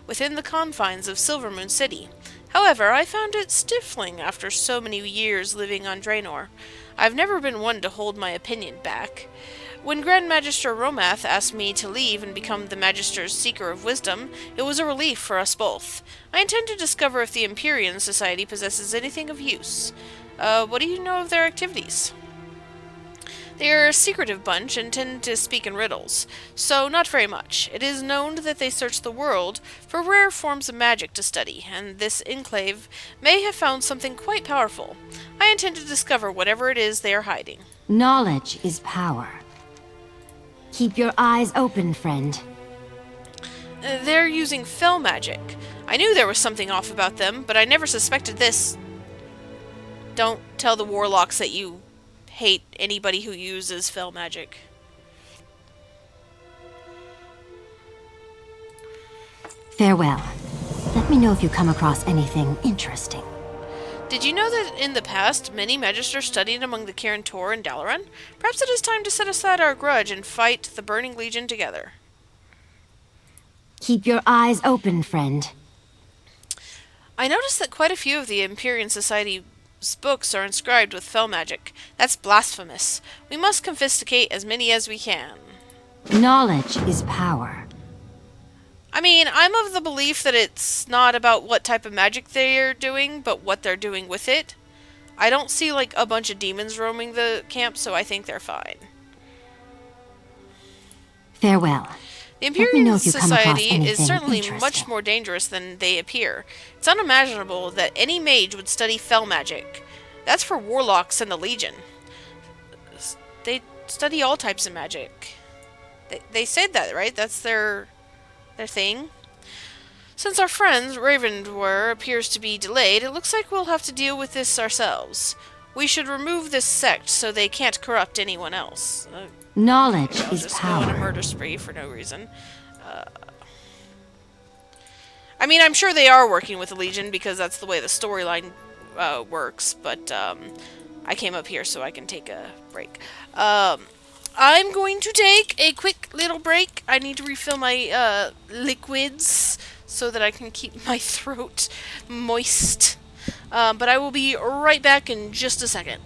within the confines of Silvermoon City. However, I found it stifling after so many years living on Draenor. I've never been one to hold my opinion back. When Grand Magister Romath asked me to leave and become the Magister's Seeker of Wisdom, it was a relief for us both. I intend to discover if the Empyrean Society possesses anything of use. What do you know of their activities? They are a secretive bunch and tend to speak in riddles, so not very much. It is known that they search the world for rare forms of magic to study, and this enclave may have found something quite powerful. I intend to discover whatever it is they are hiding. Knowledge is power. Keep your eyes open, friend. They're using fel magic. I knew there was something off about them, but I never suspected this. Don't tell the warlocks that you hate anybody who uses fel magic. Farewell. Let me know if you come across anything interesting. Did you know that in the past, many Magisters studied among the Kirin Tor and Dalaran? Perhaps it is time to set aside our grudge and fight the Burning Legion together. Keep your eyes open, friend. I noticed that quite a few of the Empyrean Society's books are inscribed with fel magic. That's blasphemous. We must confiscate as many as we can. Knowledge is power. I mean, I'm of the belief that it's not about what type of magic they're doing, but what they're doing with it. I don't see, like, a bunch of demons roaming the camp, so I think they're fine. Farewell. The Empyrean Society is certainly much more dangerous than they appear. It's unimaginable that any mage would study fel magic. That's for warlocks and the Legion. They study all types of magic. They said that, right? That's their thing. Since our friends, Ravendwar, appears to be delayed, it looks like we'll have to deal with this ourselves. We should remove this sect so they can't corrupt anyone else. Knowledge is just power. Go on a murder spree for no reason. I mean, I'm sure they are working with the Legion because that's the way the storyline works, but I came up here so I can take a break. I'm going to take a quick little break. I need to refill my liquids so that I can keep my throat moist. But I will be right back in just a second.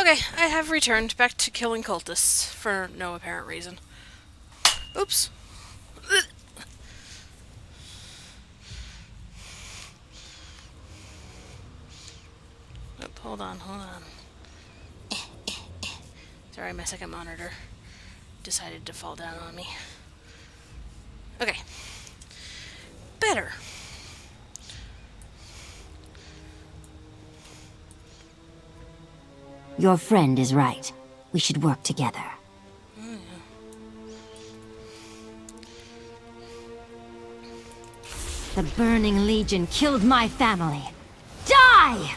Okay, I have returned back to killing cultists for no apparent reason. Oops. Oop, hold on. Sorry, my second monitor decided to fall down on me. Okay. Better. Your friend is right. We should work together. The Burning Legion killed my family. Die!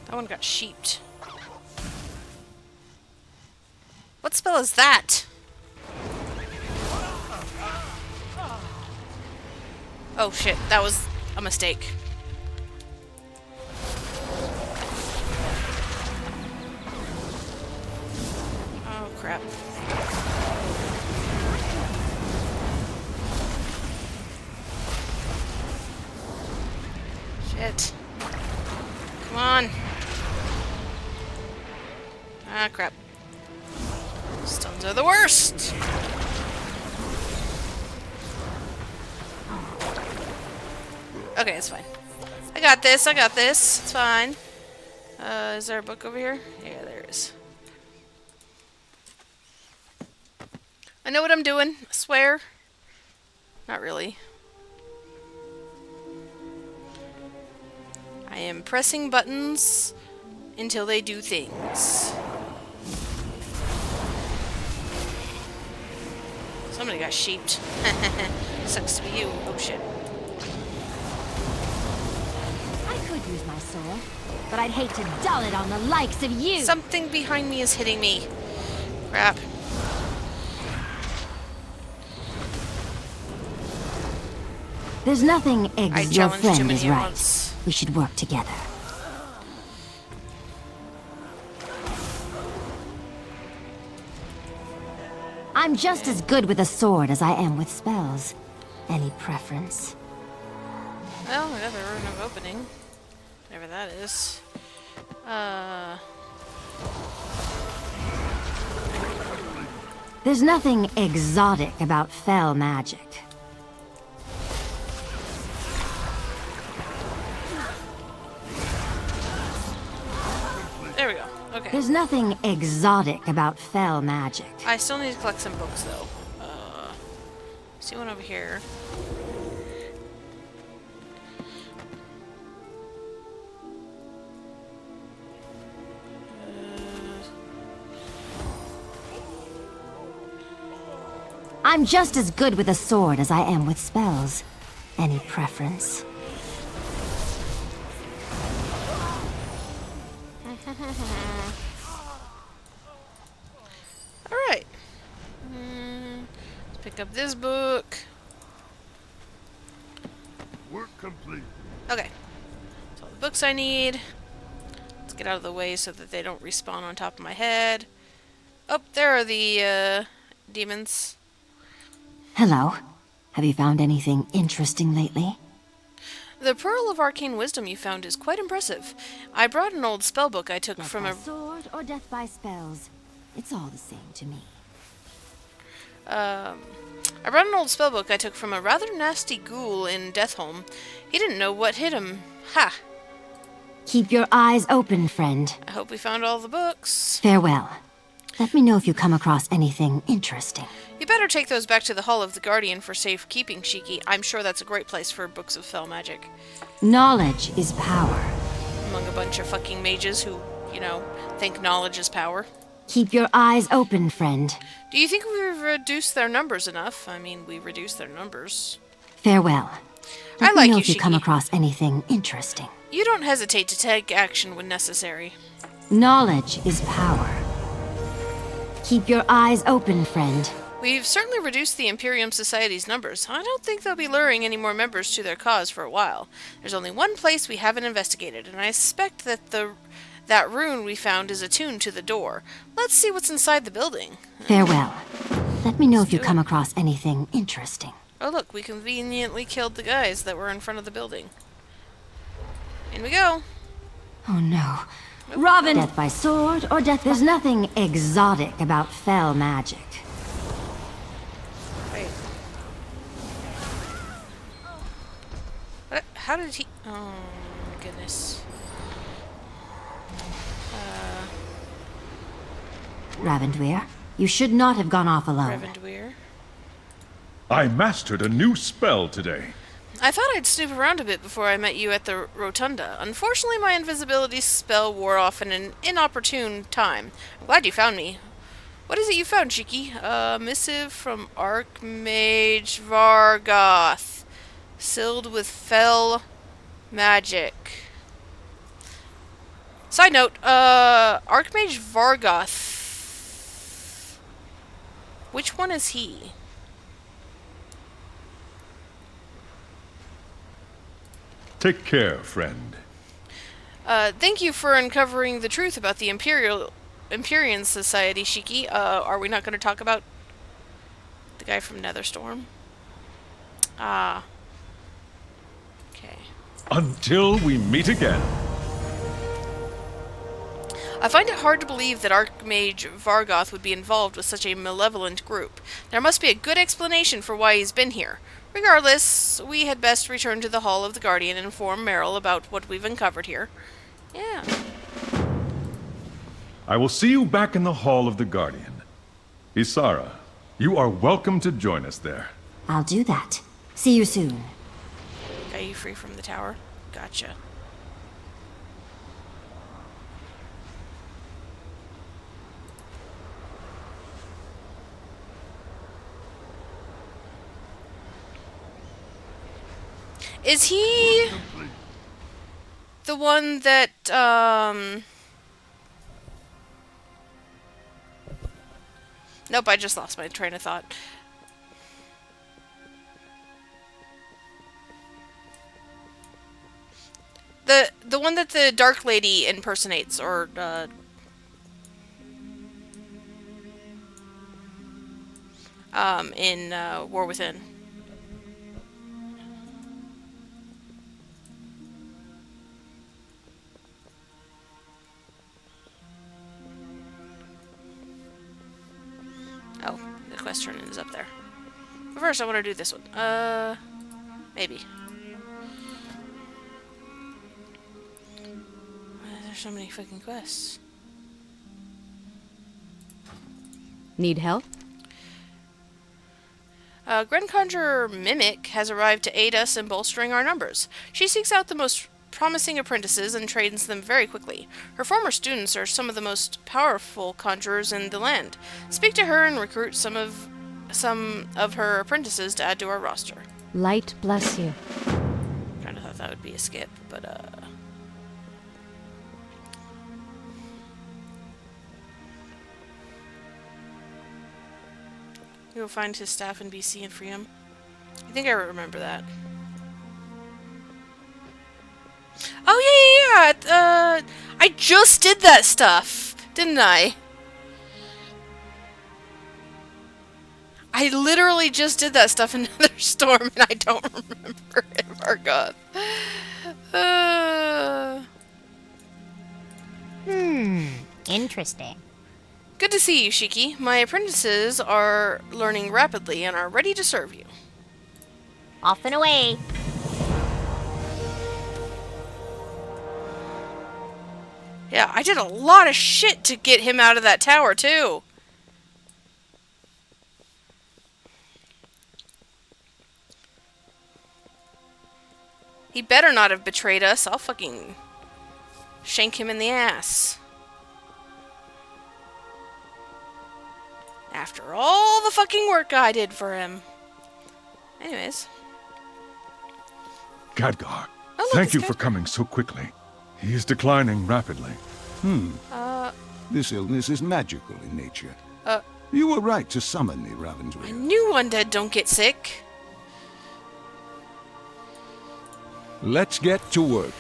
That one got sheeped. What spell is that? Oh shit, that was a mistake. Oh crap. Shit. Come on. Ah crap. Stones are the worst! Okay, it's fine. I got this, It's fine. Is there a book over here? Yeah, there is. I know what I'm doing, I swear. Not really. I am pressing buttons until they do things. Somebody got sheeped. Sucks to be you. Oh shit. I could use my sword, but I'd hate to dull it on the likes of you. Something behind me is hitting me. Crap. There's nothing your friend is right. Once. We should work together. I'm just as good with a sword as I am with spells. Any preference? Well, I got the Rune of Opening. Whatever that is. There's nothing exotic about fell magic. There we go. Okay. There's nothing exotic about fell magic. I still need to collect some books, though. See one over here. I'm just as good with a sword as I am with spells. Any preference? Alright. Let's pick up this book. Work complete. Okay. That's all the books I need. Let's get out of the way so that they don't respawn on top of my head. Oh, there are the, demons. Hello. Have you found anything interesting lately? The Pearl of Arcane Wisdom you found is quite impressive. I brought an old spellbook I took from a sword or death by spells. It's all the same to me. I brought an old spellbook I took from a rather nasty ghoul in Deathholm. He didn't know what hit him. Ha! Keep your eyes open, friend. I hope we found all the books. Farewell. Let me know if you come across anything interesting. You better take those back to the Hall of the Guardian for safekeeping, Shiki. I'm sure that's a great place for books of fell magic. Knowledge is power. Among a bunch of fucking mages who, you know, think knowledge is power. Keep your eyes open, friend. Do you think we've reduced their numbers enough? I mean, we reduced their numbers. Farewell. Let I like me know you, if you come Shiki. across anything interesting. You don't hesitate to take action when necessary. Knowledge is power. Keep your eyes open, friend. We've certainly reduced the Imperium Society's numbers. I don't think they'll be luring any more members to their cause for a while. There's only one place we haven't investigated, and I suspect that that rune we found is attuned to the door. Let's see what's inside the building. Farewell. Let me know if you come across anything interesting. Oh look, we conveniently killed the guys that were in front of the building. In we go. Oh no. Robin! Death by sword or death by... There's nothing exotic about fell magic. Wait. What? How did he... Oh, my goodness. Ravendweir, you should not have gone off alone. Ravendweir. I mastered a new spell today. I thought I'd snoop around a bit before I met you at the rotunda. Unfortunately, my invisibility spell wore off in an inopportune time. I'm glad you found me. What is it you found, Cheeky? A missive from Archmage Vargoth. Sealed with fell magic. Side note, Archmage Vargoth. Which one is he? Take care, friend. Thank you for uncovering the truth about the Empyrean Society, Shiki. Are we not going to talk about the guy from Netherstorm? Ah. Okay. Until we meet again. I find it hard to believe that Archmage Vargoth would be involved with such a malevolent group. There must be a good explanation for why he's been here. Regardless, we had best return to the Hall of the Guardian and inform Meryl about what we've uncovered here. Yeah. I will see you back in the Hall of the Guardian. Isara, you are welcome to join us there. I'll do that. See you soon. Got you free from the tower? Gotcha. Is he the one that, Nope, I just lost my train of thought. The one that the Dark Lady impersonates, or, in, War Within. Oh, the quest turn-in is up there. But first, I want to do this one. Maybe. Why are there so many fucking quests? Need help? Grand Conjurer Mimic has arrived to aid us in bolstering our numbers. She seeks out the most promising apprentices and trains them very quickly. Her former students are some of the most powerful conjurers in the land. Speak to her and recruit some of her apprentices to add to our roster. Light bless you. Kinda thought that would be a skip, but you'll find his staff in BC and free him. I think I remember that. Oh, yeah. I just did that stuff, didn't I? I literally just did that stuff in Netherstorm, and I don't remember it, Vargoth. Interesting. Good to see you, Shiki. My apprentices are learning rapidly and are ready to serve you. Off and away. Yeah, I did a lot of shit to get him out of that tower, too. He better not have betrayed us. I'll fucking shank him in the ass. After all the fucking work I did for him. Anyways. Khadgar, Oh, look, thank it's you for coming so quickly. He is declining rapidly. This illness is magical in nature. Uh. You were right to summon me, Ravenswood. I knew undead don't get sick. Let's get to work.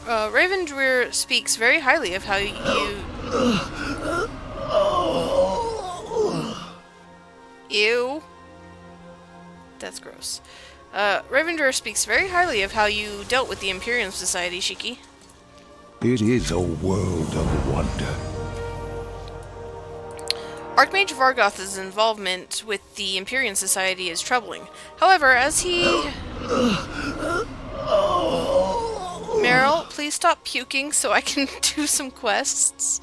Ravendweir speaks very highly of how you... Ew. That's gross. Ravender speaks very highly of how you dealt with the Imperium Society, Shiki. It is a world of wonder. Archmage Vargoth's involvement with the Imperium Society is troubling. However, as he... Meryl, please stop puking so I can do some quests.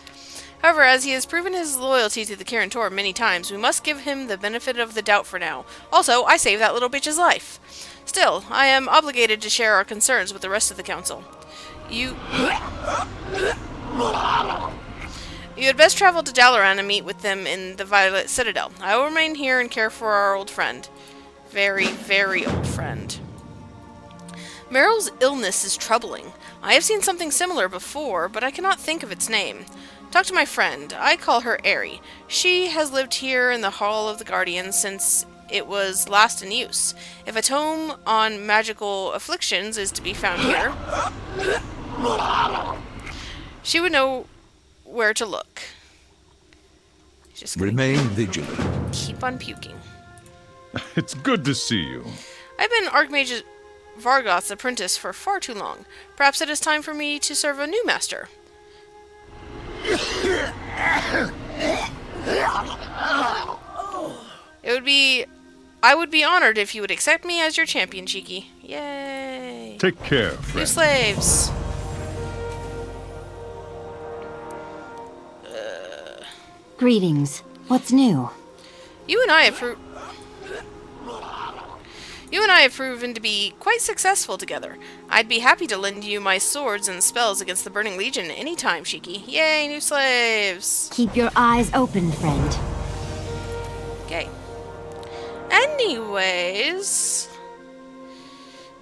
However, as he has proven his loyalty to the Kirin Tor many times, we must give him the benefit of the doubt for now. Also, I saved that little bitch's life. Still, I am obligated to share our concerns with the rest of the council. You had best travel to Dalaran and meet with them in the Violet Citadel. I will remain here and care for our old friend. Very, very old friend. Meryl's illness is troubling. I have seen something similar before, but I cannot think of its name. Talk to my friend. I call her Aerie. She has lived here in the Hall of the Guardians since it was last in use. If a tome on magical afflictions is to be found here, she would know where to look. Just remain vigilant. Keep on puking. It's good to see you. I've been Archmage Vargoth's apprentice for far too long. Perhaps it is time for me to serve a new master. I would be honored if you would accept me as your champion, Shiki. Yay! Take care, friend. New slaves. Greetings. What's new? You and I have proven to be quite successful together. I'd be happy to lend you my swords and spells against the Burning Legion anytime, Shiki. Yay, new slaves! Keep your eyes open, friend. Okay. Anyways,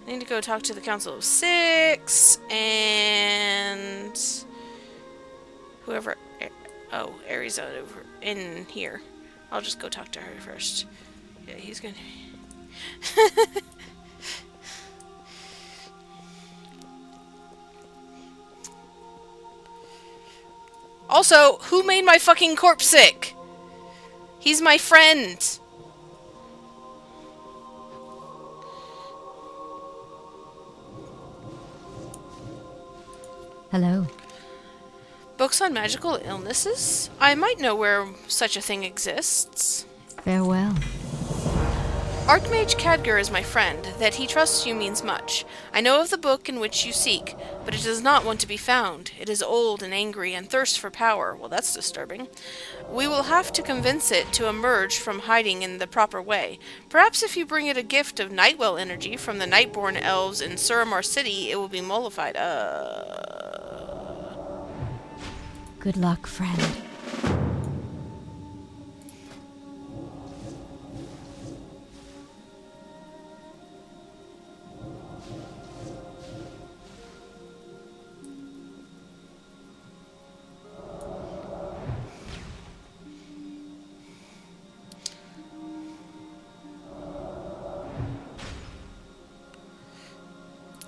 I need to go talk to the Council of Six and whoever. Oh, Arizona over in here. I'll just go talk to her first. Yeah, he's gonna. Also, who made my fucking corpse sick? He's my friend. Hello. Books on magical illnesses? I might know where such a thing exists. Farewell. Archmage Khadgar is my friend. That he trusts you means much. I know of the book in which you seek, but it does not want to be found. It is old and angry and thirsts for power. Well, that's disturbing. We will have to convince it to emerge from hiding in the proper way. Perhaps if you bring it a gift of Nightwell energy from the Nightborn elves in Suramar City, it will be mollified. Good luck, friend.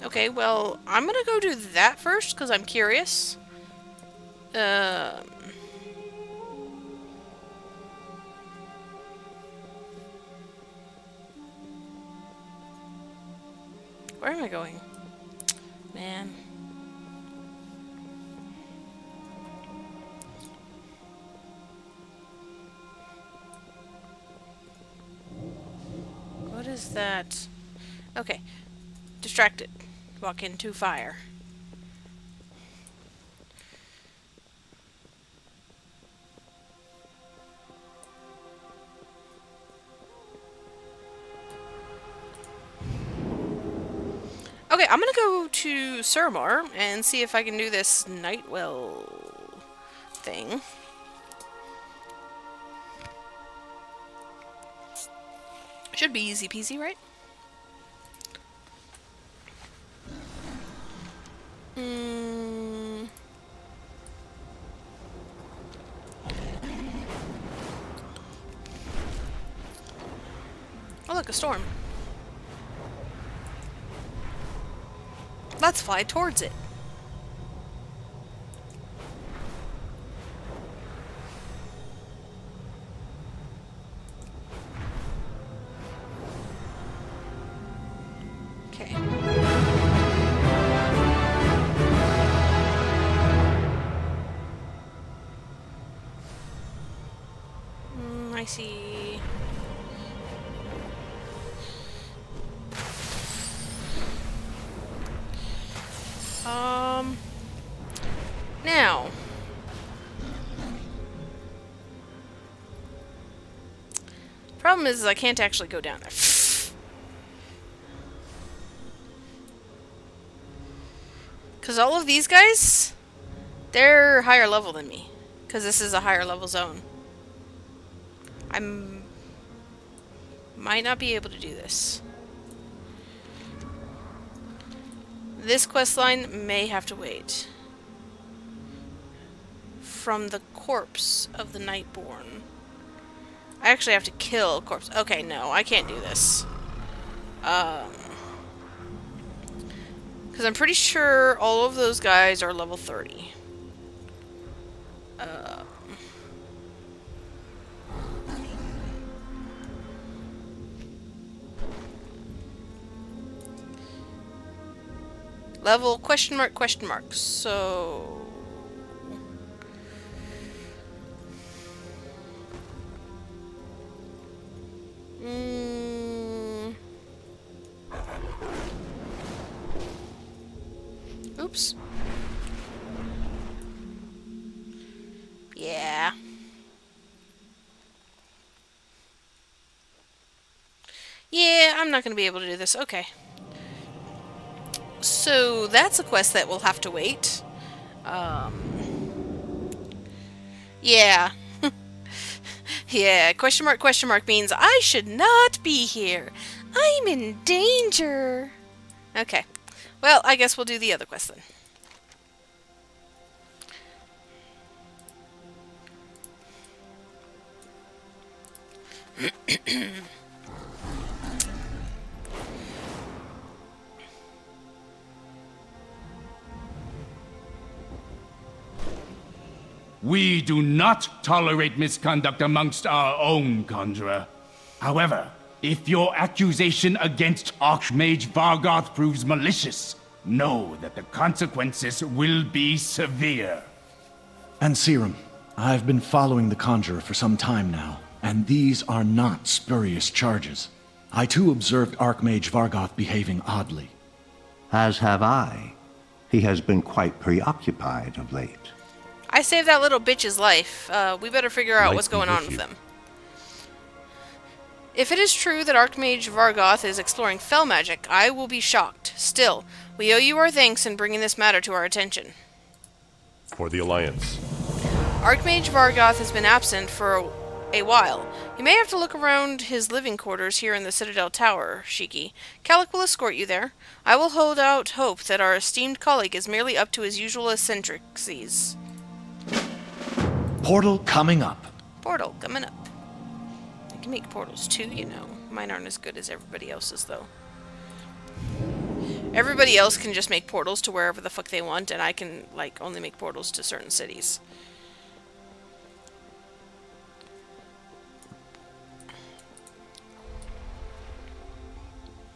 Okay, well, I'm gonna go do that first, because I'm curious. Where am I going? Man. What is that? Okay. Distracted. Walk into fire. Okay, I'm gonna go to Suramar and see if I can do this Nightwell thing. Should be easy peasy, right? Oh look, a storm. Let's fly towards it. see. Now. Problem is I can't actually go down there. Because all of these guys, they're higher level than me. Because this is a higher level zone. Might not be able to do this. This quest line may have to wait. From the corpse of the Nightborn. I actually have to kill a corpse. Okay, no, I can't do this. Because I'm pretty sure all of those guys are level 30. Level question mark question mark. So oops. Yeah. Yeah, I'm not going to be able to do this. Okay. So that's a quest that will have to wait. Yeah. Yeah, question mark means I should not be here. I'm in danger. Okay. Well, I guess we'll do the other quest then. We do not tolerate misconduct amongst our own, Conjurer. However, if your accusation against Archmage Vargoth proves malicious, know that the consequences will be severe. And Serum, I've been following the Conjurer for some time now, and these are not spurious charges. I too observed Archmage Vargoth behaving oddly. As have I. He has been quite preoccupied of late. I saved that little bitch's life. We better figure out what's going on with them. If it is true that Archmage Vargoth is exploring fell magic, I will be shocked. Still, we owe you our thanks in bringing this matter to our attention. For the Alliance. Archmage Vargoth has been absent for a while. You may have to look around his living quarters here in the Citadel Tower, Shiki. Calic will escort you there. I will hold out hope that our esteemed colleague is merely up to his usual eccentricities. Portal coming up. Portal coming up. I can make portals too, you know. Mine aren't as good as everybody else's, though. Everybody else can just make portals to wherever the fuck they want, and I can, like, only make portals to certain cities.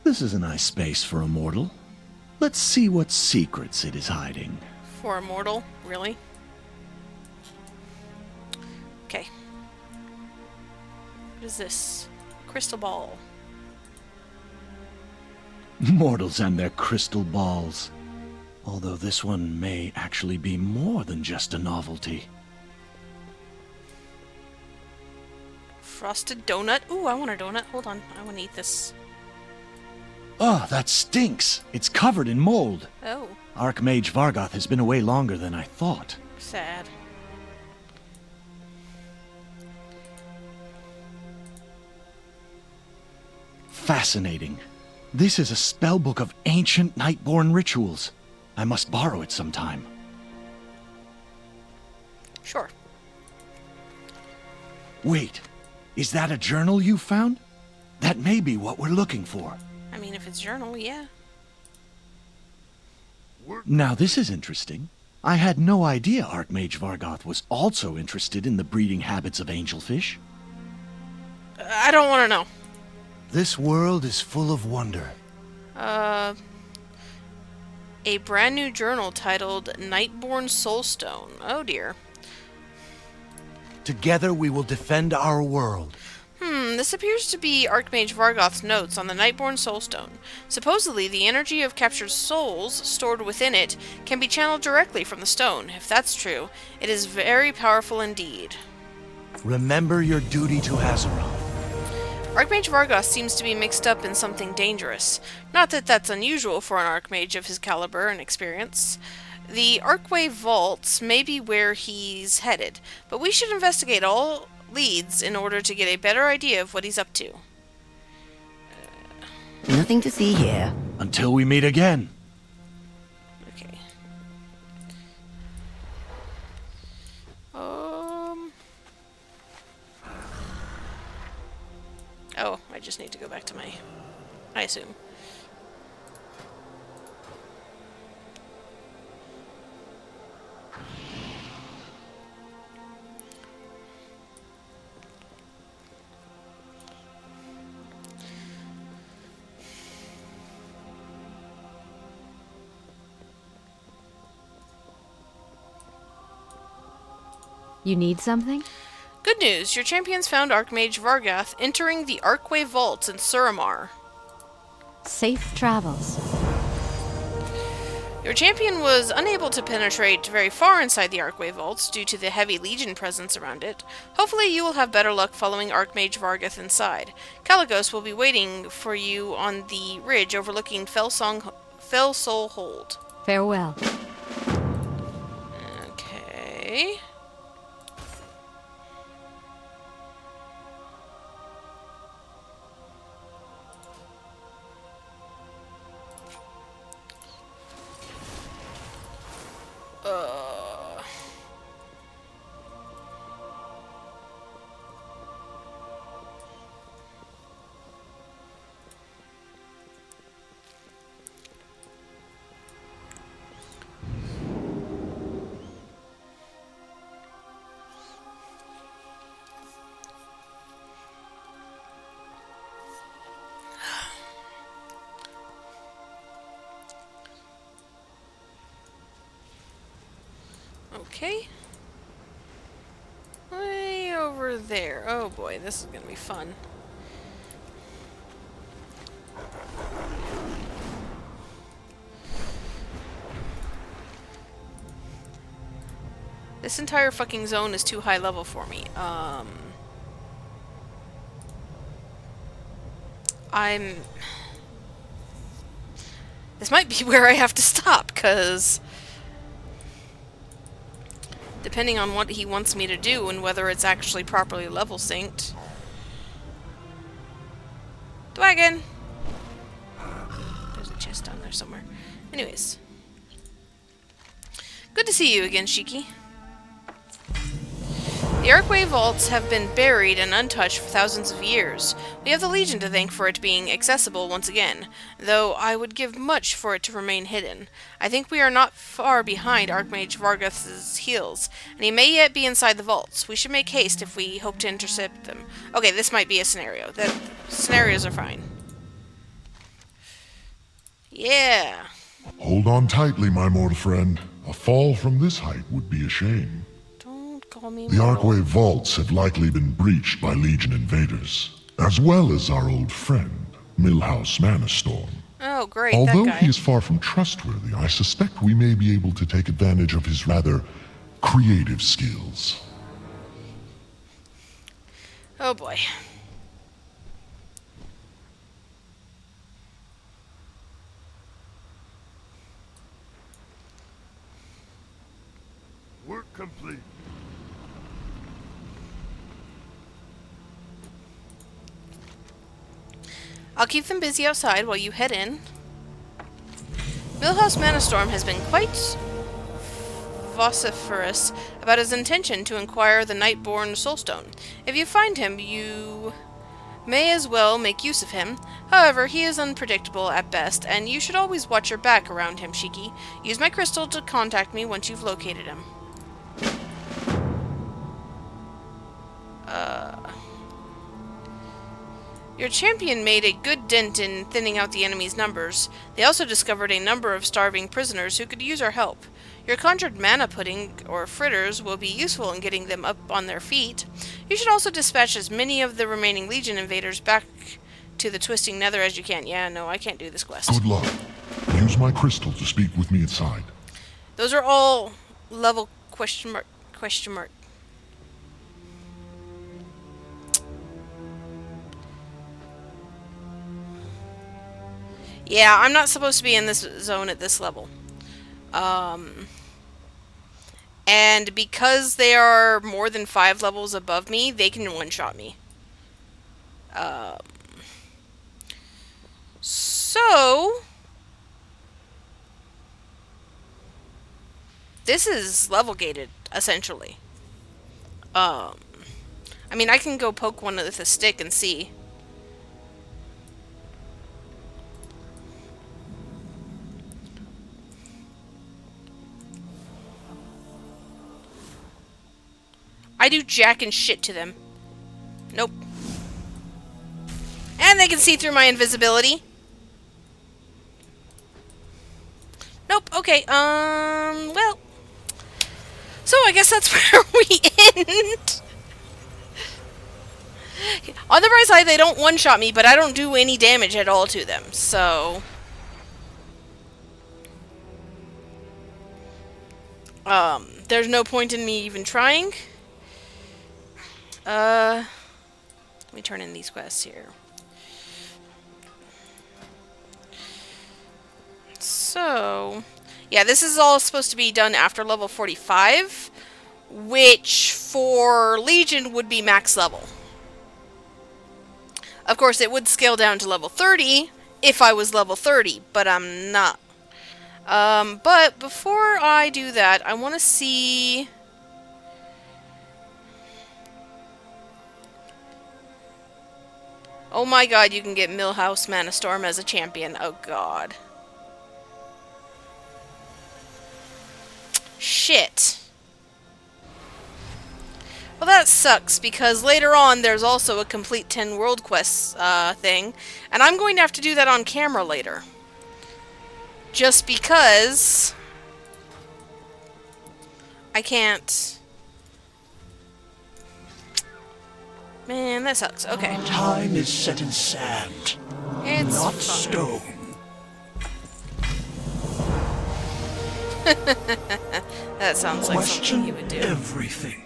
This is a nice space for a mortal. Let's see what secrets it is hiding. For a mortal? Really? Okay. What is this? Crystal ball. Mortals and their crystal balls. Although this one may actually be more than just a novelty. Frosted donut? Ooh, I want a donut. Hold on. I want to eat this. Oh, that stinks. It's covered in mold. Oh. Archmage Vargoth has been away longer than I thought. Sad. Fascinating. This is a spellbook of ancient Nightborn rituals. I must borrow it sometime. Sure. Wait, is that a journal you found? That may be what we're looking for. I mean, if it's journal, yeah. Now this is interesting. I had no idea Archmage Vargoth was also interested in the breeding habits of angelfish. I don't want to know. This world is full of wonder. A brand new journal titled Nightborn Soulstone. Oh dear. Together we will defend our world. This appears to be Archmage Vargoth's notes on the Nightborn Soulstone. Supposedly, the energy of captured souls stored within it can be channeled directly from the stone. If that's true, it is very powerful indeed. Remember your duty to Azeroth. Archmage Vargoth seems to be mixed up in something dangerous. Not that that's unusual for an Archmage of his caliber and experience. The Archway Vaults may be where he's headed, but we should investigate all leads in order to get a better idea of what he's up to. Nothing to see here. Until we meet again. Okay. Oh, I just need to go back to my... I assume. You need something? Good news, your champions found Archmage Vargoth entering the Archway Vaults in Suramar. Safe travels. Your champion was unable to penetrate very far inside the Archway Vaults due to the heavy Legion presence around it. Hopefully you will have better luck following Archmage Vargoth inside. Kalecgos will be waiting for you on the ridge overlooking Fell Soul Hold. Farewell. Okay... Okay. Way over there. Oh boy, this is gonna be fun. This entire fucking zone is too high level for me. This might be where I have to stop, because... depending on what he wants me to do and whether it's actually properly level synced. Dwagon! There's a chest down there somewhere. Anyways. Good to see you again, Shiki. The Archway Vaults have been buried and untouched for thousands of years. We have the Legion to thank for it being accessible once again, though I would give much for it to remain hidden. I think we are not far behind Archmage Vargoth's heels, and he may yet be inside the vaults. We should make haste if we hope to intercept them. Okay, this might be a scenario. Scenarios are fine. Yeah. Hold on tightly, my mortal friend. A fall from this height would be a shame. Call me the Archway Vaults have likely been breached by Legion invaders, as well as our old friend, Millhouse Manastorm. Oh, great, Although that guy. he is far from trustworthy, I suspect we may be able to take advantage of his rather creative skills. Oh boy. Work complete. I'll keep them busy outside while you head in. Millhouse Manastorm has been quite vociferous about his intention to acquire the Nightborn Soulstone. If you find him, you may as well make use of him. However, he is unpredictable at best, and you should always watch your back around him, Shiki. Use my crystal to contact me once you've located him. Your champion made a good dent in thinning out the enemy's numbers. They also discovered a number of starving prisoners who could use our help. Your conjured mana pudding, or fritters, will be useful in getting them up on their feet. You should also dispatch as many of the remaining Legion invaders back to the Twisting Nether as you can. Yeah, no, I can't do this quest. Good luck. Use my crystal to speak with me inside. Those are all level question mark. Yeah, I'm not supposed to be in this zone at this level. And because they are more than 5 levels above me, they can one-shot me. So... this is level gated, essentially. I mean, I can go poke one with a stick and see. I do jack and shit to them. Nope. And they can see through my invisibility. Nope, okay, well. So I guess that's where we end. On the bright side, they don't one-shot me, but I don't do any damage at all to them, so... there's no point in me even trying. Let me turn in these quests here. So, yeah, this is all supposed to be done after level 45, which for Legion would be max level. Of course, it would scale down to level 30 if I was level 30, but I'm not. But before I do that, I want to see... oh my god, you can get Millhouse Mana Storm as a champion. Oh god. Shit. Well, that sucks, because later on there's also a complete 10 world quests thing, and I'm going to have to do that on camera later. Just because I can't... man, that sucks. Okay. Time is set in sand, it's not fine. stone. That sounds like something you would do. Everything.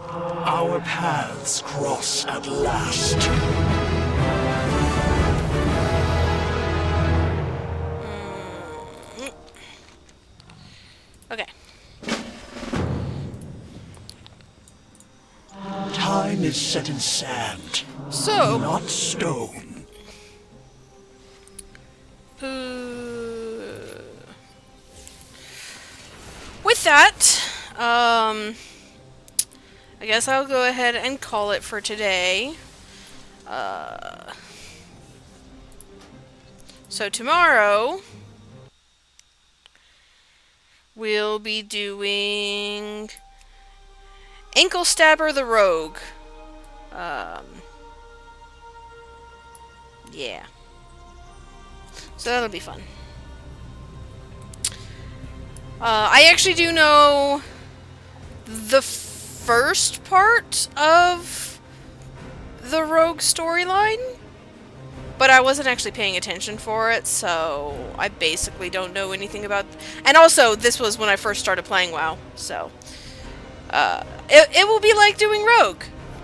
Our paths cross at last. Okay. Time is set in sand, so not stone. With that, I guess I'll go ahead and call it for today. So tomorrow, we'll be doing Ankle Stabber the Rogue. Yeah. So that'll be fun. I actually do know the first part of the Rogue storyline, but I wasn't actually paying attention for it, so I basically don't know anything about... and also, this was when I first started playing WoW, so... it will be like doing Rogue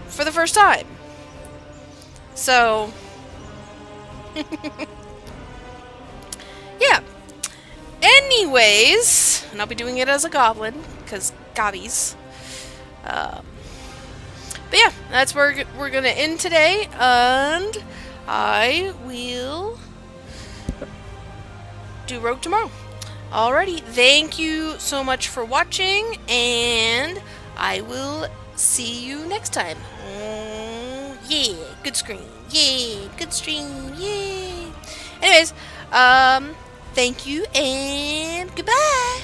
for the first time. So... yeah. Anyways, and I'll be doing it as a goblin, because gobbies. But yeah, that's where we're going to end today, and I will do Rogue tomorrow. Alrighty, thank you so much for watching, and I will see you next time. Yeah, good screen. Yeah, good stream. Yeah. Anyways, thank you and goodbye.